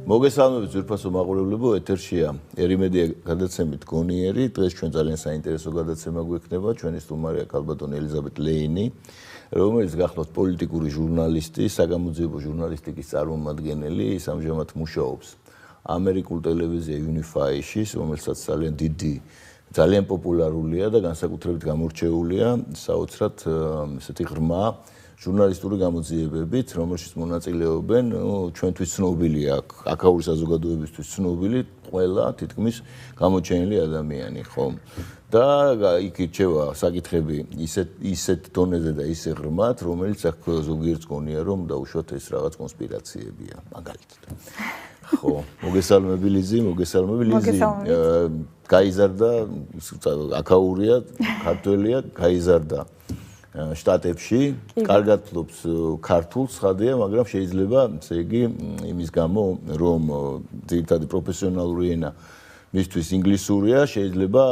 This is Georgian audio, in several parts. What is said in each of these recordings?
მოგესალმებით ძვირფასო მაყურებლებო, ეთერშია ერიმედია გადაცემით გონიერი. დღეს ჩვენ ძალიან საინტერესო გადაცემა გვექნება. ჩვენი სტუმარია ქალბატონი ელიზაბეთ ლეინი, რომელიც გახლავთ პოლიტიკური ჟურნალისტი, საგამოძიებო ჟურნალისტიკის წარმომადგენელი, ის ამჟამად მუშაობს ამერიკულ ტელევიზია Unify-ში, რომელსაც ძალიან პოპულარულია და განსაკუთრებით გამორჩეულია საოცრად ესეთი ღრმა ჟურნალისტური გამოძიებებით, რომელშიც მონაწილეობენ ჩვენთვის ცნობილი აქაური საზოგადოებისთვის ცნობილი ყველა თითქმის გამოჩენილი ადამიანი, ხო? და იქ ირჩევა საკითხები ისეთ დონეზე და ისე ღრმად, რომელიც აქ ზოგიერთს გონია, რომ დაუშვათ ეს რაღაც კონსპირაციებია, მაგალითად. ხო, მოგესალმები ლიზი, გაიზარდა, აქაურია, ქართველია, გაიზარდა შტატებში, კარგად ფლობს ქართულს, ხადია, მაგრამ შეიძლება, ესე იგი, იმის გამო, რომ ძირითადი პროფესიონალური ენა მისთვის ინგლისურია, შეიძლება,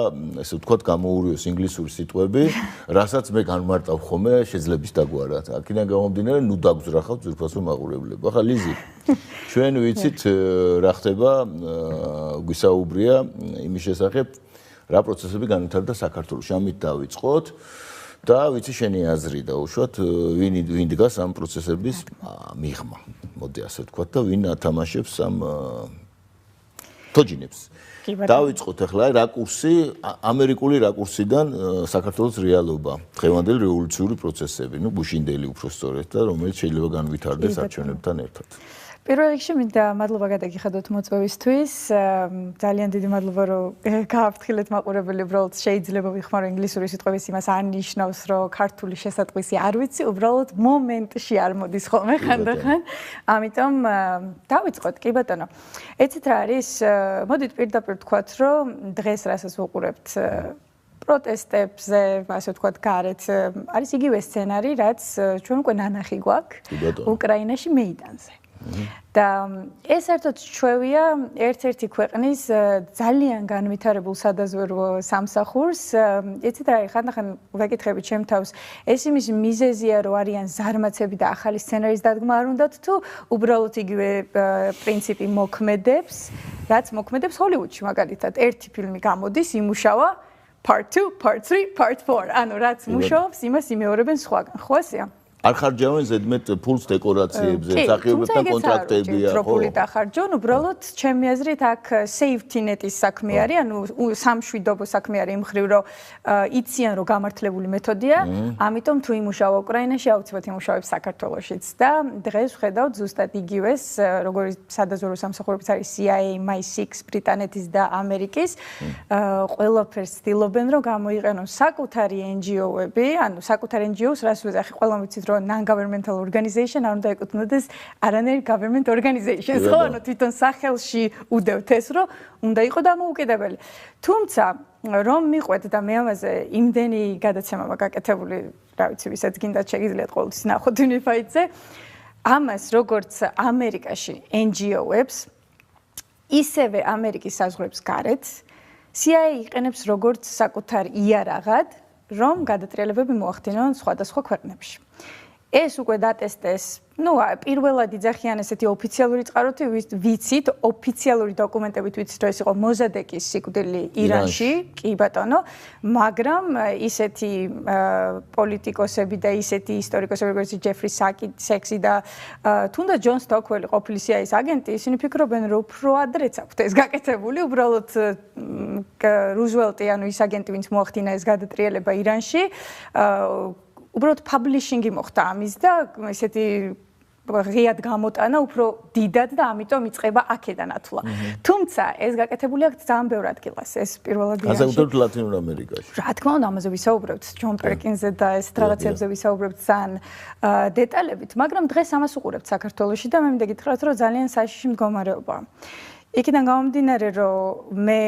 ესე ვთქვათ, გამოურიოს ინგლისური სიტყვები, რასაც მე განმარტავ ხოლმე შეძლების დაგვარად. აქედან გამომდინარე, ნუ დაგძრახავთ ძვირფასო მაყურებლებო. ახლა ლიზი, ჩვენ ვიცით რა ხდება, გვისაუბრია იმის შესახებ, რა პროცესები განვითარდა საქართველოში. ამით დავიწყოთ. და ვიცი შენი აზრი დაუშვათ, ვინ დგას ამ პროცესების მიღმა. მოდი ასე ვთქვათ და ვინ ათამაშებს ამ თოჯინებს. დავიწყოთ ახლა რაკურსი, ამერიკული რაკურსიდან საქართველოს რეალობა, დღევანდელი რევოლუციური პროცესები, ბუშინდელი უფრო სწორედ და რომელიც შეიძლება განვითარდეს არჩევნებთან ერთად. პირველ რიგში მინდა მადლობა გადაგიხადოთ მოწვევისთვის. ძალიან დიდი მადლობა, რომ გააფრთხილეთ მაყურებელი, უბრალოდ შეიძლება ვიხმარო ინგლისური სიტყვების იმას არ ნიშნავს, რომ ქართული შესატყვისი არ ვიცი, უბრალოდ მომენტში არ მოდის ხოლმე ხანდახან. ამიტომ დავიწყოთ, კი ბატონო. ეცით რა არის, მოდით პირდაპირ ვთქვათ, რომ დღეს რასაც ვუყურებთ პროტესტებზე, ასე ვთქვათ, გარეთ არის იგივე სცენარი, რაც ჩვენ უკვე ნანახი გვაქვს უკრაინაში მეიდანზე. და ეს ერთად ჩვევია ერთ-ერთი ქვეყნის ძალიან განვითარებულ სადაზვერვო სამსახურს. იცით რა, ხანდახან ვეკითხები ჩემ თავს, ეს იმის მიზეზია, რომ არიან ზარმაცები და ახალი სცენარის დადგმა არ უნდათ თუ უბრალოდ იგივე პრინციპი მოქმედებს, რაც მოქმედებს ჰოლივუდში მაგალითად. ერთი ფილმი გამოდის, იმუშავა part 2, part 3, part 4. ანუ რაც მუშაობს, იმას იმეორებენ სხვაგან. ხო ასეა? არ ხარჯავენ ზედმეტ ფულს დეკორაციებზე, მსახიობებთან კონტრაქტებია, ხო? პროფული დახარჯონ, უბრალოდ ჩემი აზრით აქ safety net-ის საქმე არის, ანუ სამშვიდობო საქმე არის იმ მხრივ, რომ იციან, რომ გამართლებული მეთოდია, ამიტომ თუ იმუშავა უკრაინაში, აუცილებლად იმუშავებს საქართველოშიც. და დღეს ვხედავთ ზუსტად იგივეს, როგორც სადაზვერვო სამსახურებიც არის CIA, MI6, ბრიტანეთის და ამერიკის, ყველაფერს ცდილობენ, რომ გამოიყენონ საკუთარი NGO-ები, ანუ საკუთარი NGO-ს, რას ვეძახი, ყველამ ვიცით, რომ non-governmental organization არ უნდა ეკუთვნოდეს არანაირ government organizations, ხო? ანუ თვითონ სახელში უდევთ ეს, რომ უნდა იყოს დამოუკიდებელი. თუმცა, რომ მიყვეთ და მე ამაზე იმდენი გადაცემა გაკეთებული, რა ვიცი, ვისაც გინდათ შეგიძლიათ ყოველთვის ნახოთ Unify-ზე, ამას როგორც ამერიკაში NGO-ებს, ისევე ამერიკის საზღვრებს გარეთ, CIA იყენებს როგორც საკუთარ იარაღად, რომ გადატრიალებები მოახდინონ სხვადასხვა ქვეყნებში. ეს უკვე დატესტეს, პირველად იძახიან ესეთი ოფიციალური წყაროთი, ვიცით, ოფიციალური დოკუმენტებით ვიცით, რომ ეს იყო მოზადეკის სიკვდილი ირანში, კი ბატონო, მაგრამ ისეთი პოლიტიკოსები და ისეთი ისტორიკოსები, როგორც ჯეფრი სექსი და თუნდაც ჯონ სტოკველი ყოფილი CIA-ის აგენტი, ისინი ფიქრობენ, რომ უფრო ადრეც აქვთ ეს გაკეთებული, უბრალოდ რუზველტი, ანუ ის აგენტი, ვინც მოახდინა ეს გადატრიალება ირანში, უბრალოდ publishing-ი მოხდა ამის და ესეთი ღიად გამოტანა უფრო დიდად და ამიტომ იწყება აქედან ათვლა. თუმცა ეს გაკეთებული აქვს ძალიან ბევრ ადგილას, ეს პირველად ირანში. განსაკუთრებით ლათინურ ამერიკაში. რა თქმა უნდა, ამაზე ვისაუბრებთ, ჯონ პერკინსზე და ეს რაღაცებზე ვისაუბრებთ ძალიან დეტალებით, მაგრამ დღეს ამას უყურებთ საქართველოში და მე მინდა გითხრათ, რომ ძალიან საშიში მდგომარეობაა. იქიდან გამომდინარე, რომ მე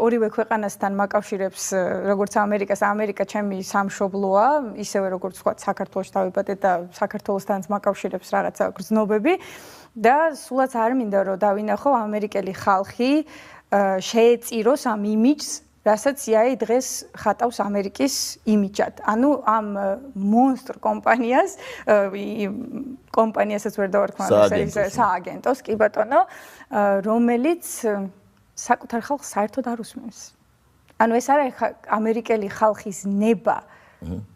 ორივე ქვეყანასთან მაკავშირებს, როგორც ამერიკა ჩემი სამშობლოა, ისევე როგორც ვთქვათ, საქართველოს დავიბადე და საქართველოსთანაც მაკავშირებს რაღაცა გრძნობები და სულაც არ მინდა, რომ დავინახო ამერიკელი ხალხი შეეწიროს ამ იმიჯს რასაც CIA დღეს ხატავს ამერიკის იმიჯად. ანუ ამ მონსტრ კომპანიასაც ვერ დავარქვა, სააგენტოს, კი ბატონო, რომელიც საკუთარ ხალხს საერთოდ არ უსმენს. ანუ ეს არის ამერიკელი ხალხის ნება,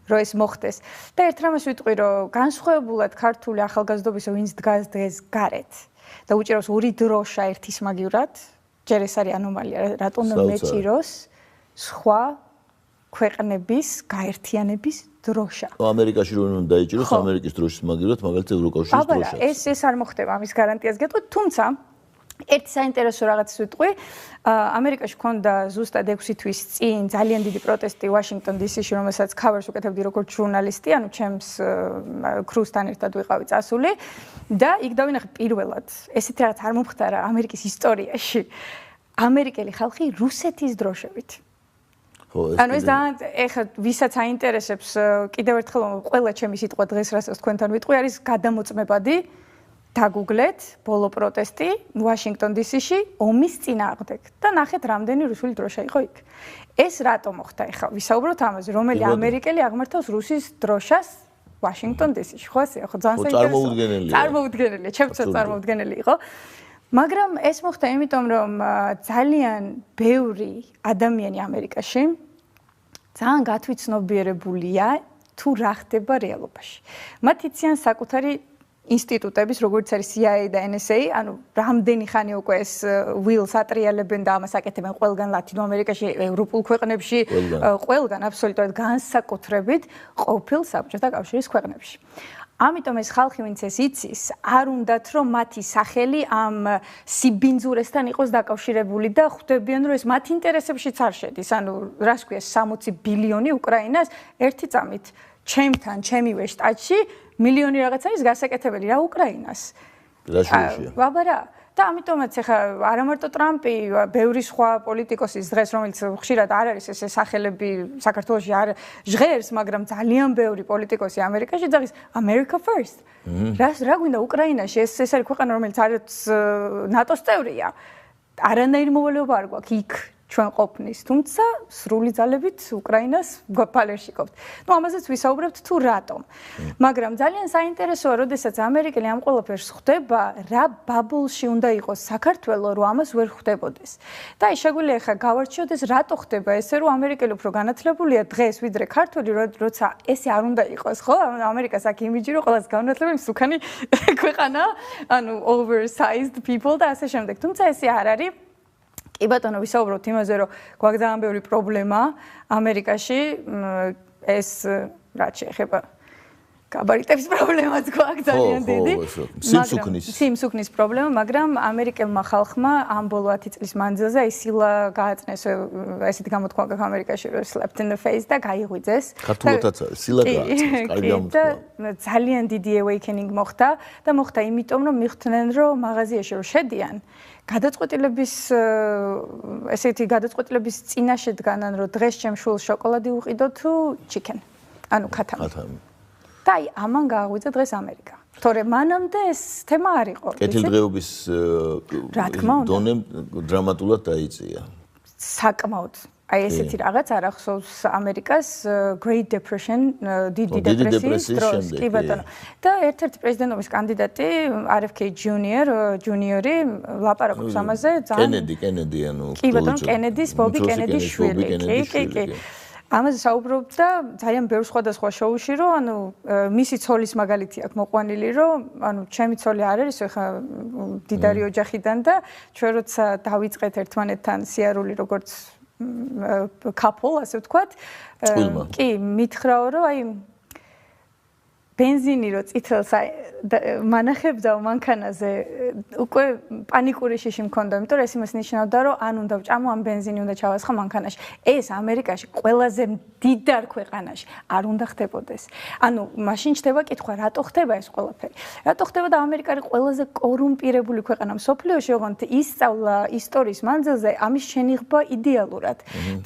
რომ ეს მოხდეს. და ერთ რამეს ვიტყვი, რომ განსხვავებულად ქართული ახალგაზრდობის ვინც დგას დღეს გარეთ და უჭირავს ორი დროშა ერთის მაგივრად, ჯერ ეს არის ანომალია, რატომ მეჭიროს სხვა ქვეყნების გაერთიანების დროშა. ამერიკაში რომ უნდა დაიჭიროს ამერიკის დროშის მაგივრად, მაგალითად ევროკავშირის დროშა. აბა, ეს არ მოხდება, ამის გარანტიას გეტყვით, თუმცა ერთი საინტერესო რაღაცის ვიტყვი, ამერიკაში ქონდა ზუსტად 6 თვის წინ ძალიან დიდი პროტესტი ვაშინგტონ DC-ში, რომელსაც cover-ს უკეთებდი როგორც ჟურნალისტი, ანუ ჩემს კრუსთან ერთად ვიყავი წასული და იქ დავინახე პირველად, ესეთი რაღაც არ მომხდარა ამერიკის ისტორიაში. ამერიკელი ხალხი რუსეთის დროშებით. ანუ ეს ეხლა ვისაც აინტერესებს, კიდევ ერთხელ ყველა ჩემი სიტყვა დღეს რასაც თქვენთან ვიტყვი, არის გადამოწმებადი. დაგუგლეთ ბოლო პროტესტი ვაშინგტონ DC-ში ომის წინააღმდეგ და ნახეთ რამდენი რუსული დროშა იყო იქ. ეს რატომ მოხდა ეხლა? ვისაუბროთ ამაზე, რომელი ამერიკელი აღმართავს რუსის დროშას ვაშინგტონ DC-ში. ხო ასე, ხო ძალიან საინტერესოა. წარმოუდგენელია, ჩემთვის წარმოუდგენელი იყო. მაგრამ ეს მოხდა იმიტომ, რომ ძალიან ბევრი ადამიანი ამერიკაში ძალიან გათვითცნობიერებულია თუ რა ხდება რეალობაში. მათ იციან საკუთარი ინსტიტუტების, როგორც არის CIA და NSA, ანუ რამდენი ხანი უკვე ეს ვილს ატრიალებენ და ამას აკეთებენ ყველგან ლათინო ამერიკაში, ევროპულ ქვეყნებში, ყველგან აბსოლუტურად განსაკუთრებით ყოფილ საბჭოთა კავშირის ქვეყნებში. ამიტომ ეს ხალხი, ვინც ეს იცის, არ უნდათ რომ მათი სახელი ამ სიბინძურესთან იყოს დაკავშირებული და ხვდებიან რომ ეს მათ ინტერესებშიც არ შედის. ანუ რას ქვია 60 ბილიონი უკრაინას ერთი წამით ჩემთან, ჩემივე შტატში მილიონი რაღაც არის გასაკეთებელი რა უკრაინას. რა შეუშია? აბა რა. და ამიტომაც ახლა არა მარტო ტრამპი, ბევრი სხვა პოლიტიკოსის დღეს, რომელიც ხშირად არ არის ეს სახელები საქართველოში არ ჟღერს, მაგრამ ძალიან ბევრი პოლიტიკოსი ამერიკაში ძაღის America First. რა გვინდა უკრაინაში? ეს არის ქვეყანა, რომელიც არც ნატოს წევრია. არანაირი მოვალეობა არ გვაქვს იქ ჩვენ ყოფნის, თუმცა სრული ძალებით უკრაინას ფალერში ყოფთ. ნუ ამაზეც ვისაუბრებთ თუ რატომ. მაგრამ ძალიან საინტერესოა, როდესაც ამერიკელი ამ ყველაფერს ხვდება, რა ბაბულში უნდა იყოს საქართველო, რომ ამას ვერ ხვდებოდეს. და აი შეგვიძლია ახლა გავარჩიოთ ეს რატო ხდება ესე, რომ ამერიკელი უფრო განათლებულია დღეს ვიდრე ქართველი, როცა ესე არ უნდა იყოს, ხო? ამერიკას აქ იმიჯი რომ ყველას განათლებული მსუქანი ქვეყანა, ანუ oversized people და ასე შემდეგ. თუმცა ესე არ არის. კი ბატონო, ვისაუბროთ იმაზე, რომ გვაქვს ძალიან ბევრი პრობლემა ამერიკაში, ეს რაც შეეხება გაბარიტების პრობლემაც გვაქვს ძალიან დიდი. სიმსუქნის პრობლემა, მაგრამ ამერიკელმა ხალხმა ამ ბოლო 10 წლის მანძილზე ისილა გააწნეს ესეთი გამოთქმა გაქვს ამერიკაში, რომ slapped in the face და გაიღვიძეს. ქართულადაც არის, სილა გააწნეს, კარგი გამოთქმა. ძალიან დიდი awakening მოხდა და მოხდა იმიტომ, რომ მიხვდნენ, რომ მაღაზიაში რომ შედიან გადაწყვეტილების ესეთი გადაწყვეტილების წინაშე დგანან, რომ დღეს ჩემ შულს შოკოლადი უყიდო თუ chicken. ანუ ქათამი. და აი ამან გააღვიძა დღეს ამერიკა. თორე მანამდე ეს თემა არ იყო. კეთილდღეობის დონე დრამატულად დაიწია. საკმაოდ. აი ესეთი რაღაც არ ახსოვს ამერიკას Great Depression, დიდი დეპრესიის დროს, კი ბატონო. და ერთ-ერთი პრეზიდენტობის კანდიდატი RFK ჯუნიორი ლაპარაკობს ამაზე ძალიან კენედი ანუ კი ბატონო, კენედის, ბობი კენედის შვილი. კი. ამაზე საუბრობდა ძალიან ბევრ სხვადასხვა შოუში, რომ ანუ მისი ცოლის მაგალითი აქვს მოყვანილი, რომ ანუ ჩემი ცოლი არ არის ხა დიდარი ოჯახიდან და ჩვენ როცა დავიწყეთ ერთმანეთთან სიარული როგორც couple, ასე ვთქვათ. კი, მითხრაო, რომ აი ბენზინი რო წითელს მანახებდა მანქანაზე უკვე პანიკური შიში მქონდა, იმიტომ რომ ეს იმას ნიშნავდა, რომ ან უნდა ვჭამო, ან ბენზინი უნდა ჩავასხა მანქანაში. ეს ამერიკაში ყველაზე მდიდარ ქვეყანაში არ უნდა ხდებოდეს. ანუ მაშინ ჩდება კითხვა, რატო ხდება ეს ყველაფერი? რატო ხდება და ამერიკა არის ყველაზე კორუმპირებული ქვეყანა მსოფლიოში, ოღონდ ისწავლა ისტორიის მანძილზე ამის შენიღება იდეალურად.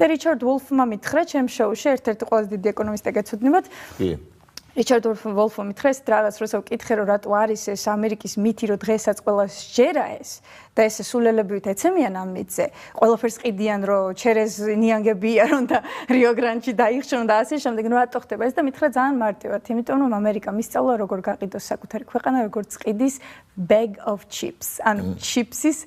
და რიჩარდ ვოლფმა მითხრა ჩემს შოუში, ერთ-ერთი ყველაზე დიდი ეკონომისტი გეცოდნებათ. კი. რიჩარდ ვოლფო მითხრეს რაღაც როცა ვკითხე რომ რატო არის ეს ამერიკის მითი რომ დღესაც ყველას სჯერა ეს და ეს სულელებივით ეცემიან ამ მითზე ყველაფერს ყიდიან რომ ჩერეზ ნიანგები იარონ და რიო გრანდში დაიხშონ და ასე შემდეგ ნუ რატო ხდება ეს და მითხრა ძალიან მარტივად იმიტომ რომ ამერიკა მისწავლა როგორ გაყიდოს საკუთარი ქვეყანა როგორც ყიდის bag of chips ან chipsის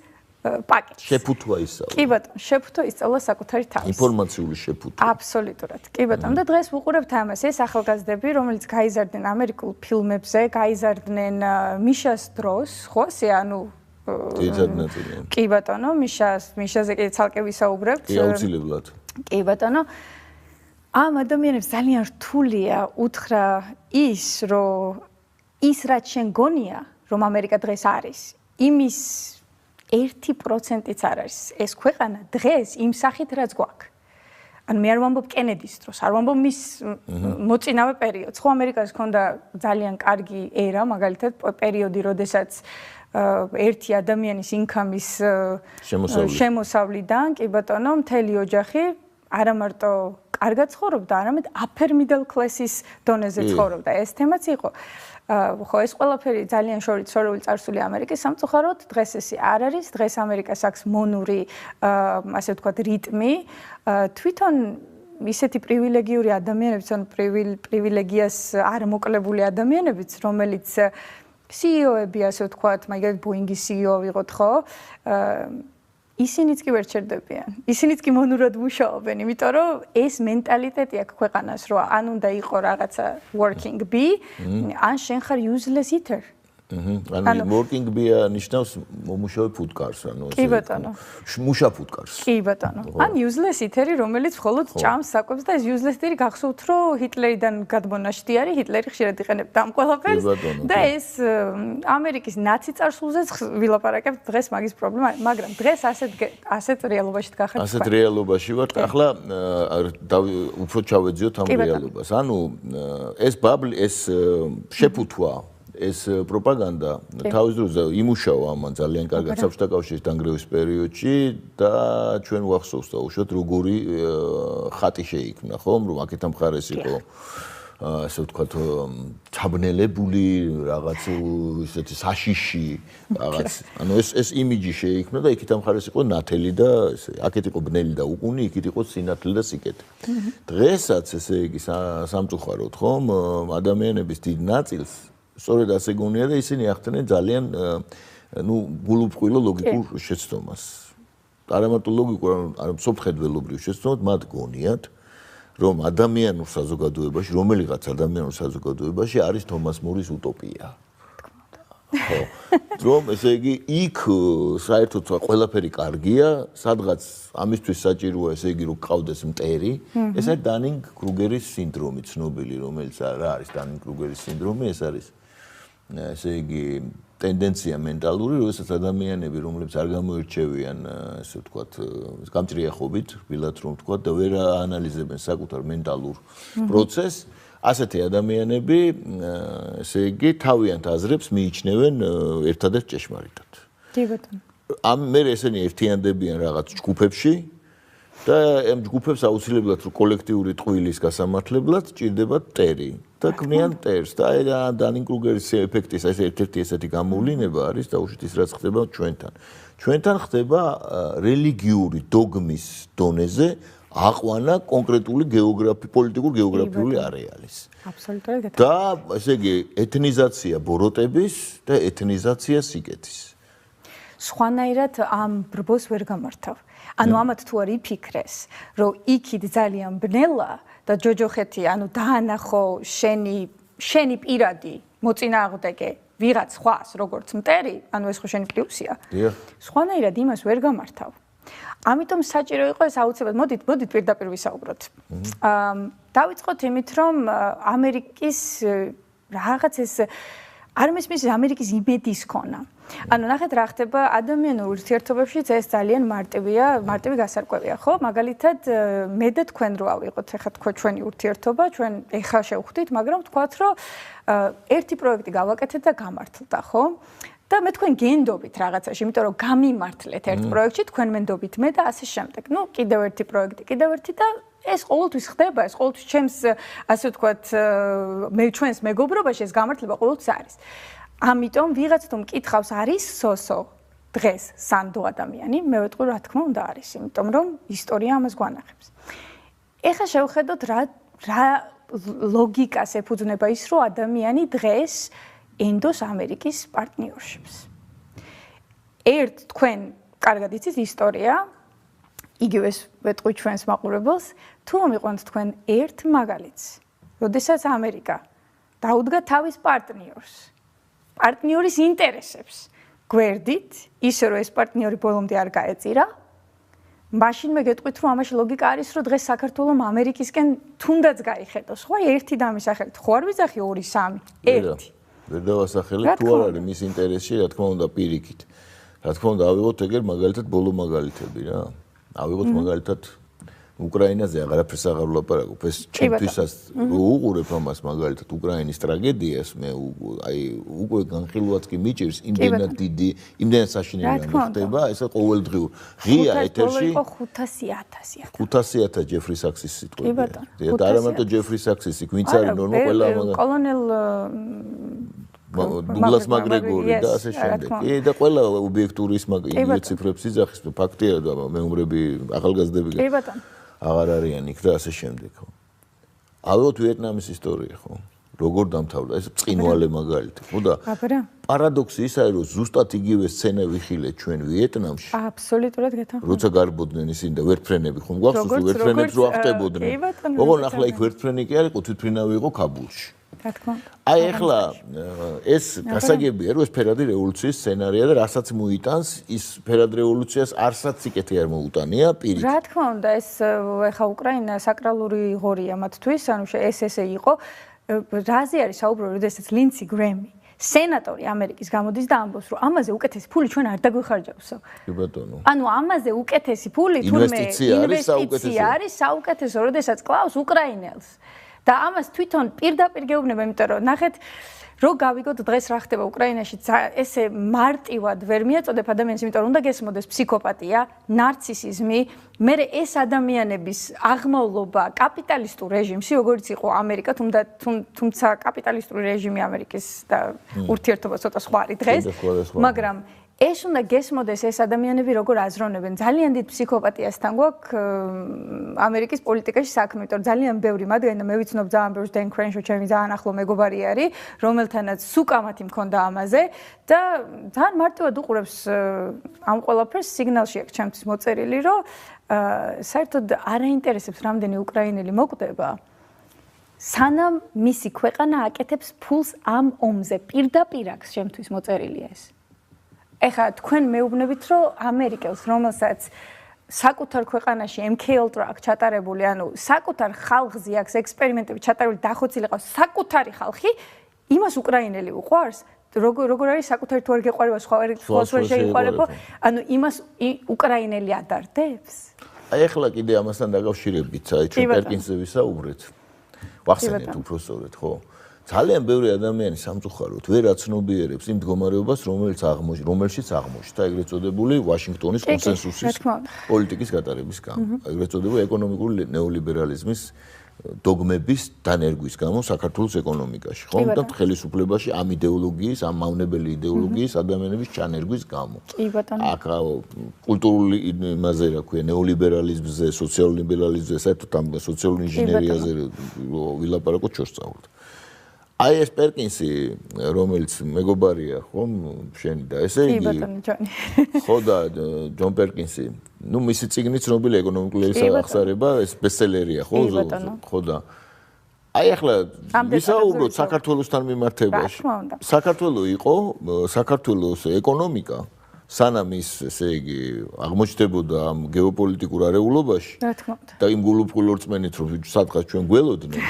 პაკეტს. შეფუთვა ისწავლა. კი ბატონო, შეფუთვა ისწავლა საკუთარი თავის. ინფორმაციული შეფუთვა. აბსოლუტურად. კი ბატონო, და დღეს ვუყურებთ ამას, ეს ახალგაზრდები, რომლებიც გაიზარდნენ ამერიკულ ფილმებზე, გაიზარდნენ მიშას დროს, ხო, ასე ანუ ძირითადად ნაწილია. კი ბატონო, მიშაზე კი ცალკე ვისაუბრებთ. კი, აუცილებლად. კი ბატონო. ამ ადამიანებს ძალიან რთულია უთხრა ის, რომ ის რაც შენ გონია, რომ ამერიკა დღეს არის, იმის 1%-იც არ არის ეს ქვეყანა დღეს იმ სახით რაც გვაქვს. ანუ მე არ ვამბობ კენედის დროს, არ ვამბობ მის მოწინავე პერიოდს. ხო ამერიკას ჰქონდა ძალიან კარგი ერა, მაგალითად პერიოდი, როდესაც ერთი ადამიანის ინკამის შემოსავლიდან, კი ბატონო, მთელი ოჯახი არა მარტო კარგად ცხოვრობდა, არამედ upper middle class-ის დონეზე ცხოვრობდა. ეს თემაც იყო. ხო ეს ყველაფერი ძალიან შორეული წარსული ამერიკის სამწუხაროდ დღეს ესე არ არის დღეს ამერიკას აქვს მონური ასე ვთქვათ რიტმი თვითონ ისეთი პრივილეგიური ადამიანებიც ან პრივილეგიას არ მოკლებული ადამიანებიც რომელიც CEO-ები ასე ვთქვათ მაგალითად Boeing-ის CEO ვიღოთ ხო ისინიც კი ვერ ჩერდებიან. ისინიც კი მონურად მუშაობენ, იმიტომ რომ ეს მენტალიტეტი აქვს ქვეყანას, რომ ან უნდა იყო რაღაცა working bee, ან შენ ხარ useless eater. ანუ working bee-ა ნიშნავს მომუშავე ფუტკარს, ანუ კი ბატონო. მუშა ფუტკარს. კი ბატონო. ან useless eater-ი, რომელიც მხოლოდ ჭამს, საკვებს და ეს useless eater-ი გახსოვთ, რომ ჰიტლერიდან გადმონაშთი არის, ჰიტლერი ხშირად იყენებდა ამ ყველაფერს და ეს ამერიკის ნაცი წარსულზეც ვილაპარაკებთ დღეს მაგის პრობლემა, მაგრამ დღეს ასეთ რეალობაში გახართ. ასეთ რეალობაში ვართ. ახლა უფრო ჩავეძიოთ ამ რეალობას. ანუ ეს შეფუთვა ეს პროპაგანდა თავის დროზე იმუშავა ამან ძალიან კარგად საბჭოთა კავშირის დანგრევის პერიოდში და ჩვენ ვახსოვს დაუშვათ როგორი ხატი შეიქმნა ხომ რომ აქეთა მხარეს იყო ასე ვთქვათ ჩაბნელებული რაღაც ისეთი საშიში რაღაც ანუ ეს იმიჯი შეიქმნა და იქით მხარეს იყო ნათელი და ესე აქეთ იყო ბნელი და უკუნი იქით იყო სინათლე და სიკეთე დღესაც ესე იგი სამწუხაროდ ხომ ადამიანების დიდ ნაწილს სწორედ ასე გონია და ისინი ახდენენ ძალიან გულუბრყვილო ლოგიკურ შეცდომას. არა მარტო ლოგიკურ, არამედ სოფხედველობრივ შეცდომად მათ გონიათ, რომ ადამიანურ საზოგადოებაში, რომელიღაც ადამიანურ საზოგადოებაში არის თომას მურის უტოპია. ხო. რომ ესე იგი იქ საერთოდ ყველაფერი კარგია, სადღაც ამისთვის საჭიროა ესე იგი რომ გყავდეს მტერი, ეს არის დანინგ-კრუგერის სინდრომი ცნობილი, რომელიც რა არის დანინგ-კრუგერის სინდრომი, ეს არის ესე იგი ტენდენცია მენტალური, როდესაც ადამიანები, რომლებიც არ გამოირჩევიან, ესე ვთქვათ, გამჭრიახობით, რბილად რომ ვთქვათ, და ვერ აანალიზებენ საკუთარ მენტალურ პროცესს, ასეთი ადამიანები, ესე იგი, თავიანთ აზრებს მიიჩნევენ ერთადერთ ჭეშმარიტად. კი ბატონო. მე ესენი ერთიანდებიან რაღაც ჯგუფებში და ამ ჯგუფებს აუცილებლად კოლექტიური ტყუილის გასამართლებლად ჭირდებათ მტერი და ქმნიან მტერს და აი დანინგ-კრუგერის ეფექტის ეს ერთ-ერთი ესეთი გამოვლინება არის დაუშვით ის რაც ხდება ჩვენთან. ჩვენთან ხდება რელიგიური დოგმის დონეზე აყვანა კონკრეტული პოლიტიკურ-გეოგრაფიული არეალის. აბსოლუტურად. და ესე იგი ეთნიზაცია ბოროტების და ეთნიზაცია სიკეთის. სხვანაირად ამ ბრბოს ვერ გამართავ. ანუ ამათ თუ არ იფიქრეს, რომ იქით ძალიან ბნელა და ჯოჯოხეთი, ანუ დაანახო შენი პირადი მოწინააღმდეგე ვიღაც ხვას, როგორც მტერი, ანუ ეს ხო შენი პლუსია. სხვანაირად იმას ვერ გამართავ. ამიტომ საჭირო იყო ეს აუცილებლად. მოდით პირდაპირ ვისაუბროთ. დავიწყოთ იმით, რომ ამერიკის რაღაც ეს არ მისმის ამერიკის იმედის ქონა. ანუ ნახეთ რა ხდება ადამიანურ ურთიერთობებშიც ეს ძალიან მარტივი გასარკვევია, ხო? მაგალითად, მე და თქვენ რო ავიღოთ ახლა თქვა ჩვენი ურთიერთობა, ჩვენ ეხა შევხვდით, მაგრამ თქვათ, რომ ერთი პროექტი გავაკეთეთ და გამართლდა, ხო? და მე თქვენ გენდობით რაღაცაში, იმიტომ რომ გამიმართლეთ ერთ პროექტში, თქვენ მენდობით მე და ასე შემდეგ. კიდევ ერთი პროექტი, კიდევ ერთი და ეს ყოველთვის ხდება, ეს ყოველთვის ჩემს ასე ვთქვათ, ჩვენს მეგობრობაში ეს გამართლება ყოველთვის არის. ამიტომ ვიღაც თუ მკითხავს არის სოსო დღეს სანდო ადამიანი, მე ვეტყვი რა თქმა უნდა არის, იმიტომ რომ ისტორია ამას გვანახებს. ეხლა შევხედოთ რა ლოგიკას ეფუძნება ის, რომ ადამიანი დღეს ენდოს ამერიკის პარტნიორშიპს. თქვენ კარგად იცით ისტორია, იგივე ვეტყვი ჩვენს მაყურებელს, თუ მომიყვანთ თქვენ ერთ მაგალითს, როდესაც ამერიკა დაუდგა თავის პარტნიორის ინტერესებს გვერდით, ისე რომ ეს პარტნიორი ბოლომდე არ გაეწირა, მაშინ მე გეტყვით, რომ ამაში ლოგიკა არის, რომ დღეს საქართველოს ამერიკისკენ თუნდაც გაიხედოს, ხო, ერთი დამისახელით, ხო არ ვიძახი 2-3, ერთი. ვერ დავასახელებ, თუ არ არის მის ინტერესში, რა თქმა უნდა, პირიქით. რა თქმა უნდა, ავიღოთ ეგერ მაგალითად ბოლო მაგალითები რა. ავიღოთ მაგალითად უკრაინაზე აღარაფერს აღარ ვლაპარაკობ. ეს ჩემთვისაც რო უყურებ ამას მაგალითად უკრაინის ტრაგედიას, მე აი უკვე განხილვაც კი მიჭირს იმდენად დიდი, იმდენად საშინელი ხდება, ესა ყოველდღიურ. ღია ეთერში 500,000. 500,000 ჯეფრი საქსის სიტყვებია. და არა მარტო ჯეფრი საქსისი, ვინც არის ნორმა ყველა კოლონელ დუგლას მაგრეგორი და ასე შემდეგ. და ყველა ობიექტური ის ციფრებს იძახის, ფაქტია და მეუმრები ახალგაზრდები აღარ არიან იქ და ასე შემდეგ, ხო. ავიღოთ ვიეტნამის ისტორია, ხო. როგორ დამთავრდა ეს წინვალე მაგალითი, ხო და პარადოქსი ის არის, რომ ზუსტად იგივე სცენა ვიხილეთ ჩვენ ვიეტნამში. აბსოლუტურად გეთანხმები. როცა გარბოდნენ ისინი და ვერტფრენები ხომ გვახსოვს, ვერტფრენებს რო აღტებოდნენ. ოღონ ახლა იქ ვერტფრენი კი არ იყო, თვითმფრინავი იყო ქაბულში. აი ახლა ეს გასაგებია, რომ ეს ფერადი რევოლუციის სცენარია და რასაც მოიტანს, ის ფერად რევოლუციას არცაც სიკეთე არ მოუტანია პირით. რა თქმა უნდა, ეს ახლა უკრაინა საკრალური ღორია მათთვის, ანუ ეს ესე იყო. რაზე არის საუბრო, როდესაც ლინცი გრემი, სენატორი ამერიკის გამოდის და ამბობს, რომ ამაზე უკეთესი ფული ჩვენ არ დაგვიხარჯავსო. კი ბატონო. ანუ ამაზე უკეთესი ფული თურმე ინვესტიცია არის საუკეთესო, როდესაც კლავს უკრაინელს. და ამას თვითონ პირდაპირ გეუბნება, იმიტომ რომ ნახეთ, რო გავიგოთ დღეს რა ხდება უკრაინაში, ესე მარტივად ვერ მიაწოდებ ადამიანს, იმიტომ რომ უნდა გესმოდეს ფსიქოპატია, ნარცისიზმი, მე ეს ადამიანების აღმავლობა კაპიტალისტურ რეჟიმში, როგორც იყო ამერიკა, თუმცა კაპიტალისტური რეჟიმი ამერიკის და ურთიერთობა ცოტა სხვა არის დღეს, მაგრამ ეს უნდა გესმოდეს ეს ადამიანები როგორ აზროვნებენ. ძალიან დიდ ფსიქოპატიასთან გვაქვს ამერიკის პოლიტიკაში საქმე, იმიტომ რომ ძალიან ბევრი მათგანი და მე ვიცნობ ძალიან ბევრს დენ კრენშო, ჩემი ძალიან ახლო მეგობარი არის, რომელთანაც სუკამათი მქონდა ამაზე და ძალიან მარტივად უყურებს ამ ყველაფერს, სიგნალში აქვს ჩემთვის მოწერილი, რომ საერთოდ არ აინტერესებს რამდენი უკრაინელი მოკვდება. სანამ მისი ქვეყანა აკეთებს ფულს ამ ომზე, პირდაპირ აქვს ჩემთვის მოწერილი ეს. ეხლა თქვენ მეუბნებით, რომ ამერიკელს, რომელსაც საკუთარ ქვეყანაში MK Ultra ჩატარებული, ანუ საკუთარ ხალხზე აქვს ექსპერიმენტები ჩატარებული, დახოცილი ყავს საკუთარი ხალხი, იმას უკრაინელი უყვარს, როგორ არის საკუთარი თუ არ გეყვარება, სხვა ვერ შეიყვარებო, ანუ იმას უკრაინელი ადარდებს? აი ახლა კიდე ამასთან დაკავშირებით, აი ჩვენ პერკინსზე ვისაუბრეთ. ვახსენეთ უბრალოდ, ხო? ძალიან ბევრი ადამიანი სამწუხაროდ ვერ აცნობიერებს იმ მდგომარეობას, რომელშიც აღმოჩნდა ეგრეთ წოდებული ვაშინგტონის კონსენსუსის პოლიტიკის გატარების გამო, ეგრეთ წოდებული ეკონომიკური ნეოლიბერალიზმის დოგმების დანერგვის გამო საქართველოს ეკონომიკაში, ხო? და ხელისუფლებაში ამ იდეოლოგიის, ამ მავნებელი იდეოლოგიის ადამიანების ჩანერგვის გამო. კი ბატონო. აქ კულტურული იმაზე რა ქვია, ნეოლიბერალიზმზე, სოციალურ ლიბერალიზმზე, საერთოდ ამ სოციალურ ინჟინერიაზე ვილაპარაკოთ შევსწავლოთ. აი ეს პერკინსი, რომელიც მეგობარია, ხომ, შენი და ესე იგი. კი ბატონო, ჯონი. ხო და ჯონ პერკინსი, ну, მისი წიგნი ცნობილი ეკონომიკური აღსარება, ეს ბესტსელერია, ხო? ხო და აი ახლა ვისაუბროთ საქართველოსთან მიმართებაში. საქართველოს იყო, საქართველოს ეკონომიკა სანამ ის, ესე იგი, აღმოჩნდებოდა ამ გეოპოლიტიკურ არეულობაში. რა თქმა უნდა. და იმ გულუფხილორწმენით, რომ სადღაც ჩვენ გველოდნენ.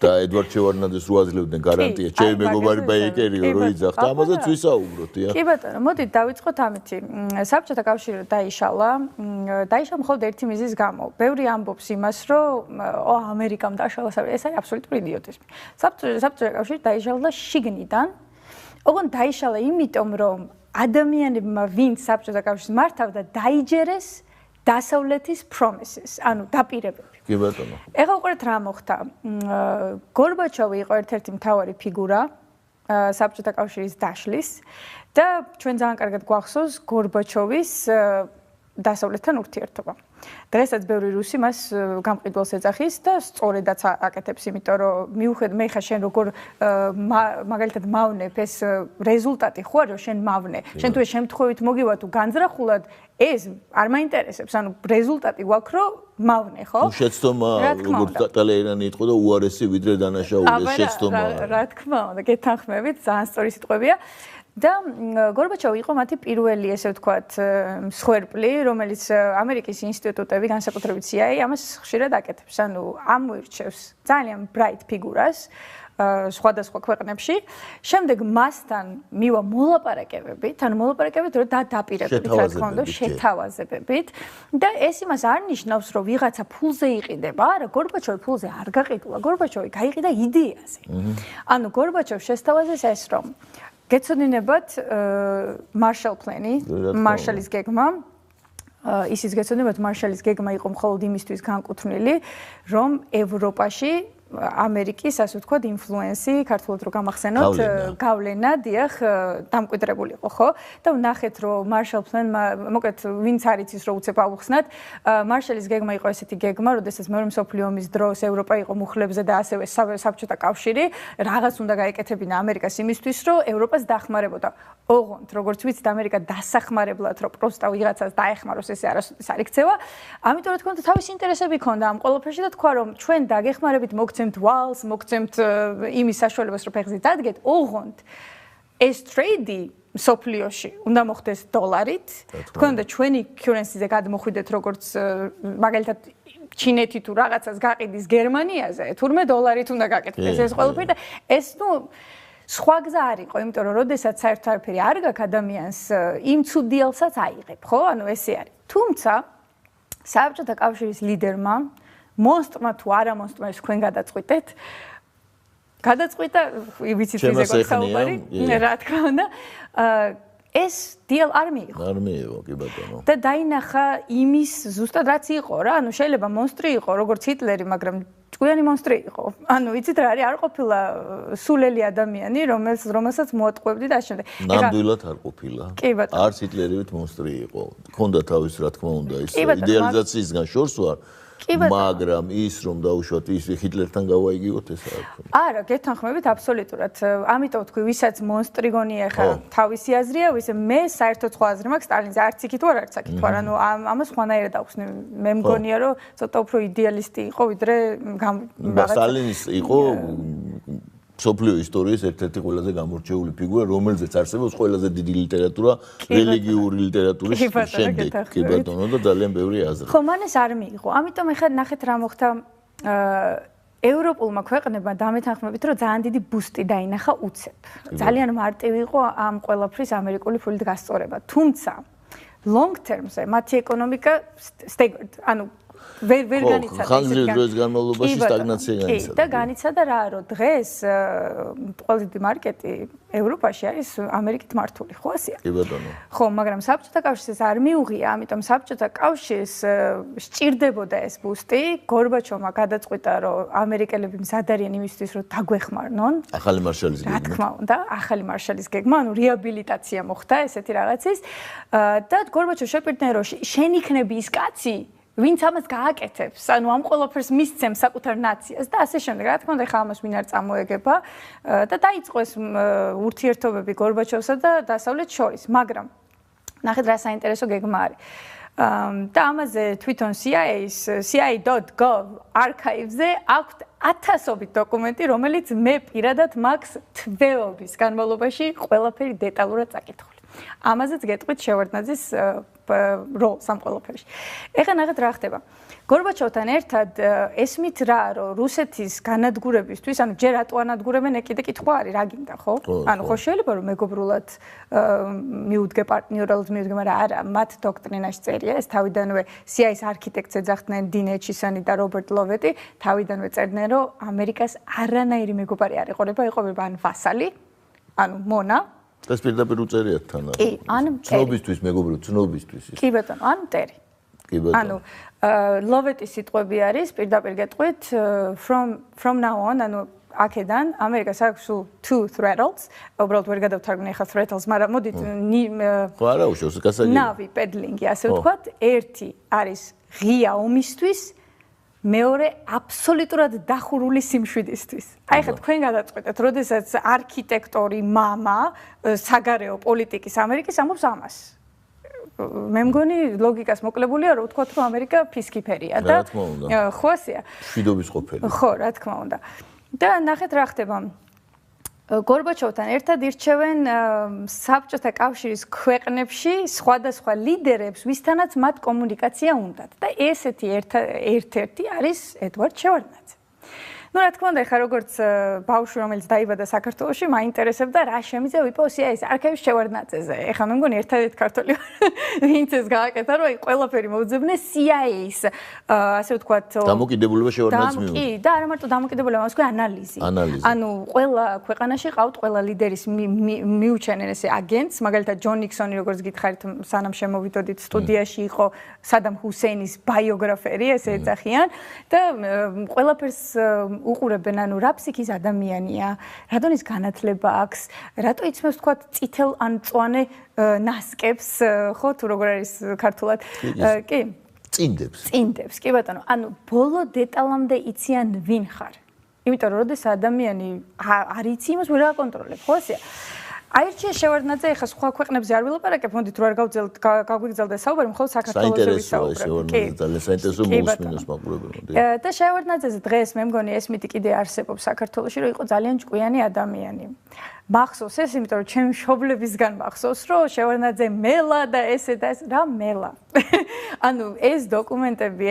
და ედვარდ შევარდნაძეს რო აძლევდნენ გარანტია, ჩემი მეგობარი ბაიკერიო რო იძახდა, ამაზეც ვისაუბროთ, დიახ. კი ბატონო, მოდით დავიწყოთ ამითი. საბჭოთა კავშირი დაიშალა, დაიშალა მხოლოდ ერთი მიზეზის გამო. ბევრი ამბობს იმას, რომ ამერიკამ დაშალა, ეს არის აბსოლუტური იდიოტიზმი. საბჭოთა კავშირი დაიშალა შიგნიდან. ოღონდ დაიშალა იმიტომ, რომ ადამიანებმა, ვინც საბჭოთა კავშირს მართავდა, დაიჯერეს დასავლეთის promises, ანუ დაპირებები. კი ბატონო. ეხლა უყურეთ რა მოხდა. გორბაჩოვი იყო ერთ-ერთი მთავარი ფიგურა საბჭოთა კავშირის დაშლის და ჩვენ ძალიან კარგად გვახსოვს გორბაჩოვის დასავლეთთან ურთიერთობა. დღესაც ბევრი რუსი მას გამყიდველს ეძახის და სწორედაც აკეთებს, იმიტომ რომ მიუხედავად მე ხა შენ როგორ მაგალითად მავნებ ეს რეზულტატი ხო არის, შენ მავნე. შენ თუ ეს შემთხვევით მოგივა თუ განზრახულად ეს არ მაინტერესებს, ანუ რეზულტატი გვაქვს რომ მავნე, ხო? შეცდომა როგორც ტალეირანი იყო და უარესი ვიდრე დანაშაულის შეცდომა. რა თქმა უნდა, გეთანხმებით, ძალიან სწორი სიტყვებია. და გორბაჩოვი იყო მათი პირველი, ესე ვთქვათ, მსხვერპლი, რომელიც ამერიკის ინსტიტუტები, განსაკუთრებით CIA, ამას ხშირად აკეთებს. ანუ ამოირჩევს ძალიან ბრაიტ ფიგურას სხვადასხვა ქვეყნებში. შემდეგ მასთან მივა მოლაპარაკებებით, ანუ მოლაპარაკებებით, რომ დაპირებებით, რა თქმა უნდა, შეთავაზებებით. და ეს იმას არ ნიშნავს, რომ ვიღაცა ფულზე იყიდება. არა, გორბაჩოვი ფულზე არ გაყიდულა. გორბაჩოვი გაიყიდა იდეაზე. ანუ გორბაჩოვს შესთავაზეს ეს, რომ გეცოდინებათ მარშალ პლანი, მარშალის გეგმა. ისიც გეცოდინებათ მარშალის გეგმა იყო მხოლოდ იმისთვის განკუთვნილი, რომ ევროპაში ამერიკის, ასე ვთქვათ, ინფლუენსი, ქართულად რო გამახსენოთ, გავლენა, დიახ, დამკვიდრებული იყო, ხო? და ვნახეთ, რომ მარშალ პლანმა, მოკლედ, ვინც არ იცის, რომ უცებ ავუხსნათ, მარშალის გეგმა იყო ესეთი გეგმა, როდესაც მეორე მსოფლიო ომის დროს ევროპა იყო მუხლებზე და ასევე საბჭოთა კავშირი, რაღაც უნდა გაეკეთებინა ამერიკას იმისთვის, რომ ევროპას დახმარებოდა. ოღონდ, როგორც ვიცით, ამერიკა დასახმარებლად, რომ პროსტა ვიღაცას დაეხმაროს, ესე არასოდეს არ იქცევა. ამიტომ, რა თქმა უნდა, თავისი ინტერესები ჰქონდა ამ ყველაფერში და თქვა, რომ ჩვენ დაგეხმარებით მოგცემთ ვალს, მოგცემთ იმის საშუალებას, რომ ფეხზე დადგეთ, ოღონდ ეს ტრეიდი მსოფლიოში უნდა მოხდეს დოლარით. თქვენ უნდა ჩვენი კურენსიზე გადმოხვიდეთ, როგორც მაგალითად ჩინეთი თუ რაღაცას გაყიდის გერმანიაზე, თურმე დოლარით უნდა გაკეთდეს ეს ყველაფერი და ეს სხვა გზა არ იყო, იმიტომ რომ როდესაც საერთოდ არაფერი არ გაქვს ადამიანს, იმ ცუდილსაც აიღებ, ხო? ანუ ესე არის. თუმცა საბჭოთა კავშირის ლიდერმა მონსტრმა თუ არა მონსტრმა ეს თქვენ გადაწყვიტეთ. გადაწყვიტა, ვიცით ვიზე გვაქვს რა თქმა უნდა. ეს დილ არ მიიღო. არ მიიღო, კი ბატონო. და დაინახა იმის ზუსტად რაც იყო რა, ანუ შეიძლება მონსტრი იყო, როგორც ჰიტლერი, მაგრამ ჭკვიანი მონსტრი იყო. ანუ ვიცით რა არის, არ ყოფილა სულელი ადამიანი, რომელსაც მოატყუებდი და ამავდროულად. ნამდვილად არ ყოფილა. არც ჰიტლერივით მონსტრი იყო. ქონდა თავის რა თქმა უნდა ის იდეალიზაციისგან შორს ვარ. მაგრამ ის რომ დაუშვათ ის ჰიტლერთან გავაიგივოთ ეს არა, გეთანხმებით აბსოლუტურად. ამიტომ თქვი, ვისაც მონსტრი გონია ხა თავისი აზრია, ვისე მე საერთოდ სხვა აზრი მაქვს სტალინზე, არც იქით ვარ, არც აქით ვარ. ანუ ამას ხვანაირად აუხსნი. მე მგონია რომ ცოტა უფრო იდეალისტი იყო, ვიდრე სტალინის იყო მსოფლიო ისტორიის ერთ-ერთი ყველაზე გამორჩეული ფიგურა, რომელზეც არსებობს ყველაზე დიდი ლიტერატურა, რელიგიური ლიტერატურის შემდეგ, კი ბატონო, და ძალიან ბევრი აზრი. ხო, მან ეს არ მიიღო. ამიტომ ეხლა ნახეთ რა მოხდა ევროპულმა ქვეყნებმა დამეთანხმებით, რომ ძალიან დიდი ბუსტი დაინახა უცებ. ძალიან მარტივი იყო ამ ყველაფრის ამერიკული ფულით გასწორება. თუმცა long term-ზე მათი ეკონომიკა staggered, ანუ ვერ განიცადა ხანძრით დროის განმავლობაში სტაგნაცია განიცადა. და განიცადა რა, რომ დღეს ყველაზე დიდი მარკეტი ევროპაში არის ამერიკით მართული, ხო ასეა? კი ბატონო. ხო, მაგრამ საბჭოთა კავშირს ეს არ მიუღია, ამიტომ საბჭოთა კავშირს სჭირდებოდა ეს ბუსტი. გორბაჩოვმა გადაწყვიტა, რომ ამერიკელები მზად არიან იმისთვის, რომ დაგვეხმარნონ. ახალი მარშალის გეგმა. რა თქმა უნდა, ახალი მარშალის გეგმა, ანუ რეაბილიტაცია მოხდა ესეთი რაღაცის. და გორბაჩოვი შეპირდნენ, რომ შენ იქნები ის კაცი, ვინც ამას გააკეთებს, ანუ ამ ყველაფერს მისცემს საკუთარ ნაციას და ასე შემდეგ. რა თქმა უნდა, ხა ამას ვინ არ წამოეგება და დაიწყო ეს ურთიერთობები გორბაჩოვსა და დასავლეთს შორის, მაგრამ ნახეთ რა საინტერესო გეგმა არის. და ამაზე თვითონ CIA.gov archives-ზე აქვს ათასობით დოკუმენტი, რომელიც მე პირადად მაქვს თვეობის განმავლობაში ყველაფერი დეტალურად წაკითხული. ამაზეც გეტყვით შევარდნაძის როლს ამ ყველაფერში. ეხლა ნახეთ რა ხდება. გორბაჩოვთან ერთად ესმით რა, რომ რუსეთის განადგურებისთვის, ანუ ჯერ რატო ანადგურებენ, კიდე კითხვა არის, რა გინდა, ხო? ანუ ხო შეიძლება რომ მეგობრულად მიუდგე პარტნიორულად მიუდგე, მაგრამ არა, მათ დოქტრინაში წერია, ეს თავიდანვე CIA-ის არქიტექტს ეძახდნენ 딘 ეჩისანი და რობერტ ლოვეტი, თავიდანვე წერდნენ, რომ ამერიკას არანაირი მეგობარი არ ეყოლება, ეყოლება ან ვასალი, ანუ მონა. ეს პირდაპირ უწერიათ თან. კი, ან ცნობისთვის, მეგობრებო, ცნობისთვის. კი ბატონო, ან მტერი. ანუ ლოვეტის სიტყვები არის პირდაპირ გეტყვით from now on, ანუ აქედან ამერიკას აქვს two threads, უბრალოდ ვერ გადავთარგმნე ახლა threads, მაგრამ მოდით ხო არა უშავს გასაგებია. ნავი პედლინგი, ასე ვთქვათ, ერთი არის ღია ომისთვის, მეორე აბსოლუტურად დახურული სიმშვიდისთვის. აი ხა თქვენ გადაწყვეტეთ, როდესაც არქიტექტორი მამა საგარეო პოლიტიკის ამერიკის ამბობს ამას. მე მგონი ლოგიკას მოკლებულია, რომ ვთქვათ, რომ ამერიკა ფისკიფერია და ხო ასეა. შვიდობის ყოფილი. ხო, რა თქმა უნდა. და ნახეთ რა ხდება. გორბაჩოვთან ერთად ირჩევენ საბჭოთა კავშირის ქვეყნებში სხვადასხვა ლიდერებს, ვისთანაც მათ კომუნიკაცია უნდათ. და ესეთი ერთ-ერთი არის ედვარდ შევარდნაძე. Ну, რა თქმა უნდა, ხა როგორც ბავშვი, რომელიც დაიბადა საქართველოში, მაინტერესებდა რა შემიძლია ვიპოვო CIA-ის არქივში შევარდნაძეზე. ეხლა მე მგონი ერთადერთი ქართველი ვინც ეს გააკეთა, რომ აი ყველაფერი მოუძებნე CIA-ის, ასე ვთქვათ, დამოკიდებულება შევარდნაძეს მიუძღვნა. კი, და არა მარტო დამოკიდებულება, მას ქვია ანალიზი. ანუ ყველა ქვეყანაში ყავთ ყველა ლიდერის მიუჩენენ ესე აგენტს, მაგალითად ჯონ ნიქსონი, როგორც გითხარით, სანამ შემოვიდოდით სტუდიაში იყო სადამ ჰუსეინის ბიოგრაფერი, ესე ეძახიან და ყველაფერს უყურებენ, ანუ რა ფსიქის ადამიანია, რატონის განათლება აქვს, რატო იცმევს თქვა წითელ ან მწვანე ნასკებს, ხო, თუ როგორ არის ქართულად? კი. წინდებს, კი ბატონო. ანუ ბოლო დეტალამდე იციან ვინ ხარ. იმიტომ რომ როდესაც ადამიანი არ იცი, იმას ვერ აკონტროლებ, ხო ასეა? აირჩია შევარდნაძე, ეხლა სხვა ქვეყნებზე არ ვილაპარაკებ, მოდით რო არ გაგვიგრძელდა საუბარი, მხოლოდ საქართველოში ვისაუბრებ. კი, ძალიან საინტერესო მოусმინოს მაყურებელი. და შევარდნაძეზე დღეს მე მგონი ეს მითი კიდე არსებობს საქართველოში, რომ იყო ძალიან ჭკვიანი ადამიანი. მახსოვს ეს, იმიტომ რომ ჩემი მშობლებისგან მახსოვს, რომ შევარდნაძე მელა და ესე და ეს რა მელა. ანუ ეს დოკუმენტები,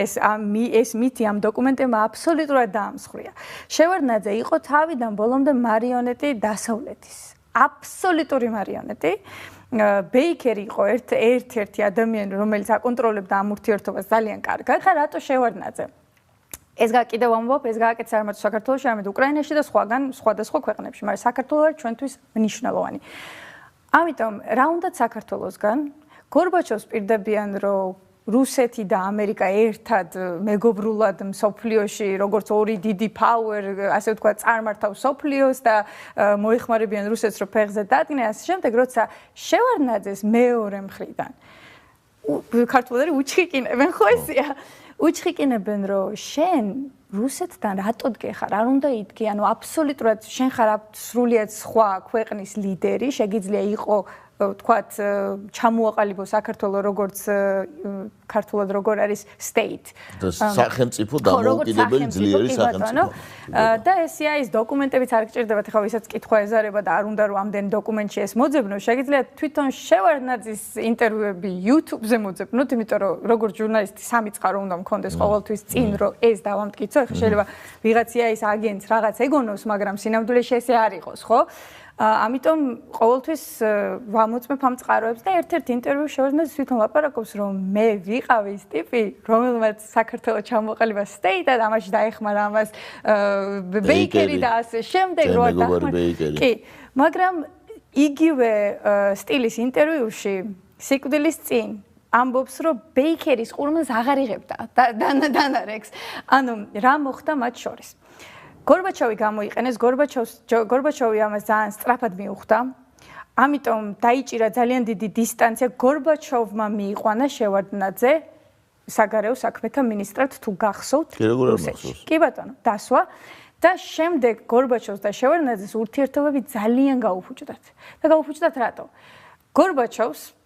ეს მითი ამ დოკუმენტებმა აბსოლუტურად დაამსხვრია. შევარდნაძე იყო თავიდან ბოლომდე მარიონეტი დასავლეთის. აბსოლუტური მარიონეტი. ბეიკერი იყო ერთ-ერთი ადამიანი, რომელიც აკონტროლებდა ამ ურთიერთობას ძალიან კარგად. ხა რატო შევარდნაძე? ეს კიდევ ამბობ, ეს გააკეთა არ მარტო საქართველოში, არამედ უკრაინაში და სხვადასხვა ქვეყნებში, მაგრამ საქართველო არის ჩვენთვის მნიშვნელოვანი. ამიტომ რა უნდათ საქართველოსგან? გორბაჩოვს პირდებიან, რომ რუსეთი და ამერიკა ერთად მეგობრულად მსოფლიოში, როგორც ორი დიდი power, ასე ვთქვათ, წარმართავ მსოფლიოს და მოეხმარებიან რუსეთს, რომ ფეხზე დადგნენ, ასე შემდეგ, როცა შევარდნაძეს მეორე მხრიდან ქართულად არის უჩხიკინებენ, ხო ესეა? უჩხიკინებენ, რომ შენ რუსეთთან რატოდ გეხარ? არ უნდა იდგე, ანუ აბსოლუტურად შენ ხარ სრულიად სხვა ქვეყნის ლიდერი, შეგიძლია იყო ვთქვათ, ჩამოაყალიბო საქართველოს როგორც ქართულად როგორ არის state. სახელმწიფო დამოუკიდებელი ძლიერი სახელმწიფო. და ესეა ის დოკუმენტებიც არ გჭირდებათ, ხა ვისაც კითხვა ეზარება და არ უნდა რომ ამდენ დოკუმენტში ეს მოძებნო, შეგიძლიათ თვითონ შევარდნაძის ინტერვიუები YouTube-ზე მოძებნოთ, იმიტომ რომ როგორც ჟურნალისტი სამი წყარო უნდა მქონდეს ყოველთვის წინ, რომ ეს დავამტკიცო, ხა შეიძლება ვიღაცია ის აგენტს რაღაც ეგონოს, მაგრამ სინამდვილეში ესე არ იყოს, ხო? ამიტომ ყოველთვის ვამოწმებ ამ წყაროებს და ერთ-ერთ ინტერვიუში შევარდნაძე თვითონ ლაპარაკობს, რომ მე ვიყავი ის ტიპი, რომელმაც საქართველოს ჩამოყალიბა state-ად, ამაში დაეხმარა ამას ბეიკერი და ასე შემდეგ, რო დაახმარა. კი, მაგრამ იგივე სტილის ინტერვიუში სიკვდილის წინ ამბობს, რომ ბეიკერის ყურმელს აღარ იღებდა დანარეკს. ანუ რა მოხდა მათ შორის? გორბაჩოვი გამოიყენეს, გორბაჩოვი ამას ძალიან სწრაფად მიუხვდა. ამიტომ დაიჭირა ძალიან დიდი დისტანცია. გორბაჩოვმა მიიყვანა შევარდნაძე საგარეო საქმეთა მინისტრად, თუ გახსოვთ. კი ბატონო, დასვა და შემდეგ გორბაჩოვს და შევარდნაძეს ურთიერთობები ძალიან გაუფუჭდათ. და გაუფუჭდათ რატო? გორბაჩოვს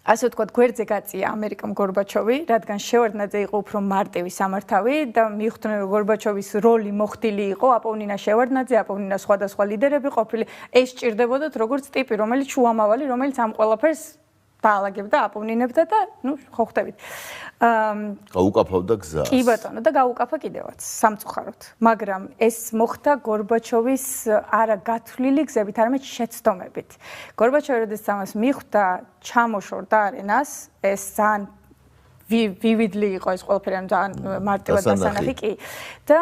ასე ვთქვათ, გვერდზე გაწია ამერიკამ გორბაჩოვი, რადგან შევარდნაძე იყო უფრო მარტივი სამართავი და მიხვდნენ, რომ გორბაჩოვის როლი მოხდილი იყო აპოვნინა შევარდნაძე, აპოვნინა სხვადასხვა ლიდერები ყოფილი. ეს ჭირდებოდათ როგორც ტიპი, რომელიც შუამავალი, რომელიც ამ ყველაფერს დაალაგებდა, აპოვნინებდა და, ნუ, ხო ხვდებით. გაუკაფავდა გზას. კი ბატონო, და გაუკაფა კიდევაც სამწუხაროდ. მაგრამ ეს მოხდა გორბაჩოვის არა გათვლილი გზებით, არამედ შეცდომებით. გორბაჩოვი როდესაც ამას მიხვდა, ჩამოშორდა არენას, ეს ძალიან ვივიდლი იყო ეს ყველაფერი, ანუ ძალიან მარტივად დასანახი, კი. და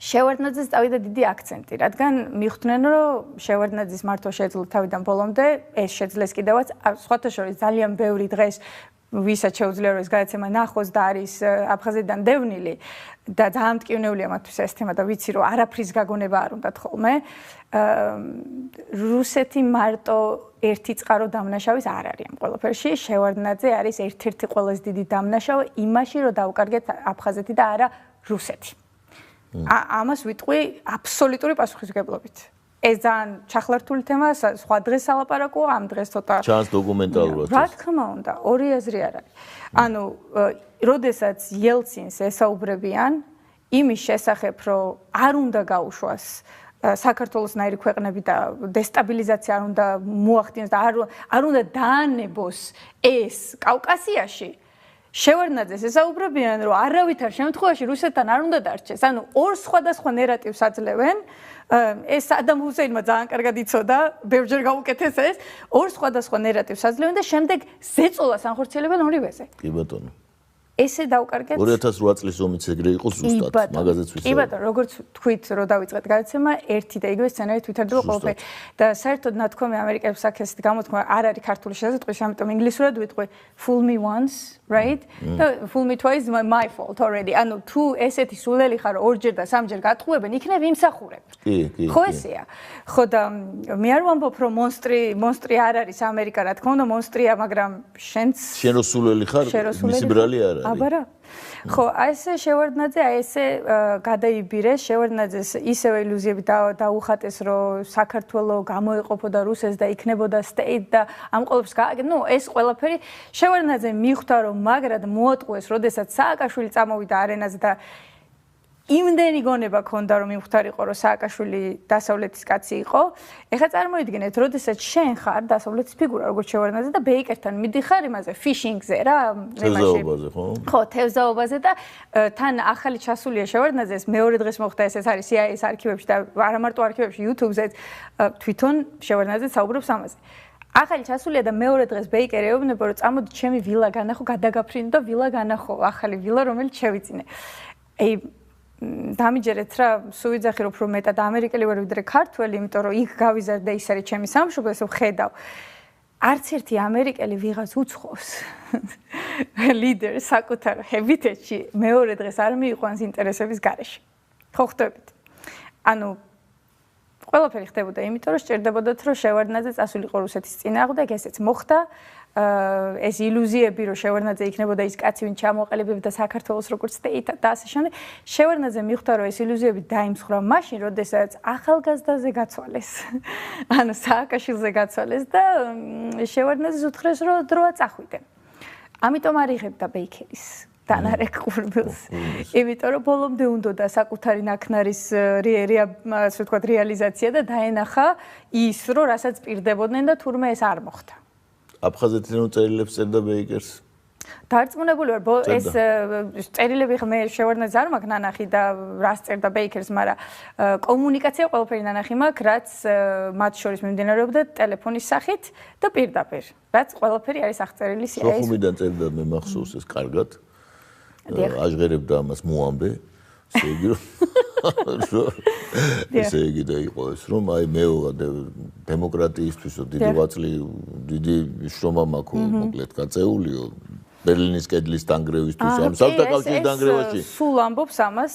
შევარდნაძეს წავიდა დიდი აქცენტი, რადგან მიხვდნენ, რომ შევარდნაძის მართვა შეეძლო თავიდან ბოლომდე, ეს შეძლეს კიდევაც, სხვათა შორის ძალიან ბევრი დღეს ვისაც შეუძლია რომ ეს გადაცემა ნახოს და არის აფხაზეთიდან დევნილი და ძალიან მტკივნეულია მათთვის ეს თემა და ვიცი რომ არაფრის გაგონება არ უნდათ ხოლმე. რუსეთი მარტო ერთი წყარო დამნაშავის არ არის ამ ყველაფერში. შევარდნაძე არის ერთ-ერთი ყველაზე დიდი დამნაშავე იმაში რომ დაუკარგეთ აფხაზეთი და არა რუსეთი. ამას ვიტყვი აბსოლუტური პასუხისმგებლობით. ეს ძალიან ჩახლართული თემაა, სხვა დღეს ალაპარაკო, ამ დღეს ცოტა ჩანს დოკუმენტალურად. რა თქმა უნდა, ორი აზრი არ არის. ანუ, როდესაც იელცინს ესაუბრებიან იმის შესახებ, რომ არ უნდა გაუშვას საქართველოსნაირი ქვეყნები და დესტაბილიზაცია არ უნდა მოახდინოს და არ უნდა დაანებოს ეს კავკასიაში, შევარდნაძეს ესაუბრებიან, რომ არავითარ შემთხვევაში რუსეთთან არ უნდა დარჩეს. ანუ ორ სხვადასხვა ნარატივს აძლევენ. ეს სადამ ჰუსეინმა ძალიან კარგად იცოდა, ბევრჯერ გაუკეთეს ეს, ორ სხვადასხვა ნარატივს აძლევენ და შემდეგ ზეწოლას ანხორციელებენ ორივეზე. კი ბატონო. ესე დაუკარგეთ 2008 წლის ომიც ეგრე იყო ზუსტად, მაგაზეც ვისაუბრეთ. კი ბატონო, როგორც თქვით, რომ დავიწყეთ გადაცემა, ერთი და იგივე სცენარით ვითარდება ყველაფერი. და საერთოდ ნათქვამი ამერიკელებს აქ ეს გამოთქმა არ არის ქართული შესაძლებლობის, ამიტომ ინგლისურად ვიტყვი fool me once, right? და fool me twice is my fault already. ანუ თუ ესეთი სულელი ხარ ორჯერ და სამჯერ გატყუებენ, იქნებ იმსახურებ. კი. ხო ესეა. ხო და მე არ ვამბობ, რომ მონსტრი არ არის ამერიკა, რა თქმა უნდა, მონსტრია, მაგრამ შენ რო სულელი ხარ, მისი ბრალი არ არის. აბარა. ხო, აი ესე შევარდნაძე, აი ესე გადაიბირეს, შევარდნაძეს ისევ ილუზიები დაუხატეს, რომ საქართველოს გამოეყოფოდა რუსეთს და იქნებოდა state და ამ ყველაფერს ნუ ეს ყველაფერი შევარდნაძე მიხვდა, რომ მაგრად მოატყუეს, როდესაც სააკაშვილი წამოვიდა არენაზე და იმდენი გონება ქონდა რომ მივხვდარიყო რომ სააკაშვილი დასავლეთის კაცი იყო. ეხლა წარმოიდგინეთ, როდესაც შენ ხარ დასავლეთის ფიგურა, როგორც შევარდნაძე და ბეიკერთან მიდიხარ იმაზე ფიშინგზე რა, თევზაობაზე, ხო? ხო, თევზაობაზე და თან ახალი ჩასულია შევარდნაძეს, მეორე დღეს მოხდა ეს არის CIA-ის არქივებში და არა მარტო არქივებში, YouTube-ზეც თვითონ შევარდნაძე საუბრობს ამაზე. ახალი ჩასულია და მეორე დღეს ბეიკერი ეუბნება რომ წამოდი ჩემი ვილა განახო, გადაგაფრინო და ვილა განახო, ახალი ვილა რომელიც შევიწინე. აი დამიჯერეთ რა, სულ ვიძახი რომ უფრო მეტად ამერიკელი ვარ ვიდრე ქართველი, იმიტომ რომ იქ გავიზარდე ის არის ჩემი სამშობლო, ესე ვხედავ. არც ერთი ამერიკელი ვიღაც უცხოს ლიდერს საკუთარ ჰაბიტეტში მეორე დღეს არ მიიყვანს ინტერესების გარეშე. ხო ხვდებით? ანუ ყველაფერი ხდებოდა იმიტომ რომ სჭირდებოდათ რომ შევარდნაძე წასულიყო რუსეთის წინააღმდეგ, ესეც მოხდა. ეს ილუზიები რომ შევარდნაძე იქნებოდა ის კაცი ვინც ჩამოყალიბებდა საქართველოს როგორც state და ასე შემდეგ. შევარდნაძე მიხვდა რომ ეს ილუზიები დაიმსხვრა მაშინ, როდესაც ახალგაზრდაზე გაცვალეს. ანუ სააკაშვილზე გაცვალეს და შევარდნაძეს უთხრეს რომ დროა წახვიდე. ამიტომ არ იღებდა ბეიქერის დანარეკ ყურბილს. იმიტომ რომ ბოლომდე უნდოდა საკუთარი ნაქნარის ასე ვთქვათ რეალიზაცია და დაენახა ის რომ რასაც პირდებოდნენ და თურმე ეს არ მოხდა. აფხაზეთიდან წერილებს წერდა ბეიკერს. დარწმუნებული ვარ, ეს წერილები მე შევარდნაძე არ მაქვს ნანახი და რას წერდა ბეიკერს, მაგრამ კომუნიკაცია ყველაფერი ნანახი მაქვს, რაც მათ შორის მიმდინარეობდა ტელეფონის სახით და პირდაპირ. რაც ყველაფერი არის აღწერილი CIA-ის. სოხუმიდან წერდა მე მახსოვს ეს კარგად. აჟღერებდა ამას მოამბე. ესე იგი და იყო ეს რომ აი მე დემოკრატიისთვის დიდი ღვაწლი, დიდი შრომა მაქვს მოკლედ გაწეულიო ბერლინის კედლის დანგრევისთვის, ამ საბჭოთა კავშირის დანგრევაში. სულ ამბობს ამას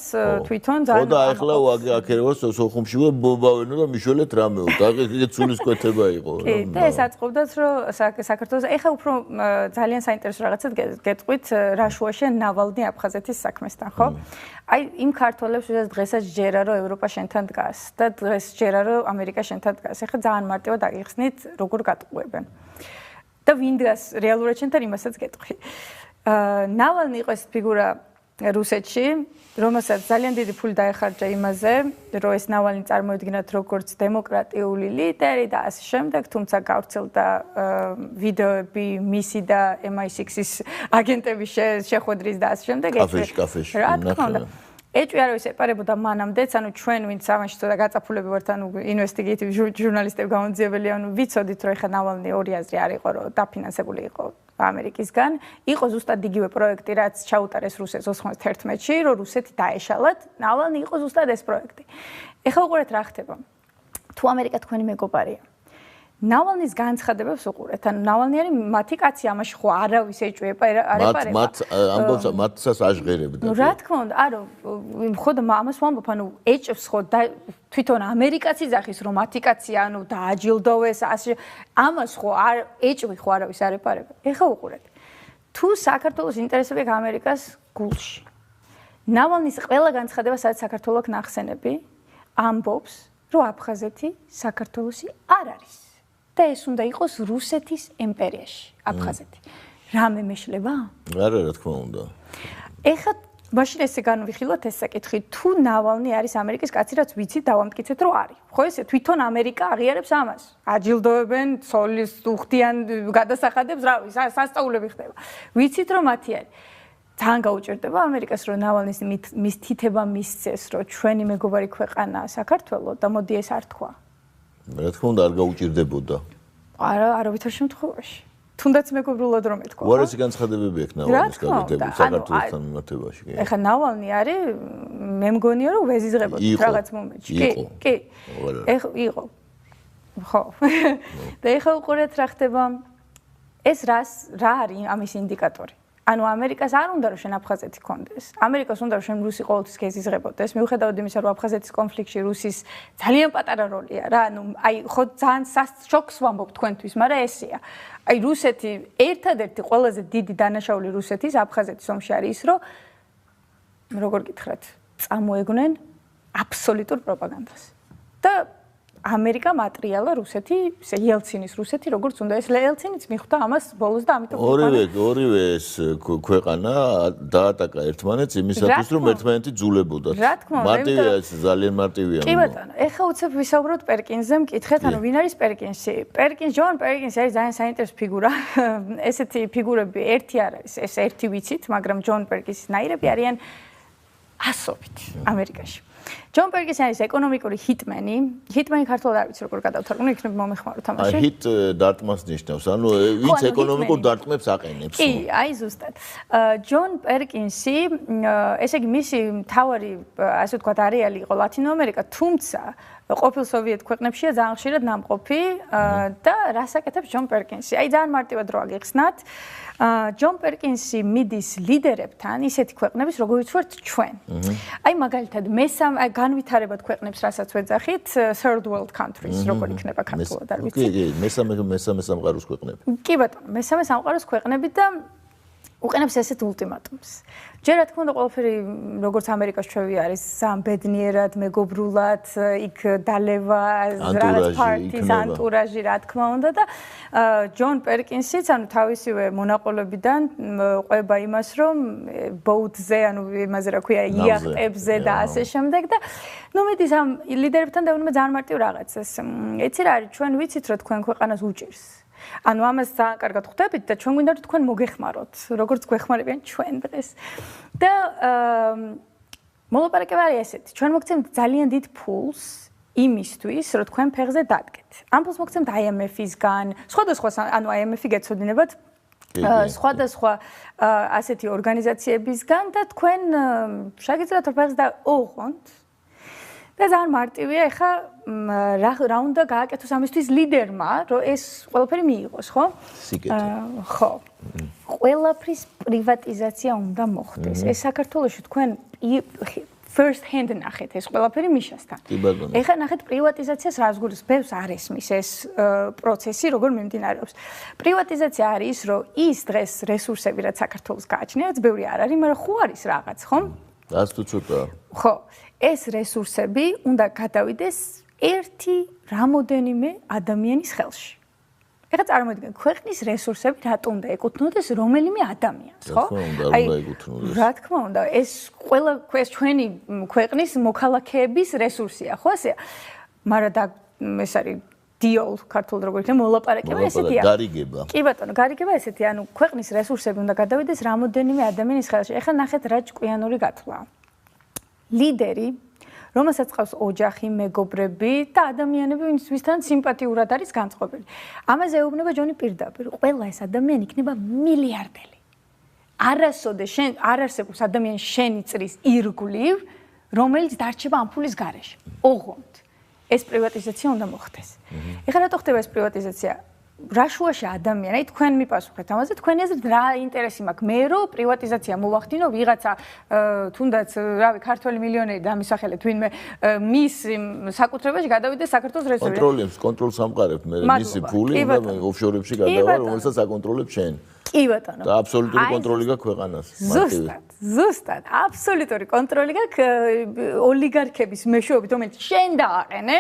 თვითონ ძალიან. ხო და ახლა აქერევას სოხუმში ბობავენო და მიშველეთ რამეო. და ეგეთ სულისკვეთება იყო. კი, და ეს აწყობდათ რომ საქართველოს ეხა უფრო ძალიან საინტერესო რაღაცად გეტყვით რა შუაშია ნავალნი აფხაზეთის საქმესთან, ხო? აი იმ ქართველებს ვისაც დღესაც ჯერა რომ ევროპა შენთან დგას და დღეს ჯერა რომ ამერიკა შენთან დგას. ეხა ძალიან მარტივად აღიხსნით როგორ გატყუებენ. და ვინ დგას რეალურად შენთან იმასაც გეტყვი. ნავალნი იყო ეს ფიგურა რუსეთში, რომელსაც ძალიან დიდი ფული დაეხარჯა იმაზე, რომ ეს ნავალნი წარმოედგინათ როგორც დემოკრატიული ლიდერი და ასე შემდეგ, თუმცა გავრცელდა ვიდეოები მისი და MI6-ის აგენტების შეხვედრის და ასე შემდეგ. კაფეში. რა თქმა უნდა. ეჭვი არავის ეპარებოდა მანამდეც, ანუ ჩვენ ვინც ამაში ცოტა გაწაფულები ვართ, ანუ ინვესტიგეიტივ ჟურნალისტები გამოძიებელი, ანუ ვიცოდით რომ ეხა ნავალნი ორი აზრი არ იყო, რომ დაფინანსებული იყო ამერიკისგან, იყო ზუსტად იგივე პროექტი, რაც ჩაუტარეს რუსეთს 91-ში, რომ რუსეთი დაეშალათ, ნავალნი იყო ზუსტად ეს პროექტი. ეხლა უყურეთ რა ხდება. თუ ამერიკა თქვენი მეგობარია ნავალნის განცხადებებს უყურეთ. ანუ ნავალნი არის მათი კაცი, ამაში ხო არავის ეჭვება, არ ეპარება. მათ ამბობს მათსაც აჟღერებდა. რა თქმა უნდა, არა, ხო და ამას ვამბობ, ანუ ეჭვს ხო თვითონ ამერიკაც იძახის, რომ მათი კაცი ანუ დააჯილდოვეს, ასე ამას ხო ეჭვი ხო არავის არ ეპარება. ეხლა უყურეთ. თუ საქართველოს ინტერესები აქვს ამერიკას გულში. ნავალნის ყველა განცხადება, სადაც საქართველოს აქვს ნახსენები, ამბობს, რომ აფხაზეთი საქართველოსი არ არის. და ეს უნდა იყოს რუსეთის იმპერიაში, აფხაზეთი. რამე მეშლება? არა, რა თქმა უნდა. ეხლა მაშინ ესე განვიხილოთ ეს საკითხი, თუ ნავალნი არის ამერიკის კაცი, რაც ვიცით, დავამტკიცეთ, რომ არის. ხო ესე თვითონ ამერიკა აღიარებს ამას. აჯილდოებენ, ცოლის უხდიან გადასახადებს, რავი, სასწაულები ხდება. ვიცით, რომ მათი არის. ძალიან გაუჭირდება ამერიკას, რომ ნავალნის მის თითება მისცეს, რომ ჩვენი მეგობარი ქვეყანაა საქართველო და მოდი ეს არ თქვა. რა თქმა უნდა, არ გაუჭირდებოდა. არა, არავითარ შემთხვევაში. თუნდაც მეგობრულად რომ ეთქვა. უარესი განცხადებები აქვს ნავალნის გაკეთებული საქართველოსთან მიმართებაში. ეხლა ნავალნი არის, მე მგონია რომ ვეზიზღებოდით რაღაც მომენტში. კი. ეხლა იყო. ხო. და ეხლა უყურეთ რა ხდება. ეს რა არის ამის ინდიკატორი? ანუ ამერიკას არ უნდა რომ შენ აფხაზეთი კონდეს. ამერიკას უნდა რომ შენ რუსი ყოველთვის გეზიზღებოდეს. მიუხედავად იმისა, რომ აფხაზეთის კონფლიქტში რუსის ძალიან პატარა როლია რა. ანუ აი ხო ძალიან შოკს ვამბობ თქვენთვის, მაგრამ ესეა. აი რუსეთი ერთადერთი ყველაზე დიდი დანაშაული რუსეთის აფხაზეთის ომში არის ის, რომ როგორ გითხრათ, წამოეგნენ აბსოლუტურ პროპაგანდას. და ამერიკა მატრიალა რუსეთი, იელცინის რუსეთი, როგორც უნდა ეს იელცინიც მიხვდა ამას ბოლოს და ამიტომ ორივე ეს ქვეყანა დაატაკა ერთმანეთს იმისათვის, რომ ერთმანეთი ძულებოდათ. მარტივია ეს, ძალიან მარტივია. კი ბატონო, ეხლა უცებ ვისაუბროთ პერკინსზე, მკითხეთ, ანუ ვინ არის პერკინსი? ჯონ პერკინსი არის ძალიან საინტერესო ფიგურა. ესეთი ფიგურები ერთი არ არის, ეს ერთი ვიცით, მაგრამ ჯონ პერკინსის ნაირები არიან ასობით ამერიკაში. ჯონ პერკინსი არის ეკონომიკური ჰიტმენი. ჰიტმენი ქართულად არ ვიცი როგორ გადავთარგმნო, იქნებ მომეხმაროთ ამაში. ჰიტ დარტმას ნიშნავს, ანუ ვინც ეკონომიკურ დარტმებს აყენებს. კი, აი ზუსტად. ჯონ პერკინსი, ესე იგი მისი მთავარი, ასე ვთქვათ, არეალი იყო ლათინო ამერიკა, თუმცა ყოფილ სოვიეთ ქვეყნებშია ძალიან ხშირად ნამყოფი და რას აკეთებს ჯონ პერკინსი? აი ძალიან მარტივად რო აგიხსნათ. ჯონ პერკინსი მიდის ლიდერებთან ისეთი ქვეყნების, როგორიც ვართ ჩვენ. აი მაგალითად, განვითარებად ქვეყნებს, რასაც ვეძახით, third world countries, როგორ იქნება ქართულად, არ ვიცი. კი, მესამე სამყაროს ქვეყნები. კი ბატონო, მესამე სამყაროს ქვეყნები და უყენებს ესეთ ულტიმატუმს. ჯერ რა თქმა უნდა, ყველაფერი როგორც ამერიკას ჩვევი არის, ძალიან ბედნიერად, მეგობრულად, იქ დალევა, რაღაც პარტიის ანტურაჟი, რა თქმა უნდა და ჯონ პერკინსიც, ანუ თავისივე მონაყოლებიდან ყვება იმას, რომ ბოუთზე, ანუ იმაზე რა ქვია, იახტებზე და ასე შემდეგ და ნუ მიდის ამ ლიდერებთან და უნდა ძალიან მარტივ რაღაცას. იცი რა არის, ჩვენ ვიცით, რომ თქვენ ქვეყანას უჭირს. ანუ ამას ძალიან კარგად ხვდებით და ჩვენ გვინდა რომ თქვენ მოგეხმაროთ, როგორც გვეხმარებიან ჩვენ დღეს. და მოლაპარაკება არის ესეთი, ჩვენ მოგცემთ ძალიან დიდ ფულს იმისთვის, რომ თქვენ ფეხზე დადგეთ. ამ ფულს მოგცემთ IMF-ისგან, სხვადასხვა, ანუ IMF-ი გეცოდინებათ სხვადასხვა ასეთი ორგანიზაციებისგან და თქვენ შეგიძლიათ ფეხზე დაუღოთ. და ძალიან მარტივია, ეხლა რა უნდა გააკეთოს ამისთვის ლიდერმა, რომ ეს ყველაფერი მიიღოს, ხო? ხო. ყველაფრის პრივატიზაცია უნდა მოხდეს. ეს საქართველოში თქვენ first hand ნახეთ ეს ყველაფერი მიშასთან. ეხლა ნახეთ პრივატიზაციას რას გულისხმობს? ბევრს არ ესმის ეს პროცესი, როგორ მიმდინარეობს. პრივატიზაცია არის, რომ ის დღეს რესურსები, რაც საქართველოს გააჩნია, რაც ბევრი არ არის, მაგრამ ხო არის რაღაც, ხო? რაც თუ ცოტაა. ხო. ეს რესურსები უნდა გადავიდეს ერთი რამოდენიმე ადამიანის ხელში. ეხლა წარმოიდგინეთ, ქვეყნის რესურსები რატო უნდა ეკუთვნოდეს რომელიმე ადამიანს, ხო? რა თქმა უნდა, ეს ყველა ჩვენი ქვეყნის მოქალაქეების რესურსია, ხო ესეა? მაგრამ და ეს არის deal ქართულად როგორ იქნება მოლაპარაკება ესეთია. გარიგება. კი ბატონო, გარიგება ესეთია, ანუ ქვეყნის რესურსები უნდა გადავიდეს რამოდენიმე ადამიანის ხელში. ეხლა ნახეთ რა ჭკვიანური გათვლაა. ლიდერი, რომელსაც ყავს ოჯახი, მეგობრები და ადამიანები, ვისთან სიმპათიურად არის განწყობილი. ამაზე ეუბნება ჯონი პირდაპირ. ყველა ეს ადამიანი იქნება მილიარდელი. არასოდეს არ არსებობს ადამიანი შენი წრის ირგვლივ, რომელიც დარჩება ამ ფულის გარეშე. ოღონდ ეს პრივატიზაცია უნდა მოხდეს. ეხლა რატო ხდება ეს პრივატიზაცია? რა შუაში ადამიანი, აი თქვენ მიპასუხეთ ამაზე, თქვენი აზრით რა ინტერესი მაქვს მე რომ პრივატიზაცია მოვახდინო ვიღაცა თუნდაც რავი ქართველი მილიონერი დამისახელეთ ვინმე მის საკუთრებაში გადავიდეს საქართველოს რესურსებში კონტროლს ამყარებ მე მისი ფული უნდა ოფშორებში გადავა რომელსაც აკონტროლებ შენ კი ბატონო და აბსოლუტური კონტროლი გაქვს ქვეყანას ზუსტად აბსოლუტური კონტროლი გაქვს ოლიგარქების მეშვეობით რომელიც შენ დააყენე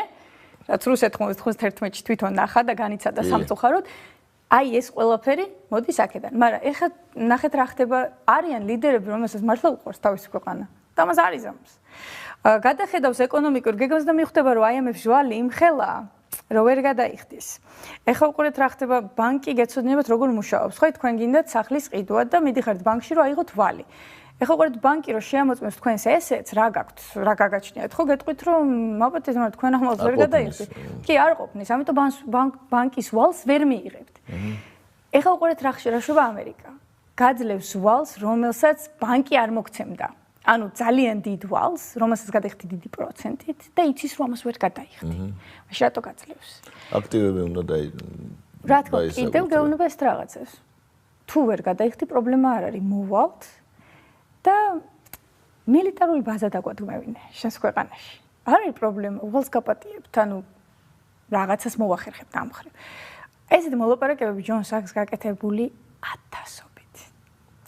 რაც რუსეთ 91-ში თვითონ ნახა და განიცადა სამწუხაროდ აი ეს ყველაფერი მოდის აქედან მაგრამ ეხლა ნახეთ რა ხდება არიან ლიდერები რომელსაც მართლა უყვარს თავისი ქვეყანა და მას არ იზამს გადახედავს ეკონომიკურ გეგმას და მიხვდება რომ IMF-ის ვალი იმხელა რომ ვერ გადაიხდის ეხლა უყურეთ რა ხდება ბანკი გეცოდინებათ როგორ მუშაობს ხო თქვენ გინდათ სახლის ყიდვა და მიდიხართ ბანკში რომ აიღოთ ვალი ეხლა უყურეთ ბანკი რომ შეამოწმებს თქვენს ესეთს რა გაქვთ რა გაგაჩნიათ ხო გეტყვით რომ მაბათეს მაგრამ თქვენ ამას ვერ გადაიხდით კი არ ყოფნის ამიტომ ბანკის ვალს ვერ მიიღებთ ეხლა უყურეთ რა შვება ამერიკა გაძლევს ვალს რომელსაც ბანკი არ მოგცემდა ანუ ძალიან დიდ ვალს რომელსაც გადაიხდი დიდი პროცენტით და იცის რომ ამას ვერ გადაიხდი მაშინ რატო გაძლევს აქტივები უნდა რა თქმა უნდა კიდევ გეუბნება ეს რაღაცას თუ ვერ გადაიხდი პრობლემა არ არის მოვალთ და მილიტარული ბაზა დაგვადგმევინე შენს ქვეყანაში. არ არის პრობლემა, ვალს გაპატიებთ, ანუ რაღაცას მოვახერხებთ ამ მხრივ. ესეთი მოლაპარაკებები ჯონ საქს გაკეთებული 1000-ობით.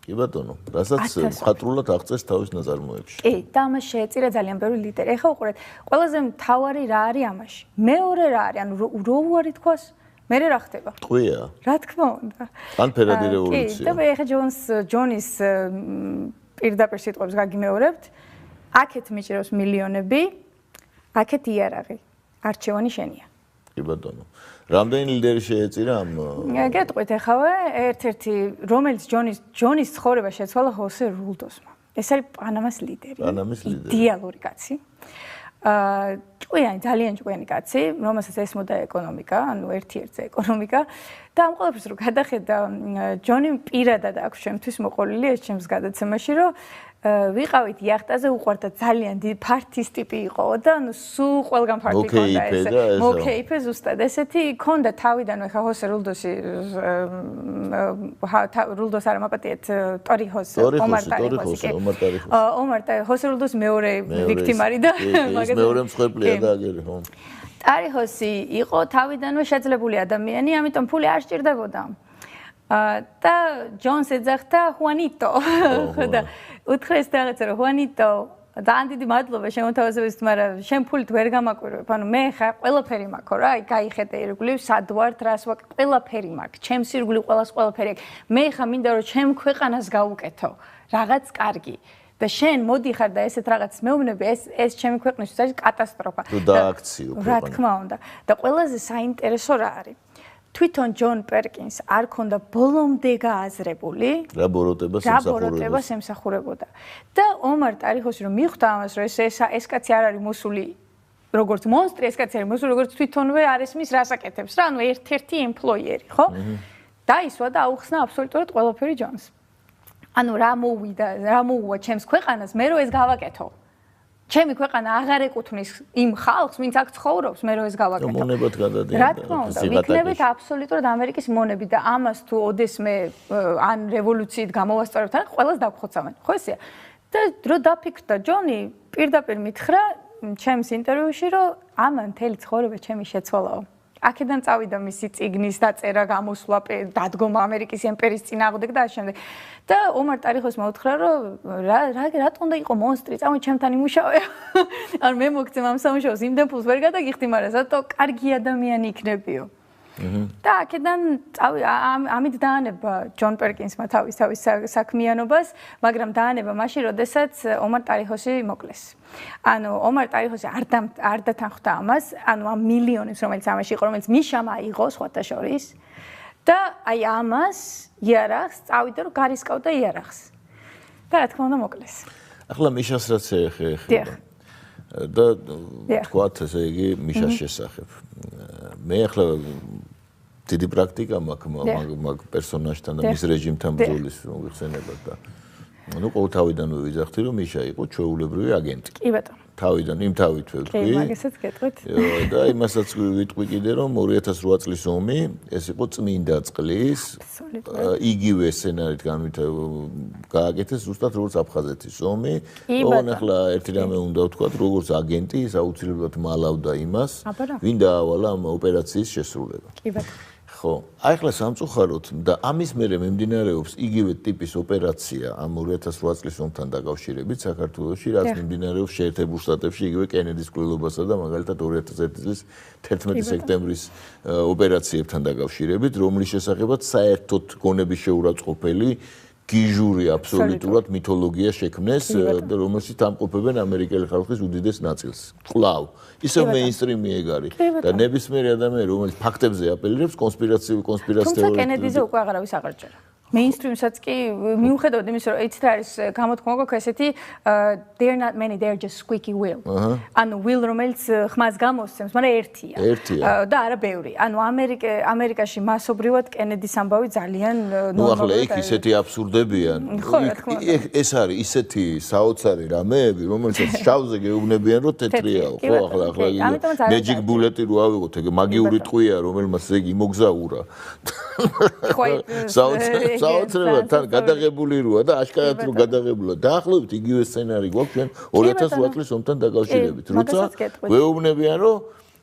კი ბატონო, რასაც მხატვრულად აღწევს თავის ნაწარმოებში. კი, და ამას შეეწირა ძალიან ბევრი ლიდერი. ეხლა უყურეთ, ყველაზე მთავარი რა არის ამაში? მეორე რა არის? ანუ რო უარი თქვას? მე რა ხდება? ტყვია. რა თქმა უნდა. ან ფერადი რევოლუცია. კი, და ეხლა ჯონის პირდაპირ სიტყვებს გაგიმეორებთ. აქეთ მიჭირავს მილიონები, აქეთ იარაღი. არჩევანი შენია. კი ბატონო. რამდენი ლიდერი შეეწირა ამ? გეტყვით ახლა ერთ-ერთი რომელიც ჯონის ცხოვრება შეცვალა ხოსე რულდოსმა. ეს არის პანამას ლიდერი. იდეალური კაცი. ჭკვიანი, ძალიან ჭკვიანი კაცი, რომელსაც ესმოდა ეკონომიკა, ანუ ერთ-ერთზე ეკონომიკა და ამ ყველაფერს რო გადახედა ჯონი პირადად აქვს ჩემთვის მოყოლილი ეს ჩემს გადაცემაში, რომ ვიყავით იახტაზე, უყვარდა ძალიან დიდი ფართის ტიპი იყო და ანუ სულ ყველგან ფართი ჰქონდა ესე. მოკეიფე ზუსტად ესეთი ჰქონდა თავიდანვე ხა ხოსე რულდოსი რულდოს არ მაპატიეთ ტორიხოს ომარ ტარიხოსი. ხოსე რულდოს მეორე ვიქტიმარი და მაგაზე მეორე მსხვერპლია და აგერი ხო. ტარიხოსი იყო თავიდანვე შეძლებული ადამიანი, ამიტომ ფული არ სჭირდებოდა. და ჯონს ეძახდა ხუანიტო და უთხრეს რაღაცა რომ ხუანიტო ძალიან დიდი მადლობა შემოთავაზებისთვის, მაგრამ შენ ფულით ვერ გამაკვირვებ. ანუ მე ხა ყველაფერი მაქვს რა, აი გაიხედე ირგვლივ, სად ვარ, რას ვაკ, ყველაფერი მაქვს. ჩემს ირგვლივ ყველაფერი აქვს. მე ხა მინდა რომ ჩემ ქვეყანას გავუკეთო რაღაც კარგი. და შენ მოდიხარ და ესეთ რაღაც მეუბნები, ეს ჩემი ქვეყნისთვის არის კატასტროფა. თუ დააქციო ქვეყანა. რა თქმა უნდა. და ყველაზე საინტერესო რა არის? თვითონ ჯონ პერკინს არ ქონდა ბოლომდე გააზრებული რა ბოროტებას ემსახურებოდა და ომარ ტარიხოსი რომ მიხვდა ამას რომ ეს კაცი არ არის მოსული როგორც მონსტრი ეს კაცი არის მოსული როგორც თვითონვე არ ესმის რას აკეთებს რა ანუ ერთ-ერთი ემპლოიერი ხო დაისვა და აუხსნა აბსოლუტურად ყველაფერი ჯონს ანუ რა მოუვა ჩემს ქვეყანას მე რომ ეს გავაკეთო ჩემი ქვეყანა აღარ ეკუთვნის იმ ხალხს, ვინც აქ ცხოვრობს, მე რომ ეს გავაკეთო. მონებად გადადიან. რა თქმა უნდა, ვიქნებით აბსოლუტურად ამერიკის მონები და ამას თუ ოდესმე ან რევოლუციით გამოვასწორებთ, ან ყველას დაგხოცავენ. ხო ესეა? და რო დაფიქრდა ჯონი, პირდაპირ მითხრა ჩემს ინტერვიუში, რომ ამან მთელი ცხოვრება ჩემი შეცვალაო. აქედან წავიდა მისი წიგნის დაწერა, გამოსვლა, დადგომა ამერიკის იმპერიის წინააღმდეგ და ამ შემდეგ. და ომარ ტარიხოსმა უთხრა, რომ რატომ უნდა იყო მონსტრი, წამო ჩემთან იმუშავე. ან მე მოგცემ ამ სამუშაოს, იმდენ ფულს ვერ გადაგიხდი, მაგრამ ზატო კარგი ადამიანი იქნებიო. და აქედან ამით დაანება ჯონ პერკინსმა თავის საქმიანობას, მაგრამ დაანება მაშინ, როდესაც ომარ ტარიხოსი მოკლეს. ანუ ომარ ტარიხოსი არ დათანხმდა ამას, ანუ ამ მილიონებს, რომელიც ამაში იყო, რომელიც მიშამ აიღო სხვათა შორის. და აი ამას იარაღს წავიდა რომ გარისკავდა იარაღს. და რა თქმა უნდა მოკლეს. ახლა მიშას რაც ეხება. და თქვათ ესე იგი მიშას შესახებ. მე ახლა დიდი პრაქტიკა მაქვს მაგ პერსონაჟთან და მის რეჟიმთან ბრძოლის მოიხსენებათ და ანუ ყოველთავიდანვე ვიძახდი რომ მიშა იყო ჩვეულებრივი აგენტი. კი ბატონო. თავიდან იმ თავით ვეთქვი. მაგასაც გეტყვით. და იმასაც ვიტყვი კიდე რომ 2008 წლის ომი ეს იყო წმინდა წყლის იგივე სცენარით გააკეთეს ზუსტად როგორც აფხაზეთის ომი. ოღონდ ახლა ერთი რამე უნდა ვთქვა, როგორც აგენტი ის აუცილებლად მალავდა იმას, ვინ დაავალა ამ ოპერაციის შესრულება. კი ბატონო. ხო, აი ახლა სამწუხაროდ და ამის მერე მიმდინარეობს იგივე ტიპის ოპერაცია ამ 2008 წლის ომთან დაკავშირებით საქართველოში, რაც მიმდინარეობს შეერთებულ შტატებში იგივე კენედის კვლელობასა და მაგალითად 2001 წლის 11 სექტემბრის ოპერაციებთან დაკავშირებით, რომლის შესახებაც საერთოდ გონების შეურაცხყოფელი გიჟური აბსოლუტურად მითოლოგია შექმნეს და რომელშიც ამყოფებენ ამერიკელი ხალხის უდიდეს ნაწილს. კვლავ ისე მეინსტრიმი ეგ არის და ნებისმიერი ადამიანი რომელიც ფაქტებზე აპელირებს კონსპირაციულ თუმცა კენედიზე უკვე აღარავის აღარჯერა. მეინსტრიმსაც კი მიუხედავად იმისა რომ ეცეთ არის გამოთქმა გვაქვს ესეთი they're not many they're just squeaky wheel. ანუ wheel რომელიც ხმას გამოსცემს, მაგრამ ერთია. და არა ბევრი. ანუ ამერიკაში მასობრივად კენედის ამბავი ძალიან ნორმალურია. ახლა იქ ისეთი აბსურდებია. ეს არის ისეთი საოცარი რამეები, რომელსაც შავზე გეუბნებიან რომ თეთრიაო. ხო, ახლა magic bullet-ი რო ავიღოთ, ეგ მაგიური ტყვია, რომელმაც ეგ იმოგზაურა. საოცრებად თან გადაღებული როა და აშკარად რო გადაღებულა. დაახლოებით იგივე სცენარი გვაქვს ჩვენ 2008 წლის ომთან დაკავშირებით. როცა ვეუბნებიან რომ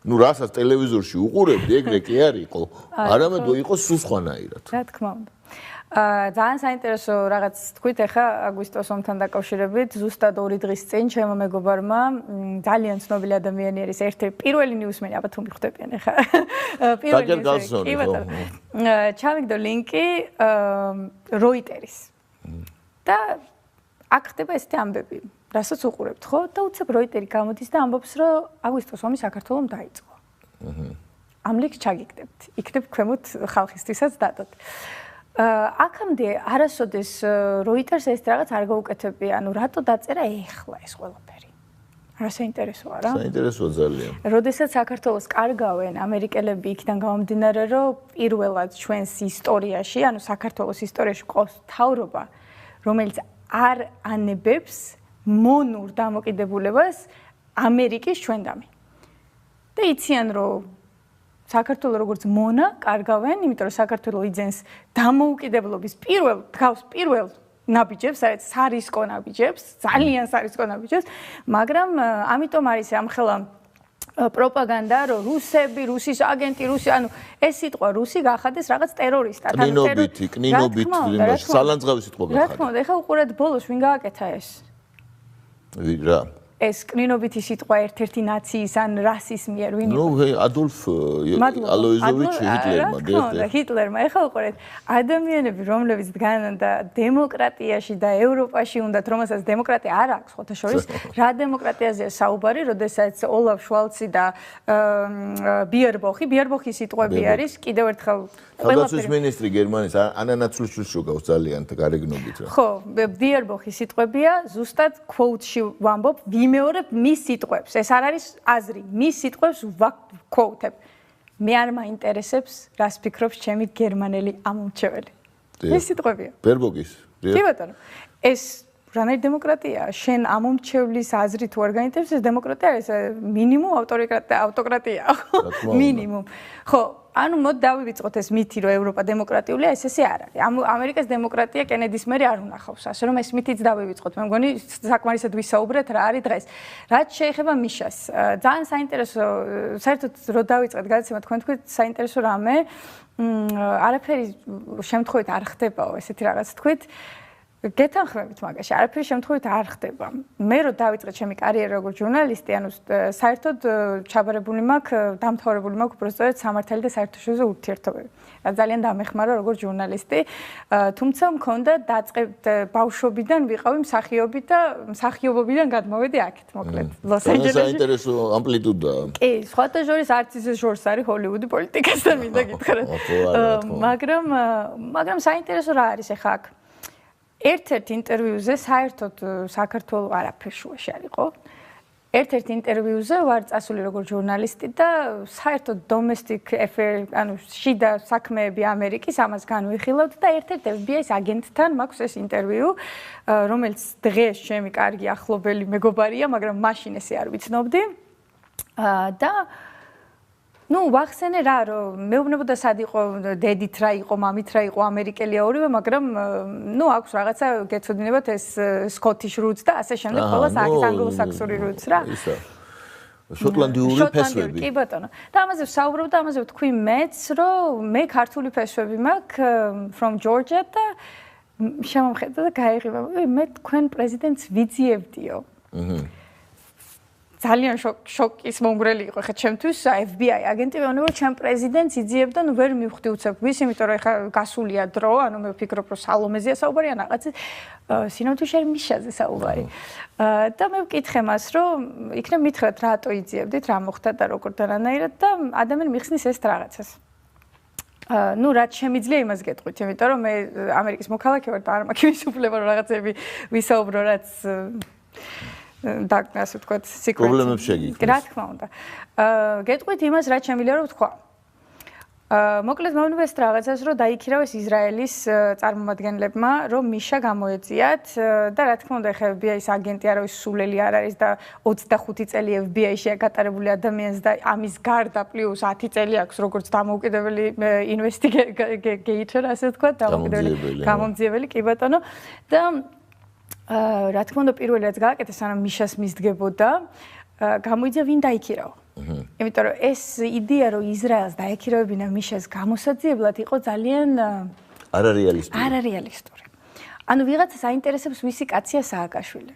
ნუ რასაც ტელევიზორში უყურებდი, ეგრე კი არ იყო. არამედ იყო სულ სხვანაირად. რა თქმა უნდა. ძალიან საინტერესო რაღაც თქვით ახლა აგვისტოს ომთან დაკავშირებით. ზუსტად 2 დღის წინ ჩემო მეგობარმა ძალიან ცნობილი ადამიანი არის, ერთ-ერთი პირველი ნიუსმენი, აბა თუ მიხვდებიან ახლა. პირველი ნიუსმენი. კი ბატონო. ჩავიგდო ლინკი როიტერის. და აქ ხდება ესეთი ამბები, რასაც უყურებთ, ხო? და უცებ როიტერი გამოდის და ამბობს, რომ აგვისტოს ომი საქართველოს დაიწყო. ამ ლინკს ჩაგიგდებთ. იქნებ ქვემოთ ხალხისთვისაც დადოთ. აქამდე არასოდეს როიტერს ეს რაღაც არ გაუკეთებია, ანუ რატო დაწერა ეხლა ეს ყველაფერი? რა საინტერესოა რა? საინტერესოა ძალიან. როდესაც საქართველოს კარგავენ ამერიკელები იქიდან გამომდინარე, რომ პირველად ჩვენს ისტორიაში, ანუ საქართველოს ისტორიაში ყავს მთავრობა, რომელიც არ ანებებს მონურ დამოკიდებულებას ამერიკის ჩვენდამი. და იციან რომ საქართველოს როგორც მონა კარგავენ, იმიტომ რომ საქართველოს იძენს დამოუკიდებლობის პირველ ნაბიჯებს, სადაც სარისკო ნაბიჯებს, ძალიან სარისკო ნაბიჯებს, მაგრამ ამიტომ არის ამხელა პროპაგანდა, რომ რუსები, რუსის აგენტი, ანუ ეს სიტყვა რუსი გახადეს რაღაც ტერორისტად. კნინობით, სალანძღავი სიტყვა გახადეს. რა თქმა უნდა, ეხლა უყურეთ ბოლოს ვინ გააკეთა ეს? რა? ეს კნინობითი სიტყვა ერთ-ერთი ნაციის ან რასის მიერ ვინ იყო? ნუ ადოლფ ალოიზოვიჩი ჰიტლერმა. ჰიტლერმა. ეხლა უყურეთ, ადამიანები, რომლებიც დგანან და დემოკრატიაში და ევროპაში უნდათ, რომელსაც დემოკრატია არ აქვს, ხოთა შორის, რა დემოკრატიაზეა საუბარი, როდესაც ოლაფ შვალცი და ბიერბოხი სიტყვები არის, კიდევ ერთხელ ხელდაცვის მინისტრი გერმანიის ანანაცვლიშვილს რო გავს ძალიან გარეგნობით რა. ხო, ბიერბოხი სიტყვებია, ზუსტად quote-ში ვამბობ, ვიმეორებ მის სიტყვებს. ეს არ არის აზრი, მის სიტყვებს ვquote-ებ. მე არ მაინტერესებს, რას ფიქრობს ჩემი გერმანელი ამომრჩეველი. ეს სიტყვებია. ბიერბოხის. კი ბატონო. ეს რანაირი დემოკრატია? შენ ამომრჩევლის აზრი თუ არ გაინტერესებს, ეს დემოკრატია არის, მინიმუმ ავტოკრატია. მინიმუმ. ხო, ანუ მოდ დავივიწყოთ ეს მითი, რომ ევროპა დემოკრატიულია, ესე არ არის. ამერიკას დემოკრატია კენედის მერე არ უნახავს, ასე რომ ეს მითიც დავივიწყოთ. მე მგონი საკმარისად ვისაუბრეთ რა არის დღეს. რაც შეეხება მიშას, ძალიან საინტერესო, საერთოდ რო დავიწყეთ გადაცემა, თქვენ თქვით საინტერესო რამე, არაფერი შემთხვევით არ ხდებაო, ესეთი რაღაც თქვით. გეთანხმებით მაგაში, არაფერი შემთხვევით არ ხდება. მე რო დავიწყე ჩემი კარიერა როგორც ჟურნალისტი, ანუ საერთოდ ჩაბარებული მაქვს, დამთავრებული მაქვს უბრალოდ სამართალი და საერთაშორისო ურთიერთობები. ძალიან დამეხმარა როგორც ჟურნალისტი, თუმცა მქონდა დაწყებთ ბავშვობიდან ვიყავი მსახიობი და მსახიობობიდან გადმოვედი აქეთ, მოკლედ. ლოს-ანჯელესში. საინტერესო ამპლიტუდაა. კი, სხვათა შორის არც ისე შორს არის ჰოლივუდი პოლიტიკასთან მინდა გითხრათ. მაგრამ საინტერესო რა არის ახლა აქ? ერთ-ერთ ინტერვიუზე საერთოდ საქართველოს არაფერ შუაში არ იყო. ერთ-ერთ ინტერვიუზე ვარ წასული როგორც ჟურნალისტი და საერთოდ domestic affair, ანუ შიდა საქმეები ამერიკის ამას განვიხილავთ და ერთ-ერთ FBI-ის აგენტთან მაქვს ეს ინტერვიუ, რომელიც დღეს ჩემი კარგი ახლობელი მეგობარია, მაგრამ მაშინ ესე არ ვიცნობდი. და ვახსენე რა, რომ მეუბნებოდა სად იყო დედით რა იყო, მამით რა იყო, ამერიკელია ორივე, მაგრამ აქვს რაღაცა გეცოდინებათ ეს Scottish roots და ასე შემდეგ, ყველას აქვს ანგლო-საქსონური roots რა. შოტლანდიური ფესვები. კი ბატონო. და ამაზე ვსაუბრობ და ამაზე ვთქვი მეც, რომ მე ქართული ფესვები მაქვს from Georgia და შემომხედა და გაიღიმა. მე თქვენ პრეზიდენტს ვიძიებდიო. ძალიან შოკის მომგვრელი იყო ხა ჩემთვის FBI აგენტი მეუბნება რომ ჩემ პრეზიდენტს იძიებდა ნუ ვერ მივხვდი უცებ ვის იმიტომ რომ ხა გასულია დრო ანუ მე ვფიქრობ რომ სალომეზეა საუბარი ან რაღაცა სინამდვილეში მიშაზე საუბარი და მე ვკითხე მას რომ იქნებ მითხრათ რატო იძიებდით რა მოხდა და როგორ და რანაირად და ადამიანი მიხსნის ეს რაღაცას რაც შემიძლია იმას გეტყვით იმიტომ რომ მე ამერიკის მოქალაქე ვარ და არ მაქვს იმის უფლება რომ რაღაცები ვისაუბრო რაც და ასე ვთქვათ, პრობლემებს შეგიძლიათ. რა თქმა უნდა. გეტყვით იმას, რაც შემიძლია რომ ვთქვა. მოკლედ მეუბნება ეს რაღაცას, რომ დაიქირავეს ისრაელის წარმომადგენლებმა, რომ მიშა გამოეწიათ და რა თქმა უნდა, ხა FBI-ის აგენტი არავის სულელი არ არის და 25 წელი FBI-ში გატარებული ადამიანს და ამის garda plus 10 წელი აქვს როგორც დამოუკიდებელი investigator, ასე ვთქვათ, გამომძიებელი, კი ბატონო. და რა თქმა უნდა პირველი რაც გააკეთა სანამ მიშას მისდგებოდა გამოიძია ვინ დაიქირავა. იმიტომ რომ ეს იდეა რომ ისრაელს დაექირავებინა მიშას გამოსაძიებლად იყო ძალიან არარეალისტური. ანუ ვიღაცას აინტერესებს ვისი კაცია სააკაშვილი.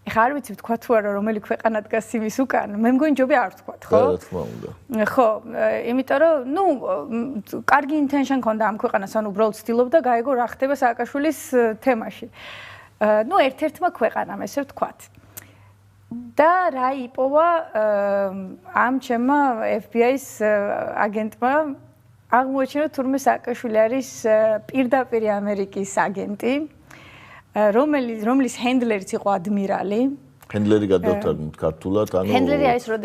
ეხლა არ ვიცი ვთქვა თუ არა რომელი ქვეყანა დგას იმის უკან, მე მგონი ჯობია არ ვთქვათ, ხო? რა თქმა უნდა. ხო, იმიტომ რომ კარგი ინტენშენ ქონდა ამ ქვეყანას, ანუ უბრალოდ ცდილობდა გაეგო რა ხდება სააკაშვილის თემაში. ერთ-ერთმა ქვეყანამ, ესე ვთქვათ. და რა იპოვა ამ ჩემმა FBI-ის აგენტმა აღმოაჩინა თურმე სააკაშვილი არის პირდაპირ ამერიკის აგენტი, რომლის ჰენდლერიც იყო ადმირალი. ჰენდლერი გადავთარგმნით ქართულად, ანუ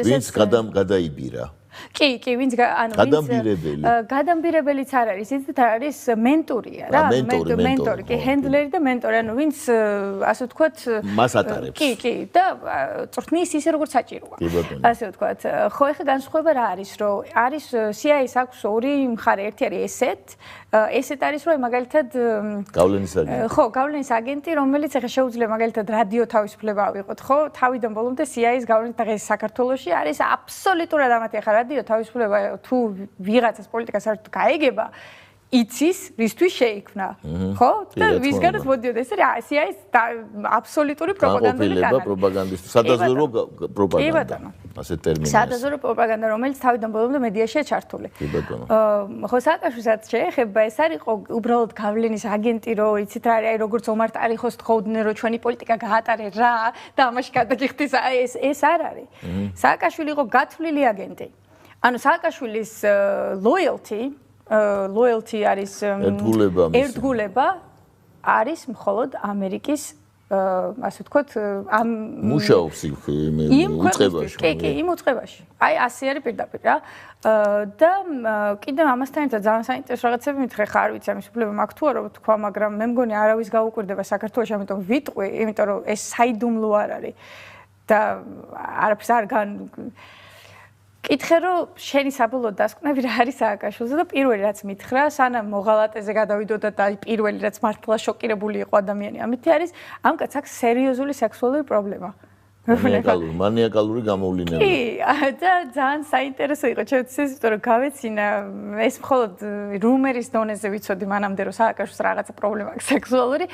ვინც გადაიბირა. კი, ვინც გადამბირებელიც არ არის, ის არის მენტორია რა, მენტორი, კი, ჰენდლერი და მენტორი, ანუ ვინც ასე ვთქვათ, მას ატარებს. კი, და წვრთნის ისე როგორც საჭიროა. ასე ვთქვათ. ხო, ეხლა განსხვავება რა არის, რომ არის CIA-ს აქვს ორი მხარე, ერთი არის ესეთ არის, რომ მაგალითად გავლენის აგენტი. ხო, გავლენის აგენტი, რომელიც ეხლა შეუძლია მაგალითად რადიო თავისუფლება ავიღოთ, ხო? თავიდან ბოლომდე CIA-ის გავლენით და დღეს საქართველოში არის აბსოლუტურად ამათი ეხლა რადიო თავისუფლება თუ ვიღაცას პოლიტიკას არ გაეგება იცის რისთვის შეიქმნა ხო და ვისგანაც მოდიოდა ეს არის CIA-ის აბსოლუტური პროპაგანდული კანალი პროპაგანდისტი სადაზვერვო პროპაგანდა ასე ტერმინი სადაზვერვო პროპაგანდა რომელიც თავიდან ბოლომდე მედიაშია ჩართული კი ბატონო ხო სააკაშვილსაც შეეხება ეს არის ხო უბრალოდ გავლენის აგენტი რო იცით რა არის აი როგორც ომარ ტარიხოს თხოვდნენ რომ ჩვენი პოლიტიკა გაატარე რა და ამაში გადაგიხდის ეს არ არის სააკაშვილი იყო გათვლილი აგენტი ანუ სააკაშვილის loyalty არის ერთგულება არის მხოლოდ ამერიკის ასე ვთქვათ ამ მუშაობს იმ უწყებაში კი იმ უწყებაში აი ასე არის პირდაპირ რა და კიდევ ამასთან ერთად ძალიან საინტერესო რაღაცები მითხრე ხა არ ვიცი ამის უფლება მაქვს თუ არა თქვა მაგრამ მე მგონი არავის გაუკვირდება საქართველოში ამიტომ ვიტყვი იმიტომ რომ ეს საიდუმლო არ არის და არაფერს არ კითხე რომ შენი საბოლოო დასკვნები რა არის სააკაშვილზე და პირველი რაც მითხრა სანამ მოღალატეზე გადავიდოდა და პირველი რაც მართლა შოკირებული იყო ადამიანი ამითი არის ამ კაცს აქვს სერიოზული სექსუალური პრობლემა მანიაკალური გამოვლენა კი და ძალიან საინტერესო იყო ჩემთვის ის რომ გავეცინა ეს მხოლოდ რუმერის დონეზე ვიცოდი მანამდე რომ სააკაშვილს რაღაცა პრობლემა აქვს სექსუალური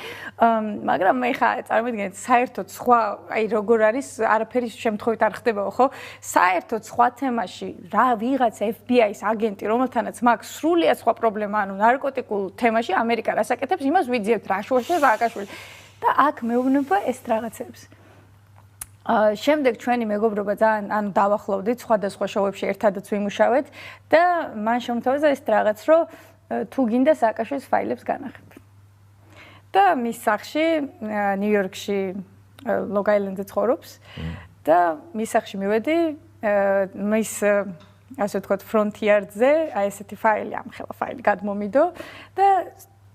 მაგრამ მე ხა წარმოვიდგინეთ საერთოდ სხვა აი როგორ არის არაფერი შემთხვევით არ ხდებაო ხო საერთოდ სხვა თემაში რა ვიღაც FBI-ის აგენტი რომელთანაც მაქვს სრულიად სხვა პრობლემა ანუ ნარკოტიკულ თემაში ამერიკა რას აკეთებს იმას ვიძიებთ რა შუაშია სააკაშვილი და აქ მეუბნება ეს რაღაცებს შემდეგ ჩვენი მეგობრობა ძალიან ანუ დავახლოვდით სხვადასხვა შოუებში ერთადაც ვიმუშავეთ და მან შემოთავაზა ეს რაღაც რომ თუ გინდა სააკაშვილის ფაილებს განახებ. და მის სახლში ნიუ-იორკში ლონგ-აილენდზე ცხოვრობს და მის სახში მივედი მის ასე ვთქვათ ფრონტიერზე, აი ესეთი ფაილი, ამხელა ფაილი გადმომიდო და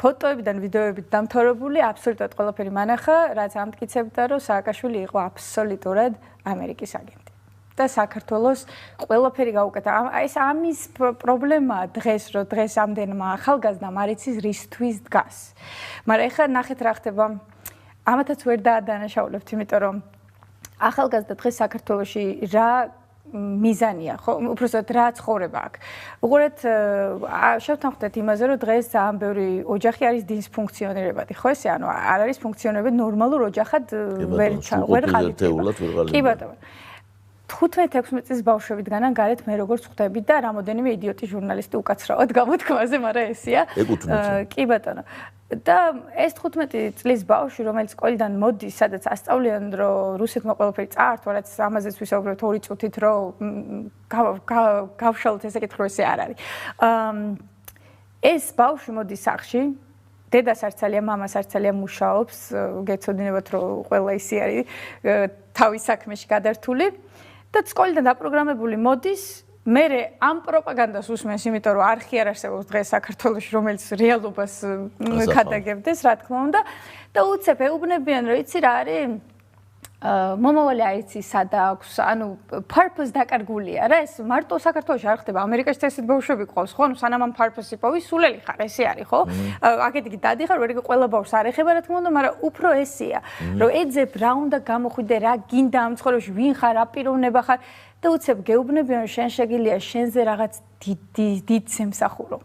ფოტოებიდან, ვიდეოებით დამთავრებული აბსოლუტურად ყველაფერი მანახა, რაც ამტკიცებდა, რომ სააკაშვილი იყო აბსოლუტურად ამერიკის აგენტი. და საქართველოს ყველაფერი გაუკეთა. აი ეს ამის პრობლემაა დღეს, რომ დღეს ამდენმა ახალგაზრდამ არ იცის რისთვის დგას. მაგრამ ეხლა ნახეთ რა ხდება. ამათაც ვერ დაადანაშაულებთ, იმიტომ რომ ახალგაზრდა დღეს საქართველოში რა მიზანია, ხო, უბრალოდ რა ცხოვრება აქვს. უყურეთ, შევთანხმდეთ იმაზე, რომ დღეს ძალიან ბევრი ოჯახი არის დისფუნქციონირებადი, ხო ესე, ანუ არ არის ფუნქციონირებადი ნორმალურ ოჯახად ვერ ყალიბდება. კი ბატონო. 15-16 წლის ბავშვებიდან გარეთ მე როგორც ხვდები და რამოდენიმე იდიოტი ჟურნალისტი უკაცრავად გამოთქმაზე, მაგრამ ესია. კი ბატონო. და ეს 15 წლის ბავშვი, რომელიც სკოლიდან მოდის, სადაც ასწავლიან, რომ რუსეთმა ყველაფერი წაართვა, რაც ამაზეც ვისაუბრებთ 2 წუთით, რომ გავშალოთ ესე კითხვა ესე არ არის. ეს ბავშვი მოდის სახში, დედას არ ცალია, მამას არ ცალია მუშაობს, გეცოდინებათ, რომ ყველა ისე არის თავის საქმეში გადართული. და სკოლიდან დაპროგრამებული მოდის, მე ამ პროპაგანდას უსმენს, იმიტომ რომ არხი არ არსებობს დღეს საქართველოში, რომელიც რეალობას გადაგებდეს, რა თქმა უნდა, და უცებ ეუბნებიან, რომ იცი რა არის, მომავალი არ იცი სად აქვს, ანუ purpose დაკარგულია რა, ეს მარტო საქართველოში არ ხდება, ამერიკაში ესეთ ბავშვები ყავს, ხო, ანუ სანამ ამ purpose-ი პოვი, სულელი ხარ, ესე არის, ხო? აქეთ დადიხარ, ვერ იგი ყველა ბავშვს არ ეხება, რა თქმა უნდა, მაგრამ უფრო ესეა, რომ ეძებ რა უნდა გამოხვიდე, რა გინდა ამ ცხოვრებაში, ვინ ხარ, რა პიროვნება ხარ და უცებ გეუბნებიან, შენ შეგიძლია შენზე რაღაც დიდ სამსახურო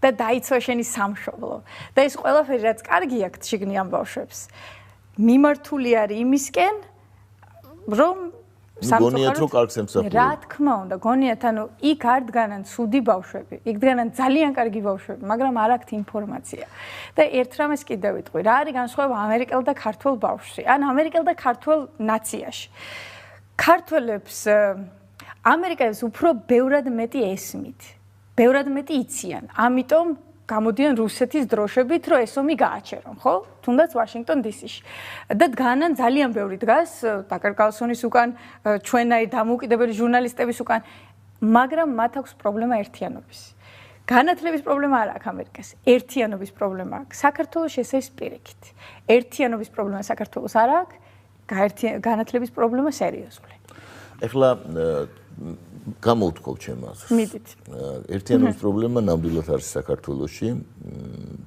და დაიცვა შენი სამშობლო. და ეს ყველაფერი რაც კარგი აქვს შიგნი ამ ბავშვებს. მიმართული არის იმისკენ, რომ გონიათ რომ კარგ სამსახურს. რა თქმა უნდა, გონიათ, ანუ იქ არ დგანან ცუდი ბავშვები, იქ დგანან ძალიან კარგი ბავშვები, მაგრამ არ აქვთ ინფორმაცია. და ერთ რამეს კიდევ ვიტყვი, რა არის განსხვავება ამერიკელ და ქართველ ბავშვში, ან ამერიკელ და ქართველ ნაციაში. ქართველებს ამერიკელებს უფრო ბევრად მეტი ესმით, ბევრად მეტი იციან, ამიტომ გამოდიან რუსეთის დროშებით, რომ ეს ომი გააჩერონ, ხო? თუნდაც ვაშინგტონ დისში. და დგანან ძალიან ბევრი დგას, ტაკერ კარლსონის უკან, ჩვენაირ დამოუკიდებელი ჟურნალისტების უკან, მაგრამ მათ აქვს პრობლემა ერთიანობის. განათლების პრობლემა არ აქვს ამერიკას, ერთიანობის პრობლემა აქვს. საქართველოში ეს არის პირიქით. ერთიანობის პრობლემა საქართველოს არ აქვს, განათლების პრობლემა სერიოზული. ეხლა გამოვთქვი ჩემ აზრს. მიდით. ერთიანობის პრობლემა ნამდვილად არის საქართველოში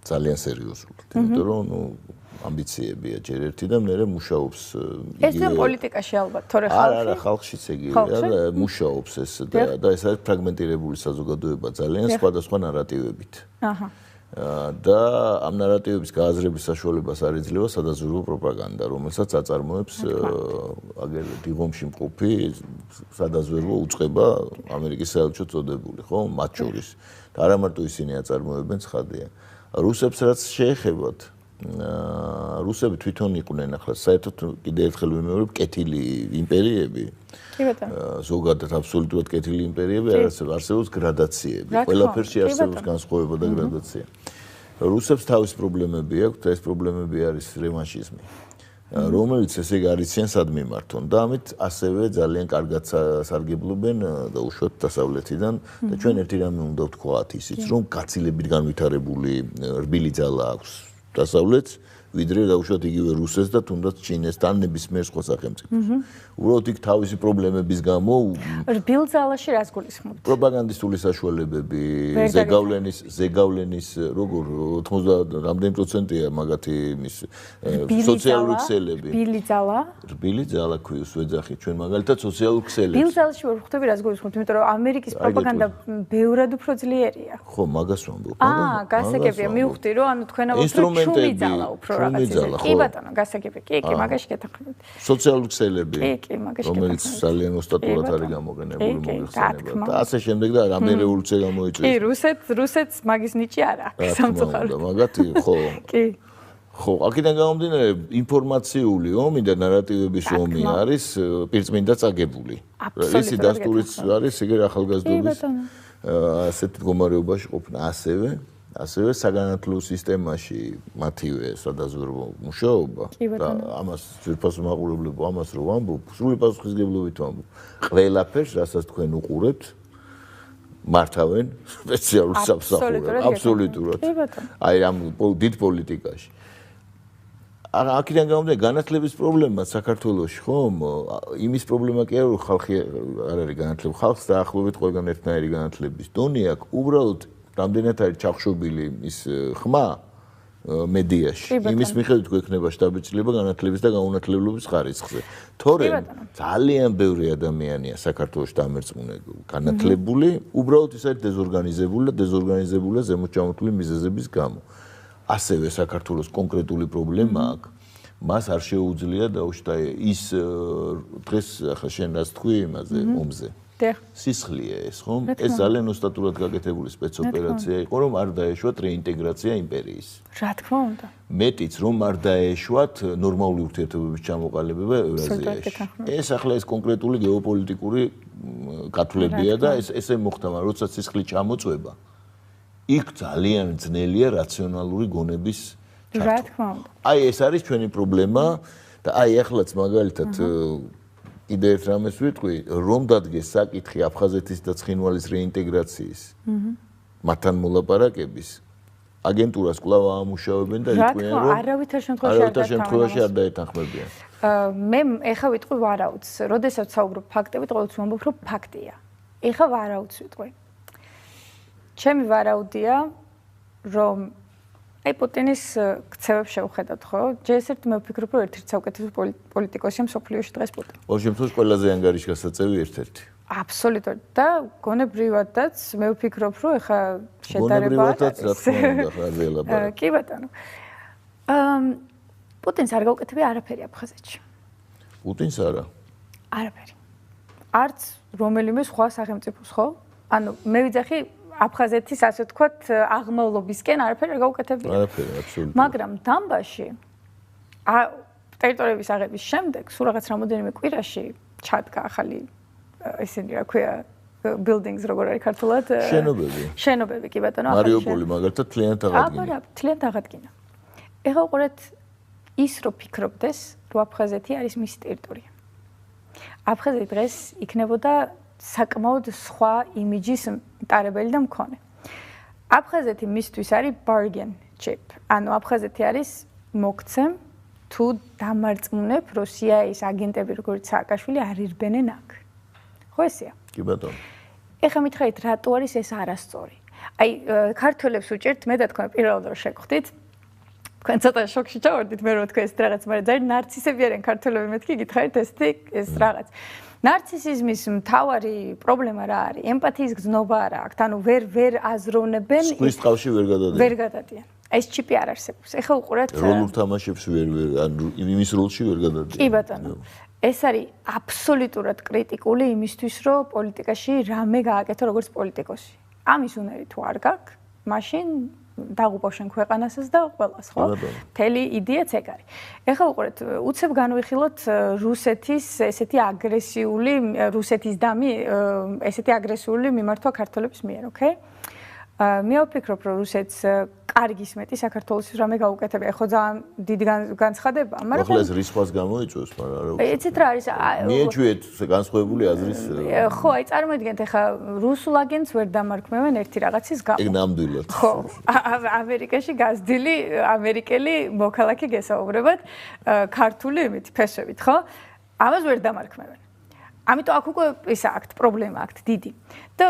ძალიან სერიოზულად, იმიტომ რომ ნუ ამბიციებია ჯერ ერთი და მეორე მუშაობს ეს და პოლიტიკაში ალბათ, თორე ხალხი. არა, ხალხშიც ეგია, მუშაობს ეს და ეს არის ფრაგმენტირებული საზოგადოება ძალიან სხვადასხვა ნარატივებით. აჰა. და ამ ნარატივების გააზრების საშუალებას არ იძლევა სადაზვერვო პროპაგანდა, რომელსაც აწარმოებს აგერ დიღომში მყოფი სადაზვერვო უწყება ამერიკის საელჩო წოდებული, ხო, მათ შორის. და არა მარტო ისინი აწარმოებენ, ცხადია. რუსებს რაც შეეხებათ, რუსები თვითონ იყვნენ ახლა საერთოდ კიდე ერთხელ ვიმეორებ კეთილი იმპერიები. კი ბატონო. ზოგადად აბსოლუტურად კეთილი იმპერიები არსებობს გრადაციები. ყველაფერში არსებობს განსხვავება და გრადაცია. რუსებს თავის პრობლემები აქვთ, ეს პრობლემები არის რევანშიზმი. რომელიც ესე იგი არიციან სად მიმართონ და ამით ასევე ძალიან კარგად სარგებლობენ და უშუალოდ დასავლეთიდან და ჩვენ ერთი რამე უნდა ვთქვათ ისიც, რომ გაცილებით განვითარებული რბილი ძალა აქვს დასავლეთს, ვიდრე დაუშვათ იგივე რუსეთს და თუნდაც ჩინეთს და ნებისმიერ სხვა სახელმწიფოს. უბრალოდ იქ თავისი პრობლემების გამო რბილ ძალაში რას გულისხმობთ? პროპაგანდისტული საშუალებები, ზეგავლენის როგორ 90 რამდენი პროცენტია მაგათი იმის სოციალური ქსელები. რბილი ძალა? რბილი ძალა ქვიოს ვეძახი ჩვენ მაგალითად სოციალურ ქსელებს. რბილ ძალაში ვერ ხვდები რას გულისხმობთ, იმიტომ რომ ამერიკის პროპაგანდა ბევრად უფრო ძლიერია. ხო, მაგას ვამბობ. გასაგებია, მივხვდი რომ ანუ თქვენ აუცილებლად შუმი ძალა უფრო რაღაცა. კი ბატონო, გასაგებია. კი, მაგაში გეთანხმებით. სოციალური ქსელები. კი, მაგაში რომელიც ძალიან ოსტატურად არის გამოყენებული მოიხსენება და ასე შემდეგ და რამდენი რევოლუცია გამოიწვია. კი, რუსეთს მაგის ნიჭი არ აქვს სამწუხაროდ. მაგათი ხო. კი. ხო, აქედან გამომდინარე ინფორმაციული ომი და ნარატივების ომი არის პირწმინდა წაგებული. ისი დასტურიც არის ეგრე ახალგაზრდობის ასეთ მდგომარეობაში ყოფნა ასევე ასევე საგანათლო სისტემაში მათივე სადაზვერვო მუშაობა და ამას ძირფას მაყურებლებო ამას რო ვამბობ, სრული პასუხისმგებლობით ვამბობ. ყველაფერს, რასაც თქვენ უყურებთ, მართავენ სპეციალურ სამსახურად, აბსოლუტურად. აი ამ დიდ პოლიტიკაში. აქედან გამომდინარე განათლების პრობლემა საქართველოში, ხომ? იმის პრობლემა კი არა, რომ ხალხი არ არის განათლებული, ხალხს დაახლოებით ყველგან ერთნაირი განათლების დონე აქვს. უბრალოდ რამდენად არის ჩახშობილი ის ხმა მედიაში. იმის მიხედვით გვექნება შტაბ-ბიჭდილება განათლების და გაუნათლებლობის ხარისხზე. თორემ ძალიან ბევრი ადამიანია საქართველოში დამერწმუნე განათლებული, უბრალოდ ის არის დეზორგანიზებულია ზემოჩამოთვლილი მიზეზების გამო. ასევე საქართველოს კონკრეტული პრობლემა აქვს. მას არ შეუძლია დაუშვათ ის დღეს ახლა შენ რაც თქვი იმაზე ომზე. სისხლია ეს, ხომ? ეს ძალიან ოსტატურად გაკეთებული სპეცოპერაცია იყო, რომ არ დაეშვათ რეინტეგრაცია იმპერიის. რა თქმა უნდა. მეტიც რომ არ დაეშვათ ნორმალური ურთიერთობების ჩამოყალიბება ევრაზიაში. ეს ახლა ეს კონკრეტული გეოპოლიტიკური კათვლებია და ესე მოხდა, მაგრამ როცა სისხლი ჩამოწვება იქ ძალიან ძნელია რაციონალური გონების ჩართვა. რა თქმა უნდა. აი ეს არის ჩვენი პრობლემა და აი ახლაც მაგალითად კიდე ერთ რამეს ვიტყვი, რომ დადგეს საკითხი აფხაზეთის და ცხინვალის რეინტეგრაციის. მათთან მოლაპარაკების აგენტურას კვლავ აამუშავებენ და იტყვიან რომ არავითარ შემთხვევაში არ დაეთანხმებიან. მე ეხა ვიტყვი ვარაუდს, როდესაც საუბრობ ფაქტებით, ყოველთვის ვამბობ რომ ფაქტია. ეხა ვარაუდს ვიტყვი. ჩემი ვარაუდია, რომ აი პუტინის ქცევებს შევხედათ, ხო? ჯერ მე ვფიქრობ, რომ ერთ-ერთი საუკეთესო პოლიტიკოსია მსოფლიოში დღეს პუტინი. ყოველ შემთხვევაში ყველაზე ანგარიშგასაწევი ერთ-ერთი. აბსოლუტურად და გონებრივადაც მე ვფიქრობ, რომ ეხა შედარება გონებრივადაც რა თქმა უნდა, რა ველაპარაკ. კი ბატონო. პუტინს არ გაუკეთებია არაფერი აფხაზეთში. პუტინს არა. არაფერი. არც რომელიმე სხვა სახელმწიფოს, ხო? ანუ მე ვიძახი აფხაზეთის ასე ვთქვათ აღმავლობისკენ არაფერი არ გაუკეთებია. არაფერი, აბსოლუტურად. მაგრამ დამბაში ტერიტორიების აღების შემდეგ სულ რაღაც რამოდენიმე კვირაში ჩადგა ახალი ისინი რა ქვია buildings როგორ არის ქართულად შენობები კი ბატონო მარიუპოლი მაგალითად თლიანად აღადგინა. აბა თლიანად აღადგინა. ეხლა უყურეთ ის რო ფიქრობდეს რომ აფხაზეთი არის მისი ტერიტორია. აფხაზეთი დღეს იქნებოდა საკმაოდ სხვა იმიჯის მტარებელი და მქონე. აფხაზეთი მისთვის არის bargain chip. ანუ აფხაზეთი არის მოგცემ თუ დამარწმუნებ რომ CIA-ის აგენტები როგორც სააკაშვილი არ ირბენენ აქ. ხო ესეა? კი ბატონო. ეხლა მითხარით რატო არის ეს არასწორი? აი ქართველებს უჭერთ მე და თქვენ პირველად რომ შეგხვდით თქვენ ცოტა შოქში ჩავარდით მე რომ თქვენ ეს რაღაც მაგრამ ძალიან ნარცისები არიან ქართველები მეთქი გითხარით ეს რაღაც. ნარცისიზმის მთავარი პრობლემა რა არის? ემპათიის გზნობა არა აქვს. ანუ ვერ აზროვნებენ სხვის ტყავში ვერ გადადიან. ეს ჩიპი არ არსებობს. ეხლა უყურეთ როლურ თამაშებს ანუ იმის როლში ვერ გადადიან. კი ბატონო. ეს არის აბსოლუტურად კრიტიკული იმისთვის, რომ პოლიტიკაში რამე გააკეთო როგორც პოლიტიკოსი. ამის უნარი თუ არ გაქვს, მაშინ დაღუპავ შენ ქვეყანასაც და ყველას, ხო? მთელი იდეაც ეგ არის. ეხლა უყურეთ, უცებ განვიხილოთ რუსეთის ესეთი აგრესიული, რუსეთის დამი ესეთი აგრესიული მიმართვა ქართველების მიერ, ოკეი? მე ვფიქრობ, რომ რუსეთს კარგის მეტი საქართველოს რამე გაუკეთებია. ხო ძალიან დიდი განცხადება, მაგრამ ახლა ეს რისხვას გამოიწვევს, მაგრამ არა. ეცეთ რა არის? მიეჩვიეთ განსხვავებული აზრის. ხო, აი წარმოიდგინეთ, ახლა რუსულ აგენტს ვერ დამარქმევენ ერთი რაღაცის გამო. ეგ ნამდვილად. ხო, ამერიკაში გაზრდილი ამერიკელი მოქალაქე გესაუბრებად ქართული იმით ფესვებით, ხო? ამას ვერ დამარქმევენ. ამიტომ აქ უკვე ისა აქვთ პრობლემა აქვთ დიდი. და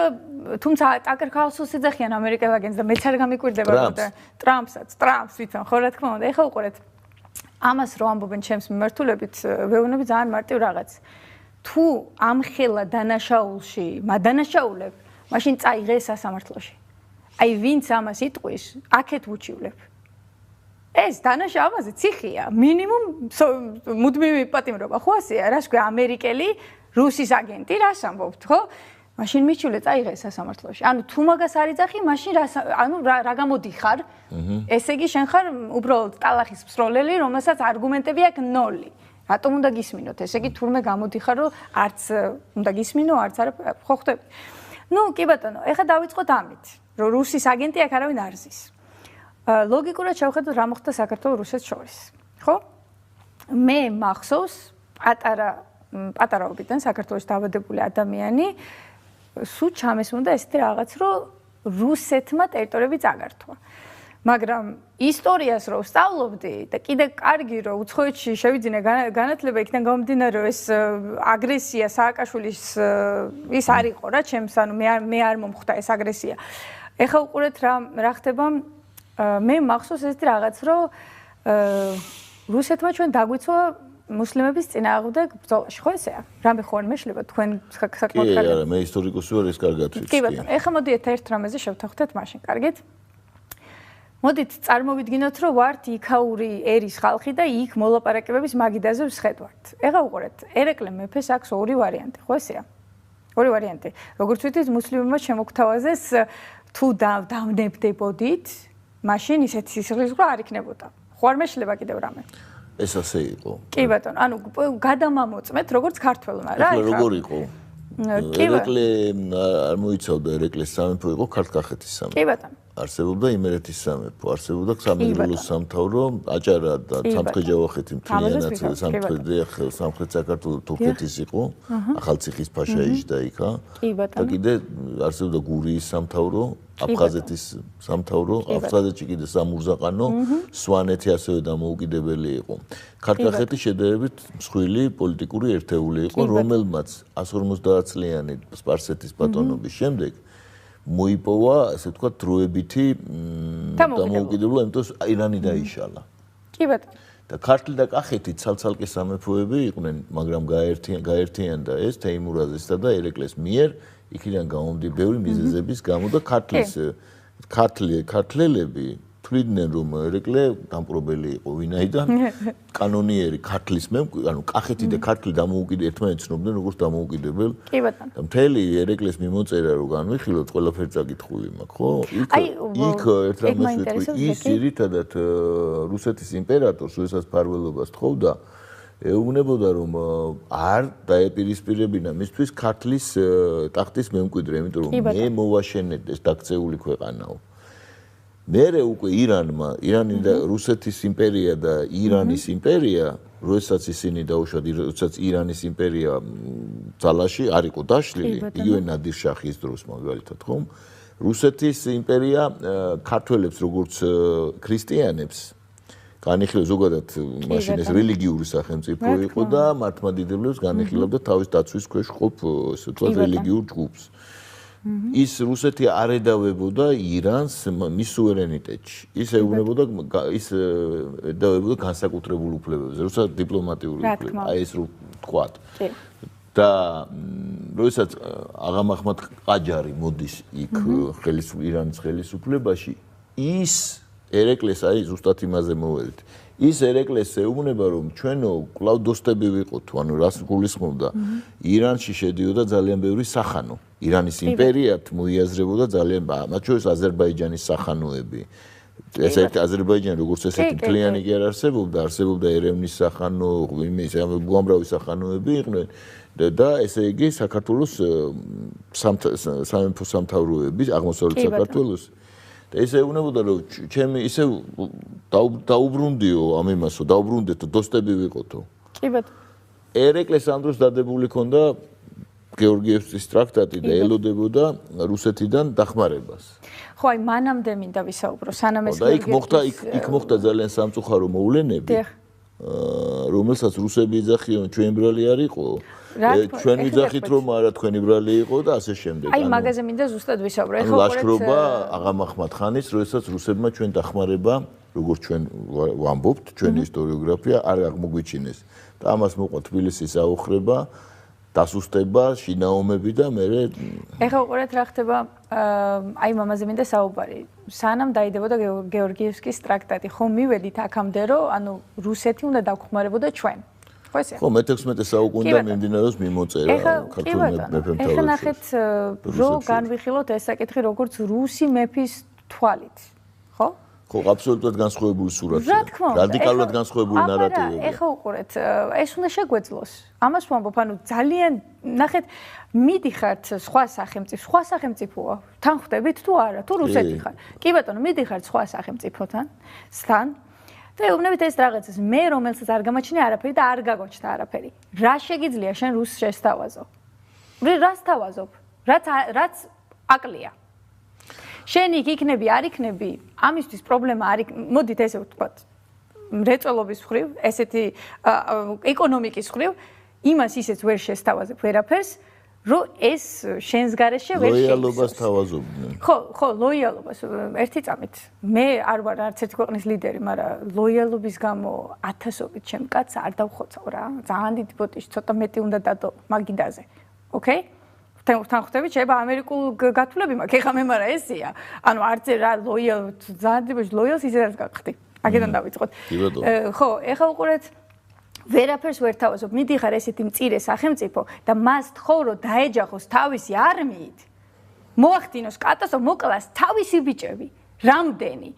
თუმცა ტაკერ კარლსონს ეძახიან ამერიკელ აგენტს და მეც არ გამიკვირდება და ტრამპს ვიცან ხო რა თქმა უნდა. ეხლა უყურეთ ამას რო ამბობენ ჩემს მიმართულებით ვეუბნები ძალიან მარტივ რაღაც. თუ ამხელა დანაშაულში მადანაშაულებ, მაშინ წაიღე სასამართლოში. აი ვინც ამას იტყვის, აქეთ უჩივლებ. ეს დანაშაული ამაზე ციხია, მინიმუმ მუდმივი პატიმრობა ხო ასეა, რას ქვია ამერიკელი რუსის აგენტი რას ამბობთ, ხო? მაშინ მიჩივლე წაიღე სასამართლოში. ანუ თუ მაგას არ იძახი, მაშინ რა გამოდიხარ? ესე იგი შენ ხარ უბრალოდ ტალახის მსროლელი, რომელსაც არგუმენტები აქვს 0. რატომ უნდა გისმინოთ? ესე იგი თურმე გამოდიხარ, რომ არც უნდა გისმინო, არც არა ხო ხდები. ნუ კი ბატონო, ეხლა დავიწყოთ ამით, რომ რუსის აგენტი აქ არავინ არ ზის. ლოგიკურად შევხედოთ რა მოხდა საქართველოს რუსეთს შორის. ხო? მე მახსოვს პატარაობიდან საქართველოს დავადებული ადამიანი სულ ჩამესმოდა ესეთი რაღაც, რომ რუსეთმა ტერიტორიები წაგართვა. მაგრამ ისტორიას რო ვსწავლობდი და კიდე კარგი რომ უცხოეთში შევიძინე განათლება იქიდან გამომდინარე რომ ეს აგრესია სააკაშვილის ის არ იყო რა ჩემს ანუ მე არ მომხვდა ეს აგრესია. ეხლა უყურეთ რა ხდება მე მახსოვს ესეთი რაღაც რომ რუსეთმა ჩვენ დაგვიცვა მუსლიმების წინააღმდეგ ბრძოლაში ხო ესეა? რამე ხო არ მეშლება თქვენ საკმაოდ კარგად. კი არა მე ისტორიკოსი ვარ ეს კარგად ვიცი. კი ბატონო ეხლა მოდიეთ ერთ რამეზე შევთანხმდეთ მაშინ კარგით. მოდით წარმოვიდგინოთ რომ ვართ იქაური ერის ხალხი და იქ მოლაპარაკებების მაგიდაზე ვსხედვართ. ეხლა უყურეთ ერეკლე მეფეს აქვს ორი ვარიანტი ხო ესეა? ორი ვარიანტი. როგორც ვთქვით მუსლიმებმა შემოგთავაზეს თუ დავნებდებოდით მაშინ ისეთი სისხლისღვრა არ იქნებოდა. ხო არ მეშლება კიდევ რამე? ეს ასე იყო. კი ბატონო, ანუ გადამამოწმეთ როგორც ქართველმა რა. ეხლა როგორ იყო? ერეკლე არ მოიცავდა ერეკლეს სამეფო იყო ქართლ-კახეთის სამეფო. კი ბატონო. არსებობდა იმერეთის სამეფო, არსებობდა სამეგრელოს სამთავრო, აჭარა და სამცხე-ჯავახეთი მთლიანად სამხრეთ საქართველოს თურქეთის იყო, ახალციხის ფაშა იჯდა იქა. და კიდე არსებობდა გურიის სამთავრო, აფხაზეთის სამთავრო, აფხაზეთში კიდე სამურზაყანო, სვანეთი ასევე დამოუკიდებელი იყო. ქართლ-კახეთი შედარებით მსხვილი პოლიტიკური ერთეული იყო, რომელმაც 150 წლიანი სპარსეთის პატონობის შემდეგ მოიპოვა, ასე ვთქვათ, დროებითი დამოუკიდებლობა, იმიტომ რომ ირანი დაიშალა. კი ბატონო. და ქართლი და კახეთი ცალ-ცალკე სამეფოები იყვნენ, მაგრამ გაერთიანდა ეს თეიმურაზესა და ერეკლეს მიერ, იქიდან გამომდი ბევრი მიზეზების გამო და ქართლელები თვლიდნენ რომ ერეკლე დამპყრობელი იყო ვინაიდან კანონიერი ქართლის ანუ კახეთი და ქართლი ერთმანეთს ცნობდნენ როგორც დამოუკიდებელ. კი ბატონო. და მთელი ერეკლეს მიმოწერა რომ განვიხილოთ ყველაფერი წაკითხული მაქვს, ხო? იქ ერთ რამეს ვიტყვი, ის ძირითადად რუსეთის იმპერატორს, როდესაც ფარველობას თხოვდა, ეუბნებოდა რომ არ დაეპირისპირებინა მისთვის ქართლის ტახტის მემკვიდრე, იმიტომ რომ მე მოვაშენეთ ეს დაქცეული ქვეყანაო. მერე უკვე ირანი და რუსეთის იმპერია და ირანის იმპერია, როდესაც ისინი დაუშვათ, როდესაც ირანის იმპერია ძალაში არ იყო დაშლილი, იგივე ნადირ შაჰის დროს მაგალითად, ხო? რუსეთის იმპერია ქართველებს როგორც ქრისტიანებს განიხილავს ზოგადად მაშინ ეს რელიგიური სახელმწიფო იყო და მართლმადიდებლებს განიხილავდა თავის დაცვის ქვეშ ყოფ ესე ვთქვათ რელიგიურ ჯგუფს. ის რუსეთი არ ედავებოდა ირანს მის სუვერენიტეტში. ის ეუბნებოდა განსაკუთრებულ უფლებებზე, როცა დიპლომატიური უფლება, აი ეს რო თქვათ. და როდესაც აღამაჰმად ყაჯარი მოდის იქ ირანის ხელისუფლებაში, ის ერეკლეს აი ზუსტად იმაზე მოველით. ის ერეკლეს ეუბნება რომ ჩვენო კვლავ დოსტები ვიყოთ, ანუ რას გულისხმობდა, ირანში შედიოდა ძალიან ბევრი სახანო. ირანის იმპერიათ მოიაზრებოდა ძალიან, მათ შორის აზერბაიჯანის სახანოები. ეს ერთი აზერბაიჯანი როგორც ესეთი მთლიანი კი არ არსებობდა, არსებობდა ერევნის სახანო, უამრავი სახანოები იყვნენ და ესე იგი საქართველოს სამეფო სამთავროები, აღმოსავლეთ საქართველოს და ისე ეუბნებოდა რომ ჩემი ისე დაუბრუნდიო ამ იმასო, დაუბრუნდეთო, დოსტები ვიყოთო. კი ბატონო. ერეკლეს ამ დროს დადებული ქონდა გეორგიევსკის ტრაქტატი და ელოდებოდა რუსეთიდან დახმარებას. ხო, აი მანამდე მინდა ვისაუბრო, სანამ ეს იქ მოხდა ძალიან სამწუხარო მოვლენები, რომელსაც რუსები ეძახიან ჩვენ ბრალი არ იყო. ჩვენ ვიძახით რომ არა თქვენი ბრალი იყო და ასე შემდეგ. აი მაგაზე მინდა ზუსტად ვისაუბრო. ეხლა ლაშქრობა აღამაჰმად ხანის, როდესაც რუსებმა ჩვენ დახმარება, როგორც ჩვენ ვამბობთ, ჩვენი ისტორიოგრაფია არ აღმოგვიჩინეს. და ამას მოყვა თბილისის აუხრება, დასუსტება, შინაომები და მე ეხლა უყურეთ რა ხდება, აი ამაზე მინდა საუბარი. სანამ დაიდებოდა გეორგიევსკის ტრაქტატი, ხომ მიველით აქამდე რომ ანუ რუსეთი უნდა დაგხმარებოდა ჩვენ. ხო, მე-16 საუკუნიდან მიმდინარეობს მიმოწერა ქართულ მეფემ თავად. ეხლა ნახეთ რო განვიხილოთ ეს საკითხი როგორც რუსი მეფის თვალით, ხო? ხო, აბსოლუტურად განსხვავებული სურათია. რა თქმა უნდა, რადიკალურად განსხვავებული ნარატივები. ეხლა უყურეთ, ეს უნდა შეგვეძლოს. ამას ვამბობ, ანუ ძალიან ნახეთ, მიდიხართ სხვა სახელმწიფოა. თან ხვდებით თუ არა, თუ რუსეთი ხარ. კი ბატონო, მიდიხართ სხვა სახელმწიფოთან, და ეუბნებით ეს რაღაცას, მე რომელსაც არ გამაჩნია არაფერი და არ გაგოჩნდა არაფერი. რა შეგიძლია შენ რუსს შესთავაზო? რას თავაზობ? რაც აკლია. შენ იქ იქნები, არ იქნები, ამისთვის პრობლემა არ იქ, მოდით ესე ვთქვათ, მრეწველობის მხრივ, ესეთი ეკონომიკის მხრივ, იმას ისეც ვერ შესთავაზებ ვერაფერს, რომ ეს შენს გარეშე ვერ შეიქცევს. ლოიალობას თავაზობდნენ. ხო, ლოიალობას ერთი წამით. მე არ ვარ არც ერთი ქვეყნის ლიდერი, მაგრამ ლოიალობის გამო ათასობით ჩემ კაცს არ დავხოცავ რა. ძალიან დიდი ბოტიში, ცოტა მეტი უნდა დადო მაგიდაზე. ოკეი? თან ხვდებით, შეიძლება ამერიკულ გათვლები მაქვს, ეხლა მე მაგრამ ესეა. ანუ არც რა ძალიან დიდი ლოიალს ისე რაც გაგხდი. აქედან დავიწყოთ. ხო, ეხლა უყურეთ ვერაფერს ვერ თავაზობ, მიდიხარ ესეთი მწირე სახელმწიფო და მას თხოვ რომ დაეჯახოს თავისი არმიით. მოახდინოს კატასტროფა, მოკლას თავისი ბიჭები, რამდენი.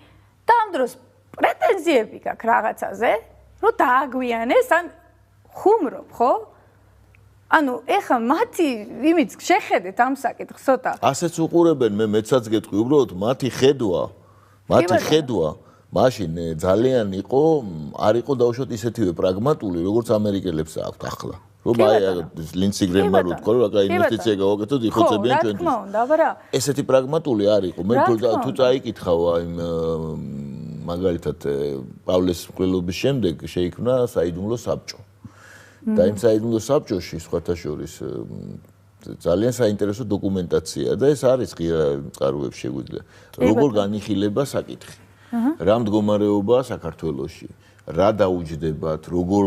და ამ დროს პრეტენზიები გაქვს რაღაცაზე, რომ დააგვიანეს, ან ხუმრობ, ხო? ანუ ეხა მათი იმით შეხედეთ ამ საკითხს ცოტა. ასეც უყურებენ, მეცაც გეტყვი, უბრალოდ მათი ხედვა მაშინ ძალიან არ იყო დაუშვათ ისეთივე პრაგმატული, როგორც ამერიკელებს აქვთ ახლა. რომ აი ლინცი გრემმა რო თქვა, რომ აკა ინვესტიცია გავაკეთოთ, იხოცებიან ჩვენთვის. რა თქმა უნდა, აბარა. ესეთი პრაგმატული არ იყო. მე თუ წაიკითხავ აი მაგალითად პავლეს მკვლელობის შემდეგ შეიქმნა საიდუმლო საბჭო. და იმ საიდუმლო საბჭოში სხვათა შორის ძალიან საინტერესო დოკუმენტაცია და ეს არის ღია წყაროებში შეგვიძლია. როგორ განიხილება საკითხი. რა მდგომარეობაა საქართველოში? რა დაუჯდებათ, როგორ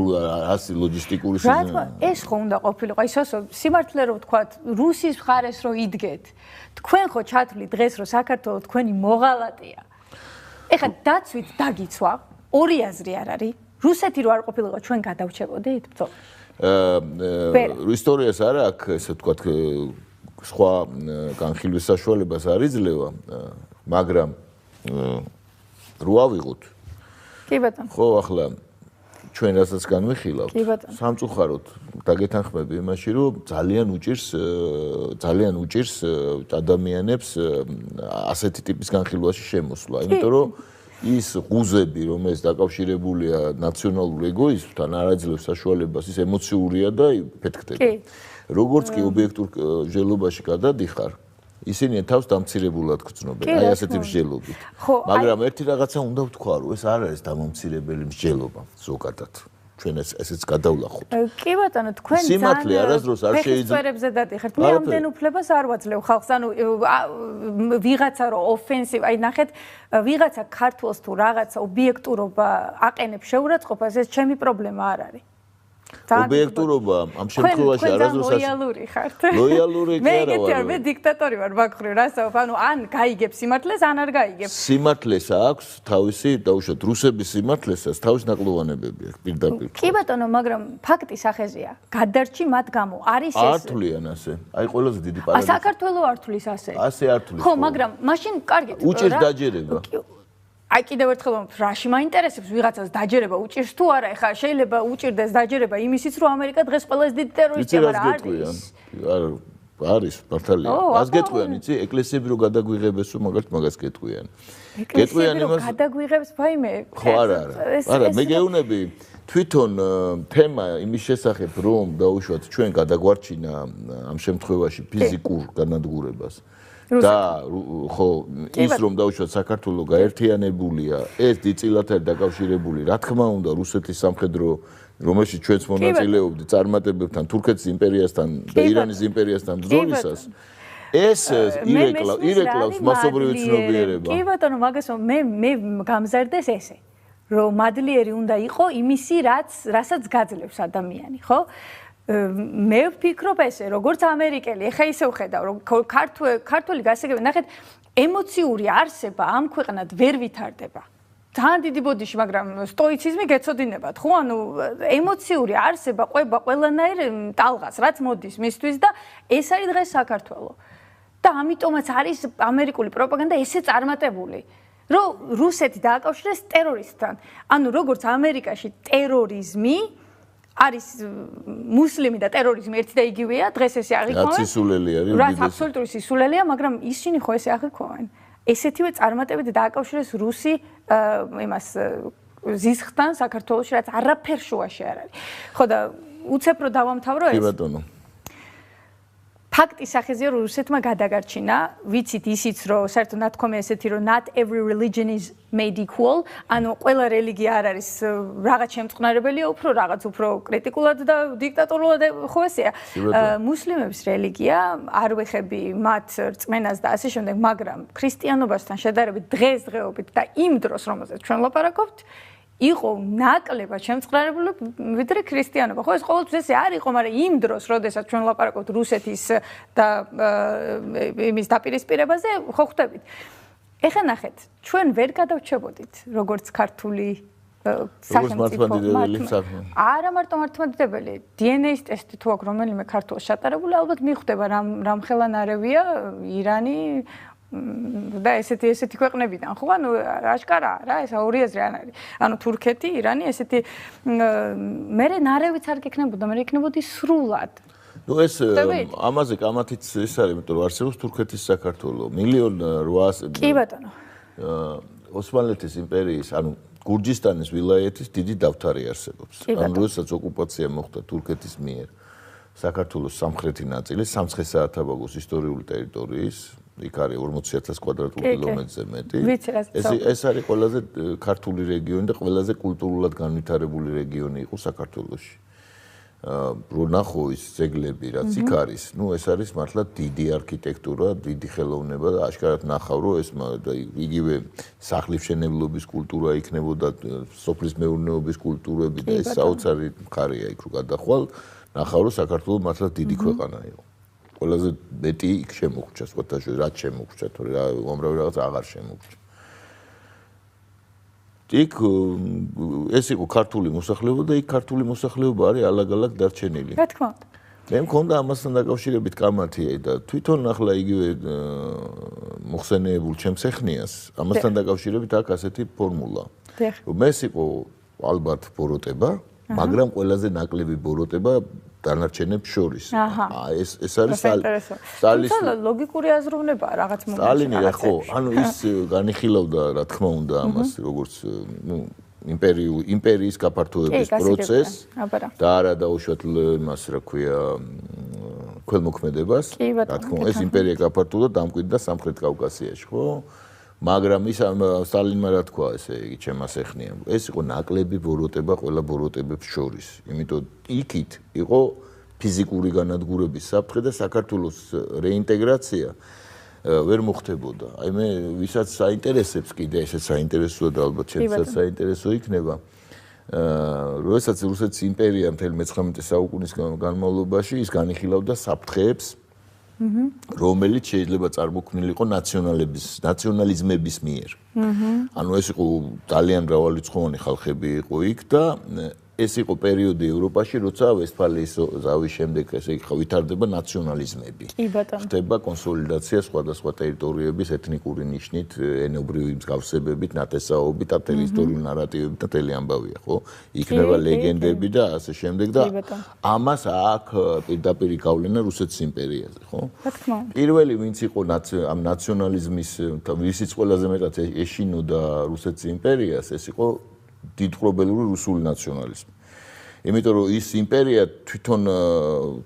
ასი ლოჯისტიკური რა ეს ხო უნდა ყოფილიყო, აი სიმართლე რო ვთქვათ, რუსის მხარეს რო იდგეთ. თქვენ ხო ჩათვლით დღეს რომ საქართველოს თქვენი მოღალატეა. ეხლა დაცვით დაგიცვა, ორი აზრი არ არის. რუსეთი რო არ ყოფილიყო, ჩვენ გადავრჩებოდით ბრძოლა. ისტორიას არ აქვს, ესე ვთქვათ, სხვა განხილვის საშუალებას არ იძლევა, მაგრამ რო ავიღოთ. კი ბატონო. ხო, ახლა ჩვენ რასაც განვიხილავთ, სამწუხაროდ დაგეთანხმები იმაში, რომ ძალიან უჭირს ადამიანებს ასეთი ტიპის განხილვაში შემოსვლა, იმიტომ რომ ის ღუზები, რომელიც დაკავშირებულია ნაციონალურ ეგოიზმთან, არ აძლევს საშუალებას, ის ემოციურია და ფეთქდება. როგორც კი ობიექტურ მსჯელობაში გადადიხარ, ისინი თავს დამცირებულად გრძნობენ, აი ასეთი მსჯელობით. მაგრამ ერთი რაღაცა უნდა ვთქვა, რომ ეს არ არის დამამცირებელი მსჯელობა ზოგადად. ჩვენ ესეც გადავლახოთ. კი ბატონო, თქვენ სიმართლე არასდროს არ შეიძლება ფეხსვერებზე დადიხართ. მე ამდენ უფლებას არ ვაძლევ ხალხს, ანუ ვიღაცა რო ოფენსივ, აი ნახეთ, ვიღაცა ქართულს თუ რაღაცა ობიექტურობა აყენებს შეურაცხყოფას, ეს ჩემი პრობლემა არ არის. ობიექტურობა ამ შემთხვევაში არასდროს ლოიალური ხართ. ლოიალური კი არა ვარ. მე დიქტატორი ვარ მაგხრივ, რასაუბრ, ანუ ან გაიგებ სიმართლეს, ან არ გაიგებ. სიმართლეს აქვს თავისი, დაუშვათ, რუსების სიმართლესაც თავის ნაკლოვანებები აქვს პირდაპირ. კი ბატონო, მაგრამ ფაქტი სახეზეა. გადარჩი მათ გამო არის ეს. ართვლიან ასე. აი ყველაზე დიდი პარადოქსი. საქართველოს ართვლის ასე. ასე ართვლის. ხო, მაგრამ მაშინ კარგით. უჭირს დაჯერება. აი კიდევ ერთხელ რაში მაინტერესებს ვიღაცას დაჯერება უჭირს თუ არა, ეხლა შეიძლება უჭირდეს დაჯერება იმისიც, რომ ამერიკა დღეს ყველაზე დიდი ტერორისტია, მაგრამ არის. არის, მართალია. ას გეტყვიან, იცი, ეკლესიები რო გადაგვიღებეს, მაგალითად მაგას გეტყვიან. გეტყვიან იმას, გადაგვიღებს, ვაიმე. ხო, არა. არა, მე გეუბნები თვითონ თემა იმის შესახებ, რომ დაუშვათ ჩვენ გადაგვარჩინა ამ შემთხვევაში ფიზიკურ განადგურებას. და ხო ის რომ დაუშვათ საქართველოს გაერთიანებულია, ეს დიდწილად არის დაკავშირებული, რა თქმა უნდა, რუსეთის სამხედრო, რომელშიც ჩვენც მონაწილეობდით წარმატებებთან, თურქეთის იმპერიასთან და ირანის იმპერიასთან ბრძოლისას. ეს ირეკლავს მასობრივი ცნობიერება. კი ბატონო, მაგას მე გამზარდეს ესე, რომ მადლიერი უნდა იყო იმისი, რასაც გაძლევს ადამიანი, ხო? მე ვფიქრობ ესე, როგორც ამერიკელი, ეხა ისე ვხედავ, რომ ქართული გასაგები, ნახეთ, ემოციური არსება ამ ქვეყნად ვერ ვითარდება. ძალიან დიდი ბოდიში, მაგრამ სტოიციზმი გეცოდინებათ, ხო? ანუ ემოციური არსება ყვება ყველანაირ ტალღას, რაც მოდის მისთვის და ეს არის დღეს საქართველო. და ამიტომაც არის ამერიკული პროპაგანდა ესე წარმატებული. რომ რუსეთი დააკავშირეს ტერორისტთან. ანუ როგორც ამერიკაში ტერორიზმი არის მუსლიმი და ტერორიზმი ერთი და იგივეა, დღეს ესე აღიქვამენ. რაც სისულელი არის, რაც აბსოლუტური სისულელია, მაგრამ ისინი ხო ესე აღიქვამენ. ესეთივე წარმატებით დააკავშირეს რუსი იმას ზისხთან საქართველოში, რაც არაფერ შუაში არ არის. ხო და უცებ რო დავამთავრო ეს. კი ბატონო. ფაქტის სახეზეა რომ რუსეთმა გადაგარჩინა, ვიცით ისიც რომ საერთოდ ნათქვამია ესეთი რომ not every religion is made equal, ანუ ყველა რელიგია არ არის რაღაც შემწყნარებელია, რაღაც უფრო კრიტიკულად და დიქტატორულად ხო ესეა. მუსლიმების რელიგია არ ვეხები მათ რწმენას და ასე შემდეგ, მაგრამ ქრისტიანობასთან შედარებით დღესდღეობით და იმ დროს რომელზეც ჩვენ ლაპარაკობთ იყო ნაკლებად შემწყნარებული ვიდრე ქრისტიანობა. ხო ეს ყოველთვის ესე არ იყო, მაგრამ იმ დროს, როდესაც ჩვენ ლაპარაკობთ რუსეთის და იმის დაპირისპირებაზე, ხო ხვდებით. ეხლა ნახეთ, ჩვენ ვერ გადავრჩებოდით, როგორც ქართული სახელმწიფო არა მარტო მართლმადიდებელი, DNA-ის ტესტი თუ აქვს რომელიმე ქართულს ჩატარებული, ალბათ მიხვდება რამ ხელანარევია ირანი და ესეთი ქვეყნებიდან ხო ანუ აშკარაა რა ეს ორი აზრი არ არის ანუ თურქეთი ირანი ესეთი მე ნარევიც არ გექნებოდა მე იქნებოდი სრულად ნუ ეს ამაზე კამათიც ის არის იმიტომ რომ არსებობს თურქეთის საქართველო 1.800.000 კი ბატონო ოსმალეთის იმპერიის ანუ გურჯისტანის ვილაიეთის დიდი დავთარი არსებობს ანუ როდესაც ოკუპაცია მოხდა თურქეთის მიერ საქართველოს სამხრეთი ნაწილი სამცხე-საათაბაგოს ისტორიული ტერიტორიის იქ არის 40,000 კვადრატულ კილომეტრზე მეტი. ეს არის ყველაზე ქართული რეგიონი და ყველაზე კულტურულად განვითარებული რეგიონი იყო საქართველოში. რო ნახო ის ძეგლები, რაც იქ არის, ნუ ეს არის მართლა დიდი არქიტექტურა, დიდი ხელოვნება და აშკარად ნახავ, რომ ეს იგივე სახლისმშენებლობის კულტურა იქნებოდა, სოფლის მეურნეობის კულტურები და ეს საოცარი მხარეა იქ რო გადახვალ, ნახავ, რომ საქართველო მართლა დიდი ქვეყანა იყო. ყველაზე მეტი იქ შემოგვჭა, სხვათაშორის რაც შემოგვჭა, თორე რა უამრავი რაღაც აღარ შემოგვჭა. იქ ეს იყო ქართული მოსახლეობა და იქ ქართული მოსახლეობა არის ალაგ-ალაგ დარჩენილი. რა თქმა უნდა. მე მქონდა ამასთან დაკავშირებით კამათი და თვითონ ახლა იგივე მოხსენიებულ ჩემს ეხნიას, ამასთან დაკავშირებით აქვს ასეთი ფორმულა. რომ ეს იყო ალბათ ბოროტება, მაგრამ ყველაზე ნაკლები ბოროტება დანარჩენებს შორის. ეს არის სტალინის ლოგიკური აზროვნებაა რაღაც მომენტში. სტალინი ხო, ანუ ის განიხილავდა რა თქმა უნდა ამას, როგორც ნუ იმპერიის გაფართოების პროცესს და არა დაუშვათ იმას, რა ქვია, ქველმოქმედებას. რა თქმა უნდა, ეს იმპერია გაფართოვდა დამკვიდრდა სამხრეთ კავკასიაში, ხო? მაგრამ ის სტალინმა რა თქვა, ესე იგი, ჩემას ეხნია. ეს იყო ნაკლები ბოროტება ყველა ბოროტებებს შორის. იმიტომ იქით იყო ფიზიკური განადგურების საფრთხე და საქართველოს რეინტეგრაცია ვერ მოხდებოდა. აი მე ვისაც საინტერესებს კიდე ესეც საინტერესოა და ალბათ ჩემსაც საინტერესო იქნება. როდესაც რუსეთის იმპერია მთელი 19 საუკუნის განმავლობაში ის განიხილავდა საფრთხეებს რომელიც შეიძლება წარმოქმნილიყო ნაციონალიზმების მიერ. ანუ ეს იყო ძალიან მრავალრიცხოვანი ხალხები იყო იქ და ეს იყო პერიოდი ევროპაში, როცა ვესტფალიის ზავის შემდეგ ესე იგი ვითარდება ნაციონალიზმები. ხდება კონსოლიდაცია სხვადასხვა ტერიტორიების ეთნიკური ნიშნით, ენობრივი მსგავსებებით, ნათესაობით, მთელი ისტორიული ნარატივებით და მთელი ამბავია, ხო? იქნება ლეგენდები და ასე შემდეგ და ამას აქ პირდაპირ გავლენა რუსეთის იმპერიაზე, ხო? პირველი ვინც იყო ამ ნაციონალიზმის ვისიც ყველაზე მეტად ეშინოდა რუსეთის იმპერიას, ეს იყო დიდყრობელური რუსული ნაციონალიზმი. იმიტომ რომ ის იმპერია თვითონ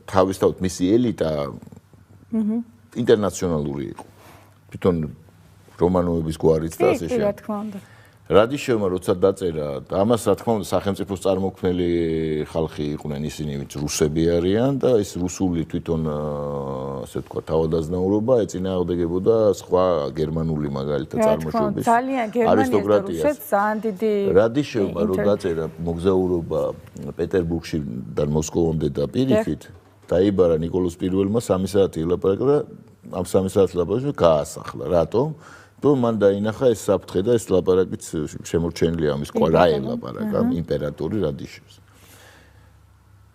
თავისთავად მისი ელიტა ინტერნაციონალური იყო. თვითონ რომანოვების გვარიც და ასე შემდეგ. რადიშოვმა როცა დაწერა, ამას რა თქმა უნდა სახელმწიფოს წარმოქმნელი ხალხი იყვნენ ისინი, ვინც რუსები არიან და ეს რუსული თვითონ ასე ვთქვა თავადაზნაურობა ეწინააღმდეგებოდა სხვა გერმანული მაგალითად წარმოშობის არისტოკრატიას. ძალიან დიდი რადიშოვმა რო დაწერა მოგზაურობა პეტერბურგში და მოსკოვამდე და პირიქით, დაიბარა ნიკოლოზ პირველმა 3 საათი ელაპარაკა და ამ 3 საათის ლაპარაკში გაასახლა. რატომ? რომ მან დაინახა ეს საფრთხე და ეს ლაპარაკიც შემორჩენილია ამის რა ელაპარაკა იმპერატორი რადიშოვს.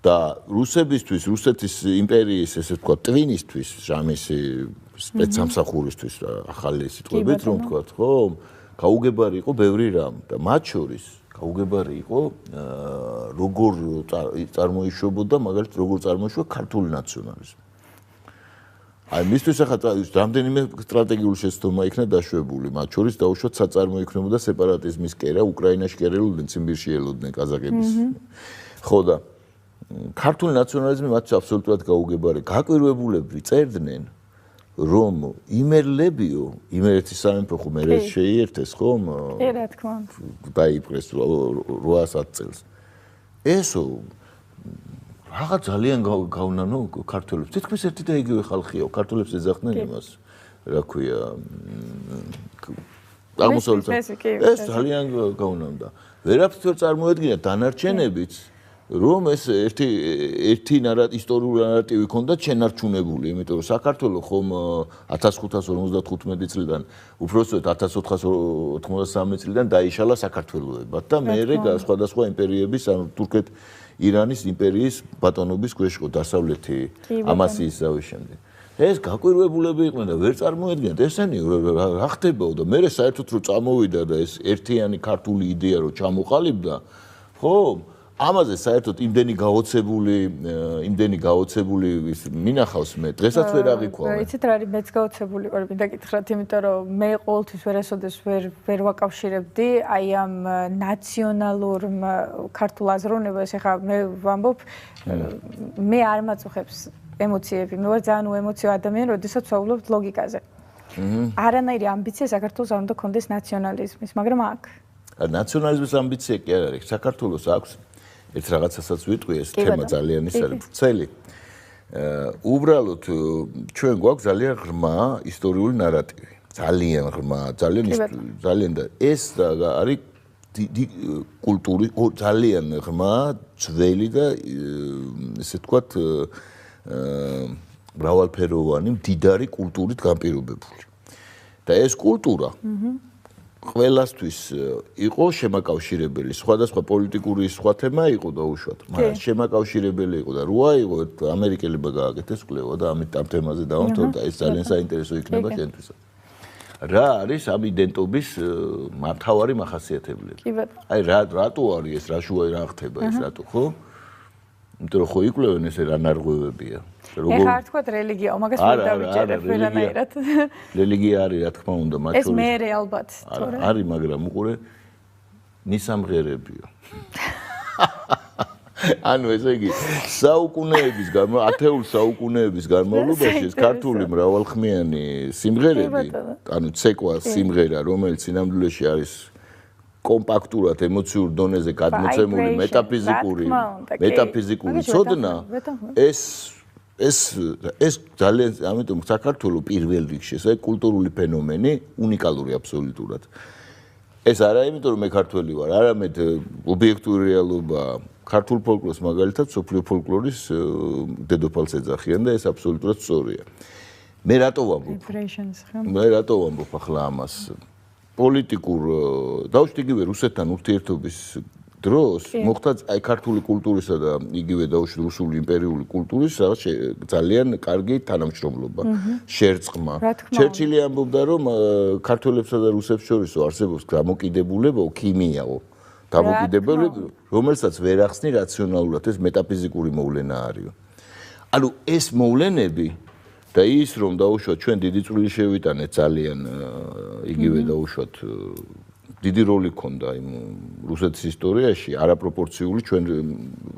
და რუსებისთვის, რუსეთის იმპერიის ესე ვთქვა, ტვინისთვის, ჟამისი სპეცსამსახურისთვის ახალი სიტყვებით რომ ვთქვათ, ხო? გაუგებარი იყო ბევრი რამ და მათ შორის გაუგებარი იყო როგორ წარმოიშვებოდა მაგალითად როგორ წარმოიშვა ქართული ნაციონალიზმი. აი მისთვის ახლა რამდენიმე სტრატეგიული შეცდომა იქნა დაშვებული, მათ შორის დაუშვათ საწარმოიქმნებოდა სეპარატიზმის კერა, უკრაინაში კი არ ელოდნენ, ციმბირში ელოდნენ კაზაკების. ხო და ქართული ნაციონალიზმი მათ აბსოლუტურად გაუგებარი. გაკვირვებულები წერდნენ, რომ იმერლებიო, იმერეთის სამეფო ხომ ერეს შეიერთეს, ხომ? რა თქმა უნდა. დაიპყრეს 800 წელს. ესო რაღაც ძალიან გავნანო ქართველებს. თითქმის ერთი და იგივე ხალხია, ქართველებს ეძახდნენ იმას, რა ქვია, აღმოსავლეთ. ეს ძალიან გავნანდა. ვერაფერს ვერ წარმოედგინა დანარჩენებიც, რომ ეს ერთი ისტორიული ნარატივი ქონდა შენარჩუნებული, იმიტომ რომ საქართველოს ხომ 1555 წლიდან, უпростоეთ 1483 წლიდან დაიშალა საქართველოებად და მეერე სხვადასხვა იმპერიების, თურქეთ ირანის იმპერიის ბატონობის ქვეშ იყო დასავლეთი ამასიის ზავის შემდეგ. ეს გაკვირვებულები იყვნენ და ვერ წარმოედგინათ ესენი რა ხდებაო და მე საერთოდ რომ წამოვიდა და ეს ერთიანი ქართული იდეა რომ ჩამოყალიბდა, ხო? ამაზე საერთოდ იმდენი გაოცებული მინახავს მე დღესაც ვერ აღიქვამე. იცით რა არის მეც გაოცებული ვარ მინდა გითხრათ, იმიტომ რომ მე ყოველთვის ვერასოდეს ვერ ვაკავშირებდი აი ამ ნაციონალურ ქართულ აზროვნებას. ეხლა მე ვამბობ, მე არ მაწუხებს ემოციები. მე ვარ ძალიან უემოციო ადამიანი, როდესაც ვსაუბრობ ლოგიკაზე. არანაირი ამბიცია საქართველოს არ უნდა ქონდეს ნაციონალიზმის, მაგრამ აქ ნაციონალიზმის ამბიცია კი არ არის. საქართველოს აქვს ერთ რაღაცასაც ვიტყვი, ეს თემა ძალიან ის არის ვრცელი. უბრალოდ ჩვენ გვაქვს ძალიან ღრმა ისტორიული ნარატივი. ძალიან ღრმა, ძალიან და ეს არის კულტური ძალიან ღრმა, ძველი და ესე ვთქვათ მრავალფეროვანი, მდიდარი კულტურით განპირობებული. და ეს კულტურა ყველასთვის იყო შემაკავშირებელი. სხვადასხვა პოლიტიკური სხვა თემა იყო დაუშვათ, მაგრამ შემაკავშირებელი იყო და როა იყო ამერიკელებმა გააკეთეს კვლევა და ამით ამ თემაზე დავამთავრე და ეს ძალიან საინტერესო იქნება შენთვისაც. რა არის ამ იდენტობის მთავარი მახასიათებლები? აი რატო არის ეს, რა შუა რა ხდება ეს რატო, ხო? იმიტომ რომ ხო იკვლევენ ესე რა ნარღვევებია. ეხლა არ თქვა რელიგიაო, მაგას ვერ დავიჭერებ ვერანაირად. რელიგია არის, რა თქმა უნდა, მათ შორის. ეს მერე ალბათ, თორე. არის, მაგრამ უყურე ნისამღერებიო. ანუ ესე იგი, ათეულ საუკუნეების განმავლობაში ეს ქართული მრავალხმიანი სიმღერები, ანუ ცეკვა სიმღერა, რომელიც სინამდვილეში არის კომპაქტურად ემოციურ დონეზე გადმოცემული მეტაფიზიკური ცოდნა, ეს ძალიან, ამიტომ საქართველოს პირველ რიგში ეს კულტურული ფენომენი, უნიკალური აბსოლუტურად. ეს არა იმიტომ რომ მე ქართველი ვარ, არამედ ობიექტური რეალობა, ქართულ ფოლკლორს მაგალითად სოფლიო ფოლკლორის დედოფალს ეძახიან და ეს აბსოლუტურად სწორია. მე რატო ვამბობ ახლა ამას? პოლიტიკურ დაუშვით იგივე რუსეთთან ურთიერთობის დროს მოხდა აი ქართული კულტურისა და იგივე დაუშვით რუსული იმპერიული კულტურის ძალიან კარგი თანამშრომლობა, შერწყმა. ჩერჩილი ამბობდა რომ ქართველებსა და რუსებს შორის არსებობს დამოკიდებულება ქიმიაო. დამოკიდებულება, რომელსაც ვერ ახსნი რაციონალურად, ეს მეტაფიზიკური მოვლენა არის. ანუ ეს მოვლენები და ის რომ დაუშვათ ჩვენ დიდი წვლილი შევიტანეთ ძალიან იგივე დაუშვათ დიდი როლი ქონდა იმ რუსეთის ისტორიაში არაპროპორციული ჩვენ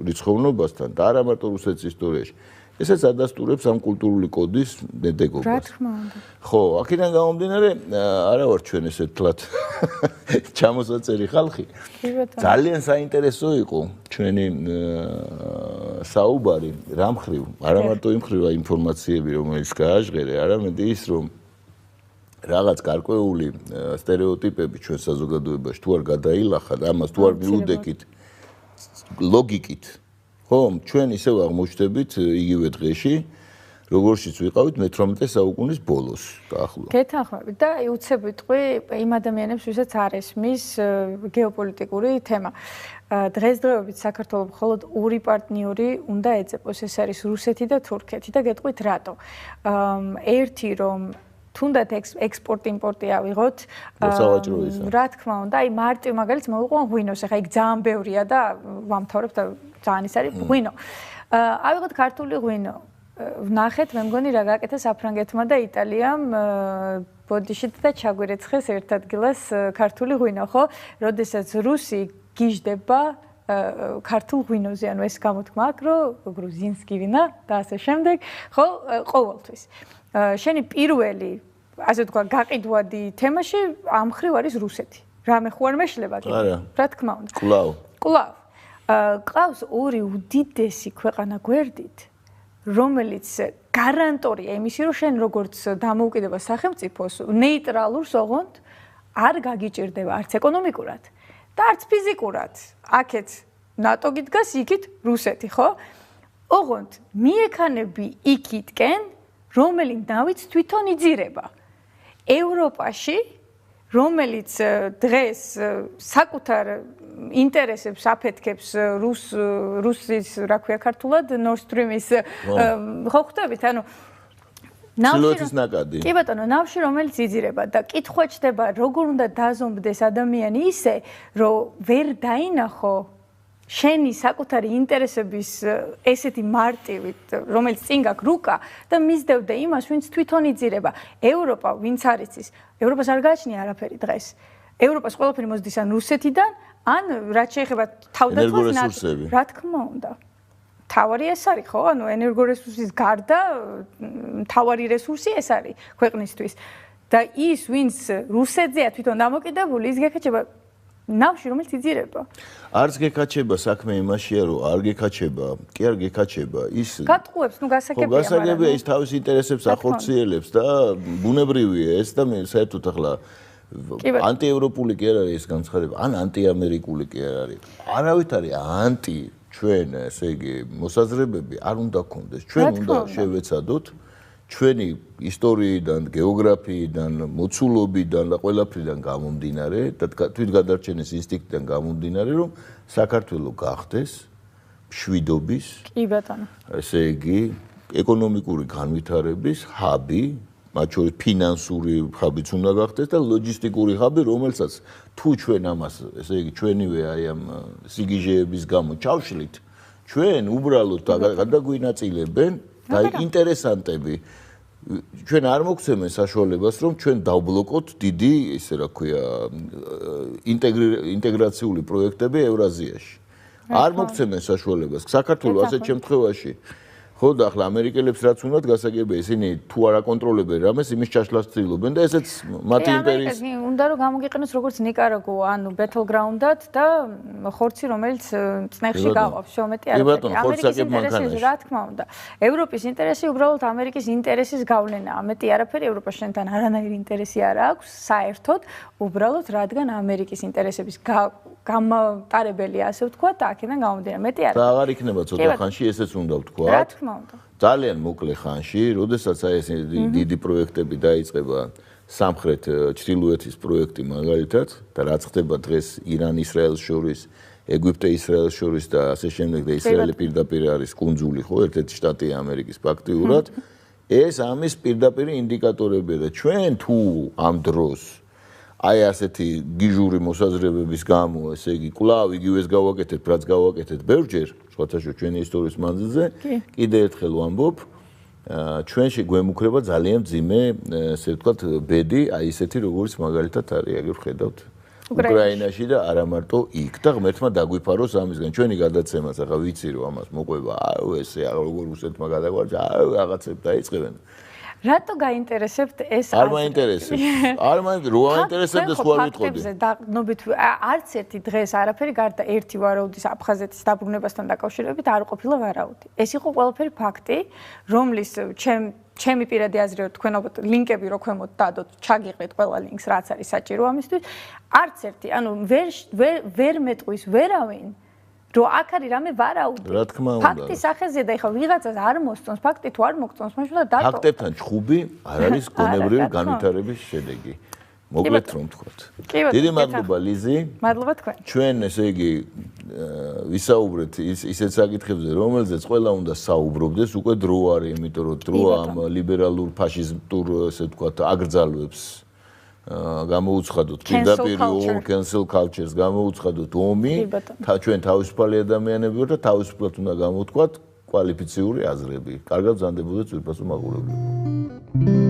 რიცხოვნობასთან და არა მარტო რუსეთის ისტორიაში. ესაც ადასტურებს ამ კულტურული კოდის მედეგობას. რა თქმა უნდა. ხო, აქედან გამომდინარე, არა ვარ ჩვენ ესე თლათ ჩამოსაწერი ხალხი. ძალიან საინტერესო იყო ჩვენი საუბარი რამ ხრივ, არა მარტო იმ ხრივ ინფორმაციები, რომელიც გააჟღერე, არამედ ის, რომ რაღაც გარკვეული სტერეოტიპები ჩვენ საზოგადოებაში თუ არ გადაილახა და ამას თუ არ მიუდეკით ლოგიკით, ხო, ჩვენ ისევ აღმოჩნდებით იგივე დღეში, როგორშიც ვიყავით მე-18 საუკუნის ბოლოს დაახლოებით. გეთანხმებით და უცებ ვიტყვი იმ ადამიანებს, ვისაც არ ესმის გეოპოლიტიკური თემა. დღესდღეობით საქართველოს მხოლოდ ორი პარტნიორი უნდა ეძებოს, ეს არის რუსეთი და თურქეთი და გეტყვით რატო. ერთი რომ თუნდაც ექსპორტ-იმპორტი ავიღოთ. რა თქმა უნდა, აი მარტივ მაგალითს მოვიყვან ღვინოს, ახლა იქ ძალიან ბევრია და ვამთავრებთ და ძალიან ის არის ღვინო. ავიღოთ ქართული ღვინო. ვნახეთ, მე მგონი რა გაკეთა საფრანგეთმა და იტალიამ ბოდიშით და ჩაგვირეცხეს ერთ ადგილას ქართული ღვინო, ხო? როდესაც რუსი გიждდება ქართულ ღვინოზე, ანუ ეს გამოთქმა აქვს, რომ გრუზინსკი ვინა და ასე შემდეგ, ხო, ყოველთვის. შენი პირველი, ასე ვთქვა, გაყიდვადი თემაში ამ ხრივ არის რუსეთი. რამე ხო არ მეშლება კი? რა თქმა უნდა. კვლავ. ყავს ორი უდიდესი ქვეყანა გვერდით, რომელიც გარანტორია იმისი, რომ შენ როგორც დამოუკიდება სახელმწიფოს ნეიტრალურს ოღონდ არ გაგიჭირდება არც ეკონომიკურად და არც ფიზიკურად. აქეთ ნატო გიდგას, იქით რუსეთი, ხო? ოღონდ მიექანები იქითკენ, რომელი ნავიც თვითონ იძირება. ევროპაში, რომელიც დღეს საკუთარ ინტერესებს აფეთქებს რუსის, რა ქვია ქართულად, Nord Stream-ის ხო ხვდებით, ანუ ჩილოეთის ნაკადი. კი ბატონო, ნავში რომელიც იძირება და კითხვა ჩდება, როგორ უნდა დაზომბდეს ადამიანი ისე, რომ ვერ დაინახო შენი საკუთარი ინტერესების ესეთი მარტივით, რომელიც წინ გაქვს რუკა და მისდევდე იმას, ვინც თვითონ იძირება. ევროპა, ვინც არის ის, ევროპას არ გააჩნია არაფერი დღეს. ევროპას ყველაფერი მოსდის ან რუსეთიდან, ან რაც შეეხება თავდაცვას, რა თქმა უნდა. თავარი ეს არის, ხო? ანუ ენერგორესურსის გარდა თავარი რესურსი ეს არის ქვეყნისთვის. და ის, ვინც რუსეთზეა თვითონ დამოკიდებული, ის გეკაჩება ნავში, რომელიც იძირება. არც გეკაჩება საქმე იმაშია, რომ არ გეკაჩება, კი არ გეკაჩება. ის გატყუებს, ნუ გასაგებია, მაგრამ გასაგებია ის თავის ინტერესებს ახორციელებს და ბუნებრივია ეს და საერთოდ ახლა ანტიევროპული კი არ არის ეს განცხადება, ან ანტიამერიკული კი არ არის. არავით არის ანტი ჩვენ, ესე იგი, მოსაზრებები არ უნდა გქონდეს. ჩვენ უნდა შევეცადოთ ჩვენი ისტორიიდან, გეოგრაფიიდან, მოცულობიდან და ყველაფრიდან გამომდინარე და თვითგადარჩენის ინსტინქტიდან გამომდინარე, რომ საქართველო გახდეს მშვიდობის, კი ბატონო, ესე იგი, ეკონომიკური განვითარების ჰაბი, მათ შორის ფინანსური ჰაბიც უნდა გახდეს და ლოჯისტიკური ჰაბი, რომელსაც თუ ჩვენ ამას, ესე იგი, ჩვენივე აი ამ სიგიჟეების გამო ჩავშლით, ჩვენ უბრალოდ გადაგვინაწილებენ და ინტერესანტები ჩვენ არ მოგცემენ საშუალებას, რომ ჩვენ დავბლოკოთ დიდი, ისე რა ქვია, ინტეგრაციული პროექტები ევრაზიაში. არ მოგცემენ საშუალებას. საქართველოს ასეთ შემთხვევაში ხო და ახლა ამერიკელებს რაც უნდათ გასაგებია, ისინი თუ არ აკონტროლებენ რამეს, იმის ჩაშლას ცდილობენ და ესეც მათი იმპერიის უნდა რომ გამოგიყენოს როგორც ნიკარაგუა, ანუ ბეთლგრაუნდად და ხორცი, რომელიც წნეხში გავყავს, შოუმეტი არაფერი. ამერიკის ინტერესი, რა თქმა უნდა. ევროპის ინტერესი უბრალოდ ამერიკის ინტერესის გავლენაა. მეტი არაფერი ევროპას შენთან არანაირი ინტერესი არ აქვს, საერთოდ, უბრალოდ რადგან ამერიკის ინტერესების გამატარებელია, ასე ვთქვათ, და აქედან გამომდინარე, მეტი არაფერი. და აღარ იქნება ცოტა ხანში ესეც უნდა ვთქვათ. რა თქმა უნდა. ძალიან მოკლე ხანში, როდესაც აი ეს დიდი პროექტები დაიწყება, სამხრეთ ჩრდილოეთის პროექტი მაგალითად და რაც ხდება დღეს ირან-ისრაელს შორის, ეგვიპტე-ისრაელს შორის და ასე შემდეგ და ისრაელი პირდაპირ არის კუნძული, ხო, ერთ-ერთი შტატია ამერიკის ფაქტიურად, ეს ამის პირდაპირი ინდიკატორებია და ჩვენ თუ ამ დროს აი ასეთი გიჟური მოსაზრებების გამო, ესე იგი, კვლავ იგივეს გავაკეთებთ, რაც გავაკეთეთ ბევრჯერ, სხვათაშორის ჩვენი ისტორიის მანძილზე, კიდე ერთხელ ვამბობ, ჩვენში გვემუქრება ძალიან მძიმე, ესე ვთქვათ, ბედი, აი ესეთი, როგორც მაგალითად არის, აგერ ვხედავთ უკრაინაში და არა მარტო იქ და ღმერთმა დაგვიფაროს ამისგან. ჩვენი გადაცემაც ახლა ვიცი, რომ ამას მოყვება, ესე როგორ რუსეთმა გადაგვარჯა, რაღაცებს დაიწყებენ. რატო გაინტერესებთ ეს? არ მაინტერესებს. არ მაინტერესებს ხო არ ვიტყოდი. ნობით არც ერთი დღეს არაფერი გარდა ერთი ვარაუდის აფხაზეთის დაბრუნებასთან დაკავშირებით არ ყოფილა ვარაუდი. ეს იყო ყველაფერი ფაქტი, რომლის ჩემი პირადი აზრი, თქვენ ალბათ ლინკები რო ქვემოთ დადოთ, ჩაგიყრით ყველა ლინკს, რაც არის საჭირო ამისთვის. არც ერთი, ანუ ვერ მეტყვის ვერავინ. რო აქ არის რამე ვარაუდი. რა თქმა უნდა. ფაქტის სახეზე და ეხლა ვიღაცას არ მოსწონს, ფაქტი თუ არ მოგწონს, მაშინ უნდა დატოვო. ფაქტებთან ჩხუბი არ არის გონებრივი განვითარების შედეგი. მოკლედ რომ ვთქვათ. დიდი მადლობა ლიზი. მადლობა თქვენ. ჩვენ ესე იგი ვისაუბრეთ ისეთ საკითხებზე, რომელზეც ყველა უნდა საუბრობდეს, უკვე დრო არის, იმიტომ რომ დრო ამ ლიბერალურ ფაშიზმურ, ესე ვთქვათ, აკრძალვებს გამოუცხადოთ პირდაპირ cancel culture-ს გამოუცხადოთ ომი, ჩვენ თავისუფალი ადამიანები ვართ და თავისუფლად უნდა გამოვთქვათ კვალიფიციური აზრები. კარგად ვზანდებოდეთ ძვირფასო მაყურებლებო.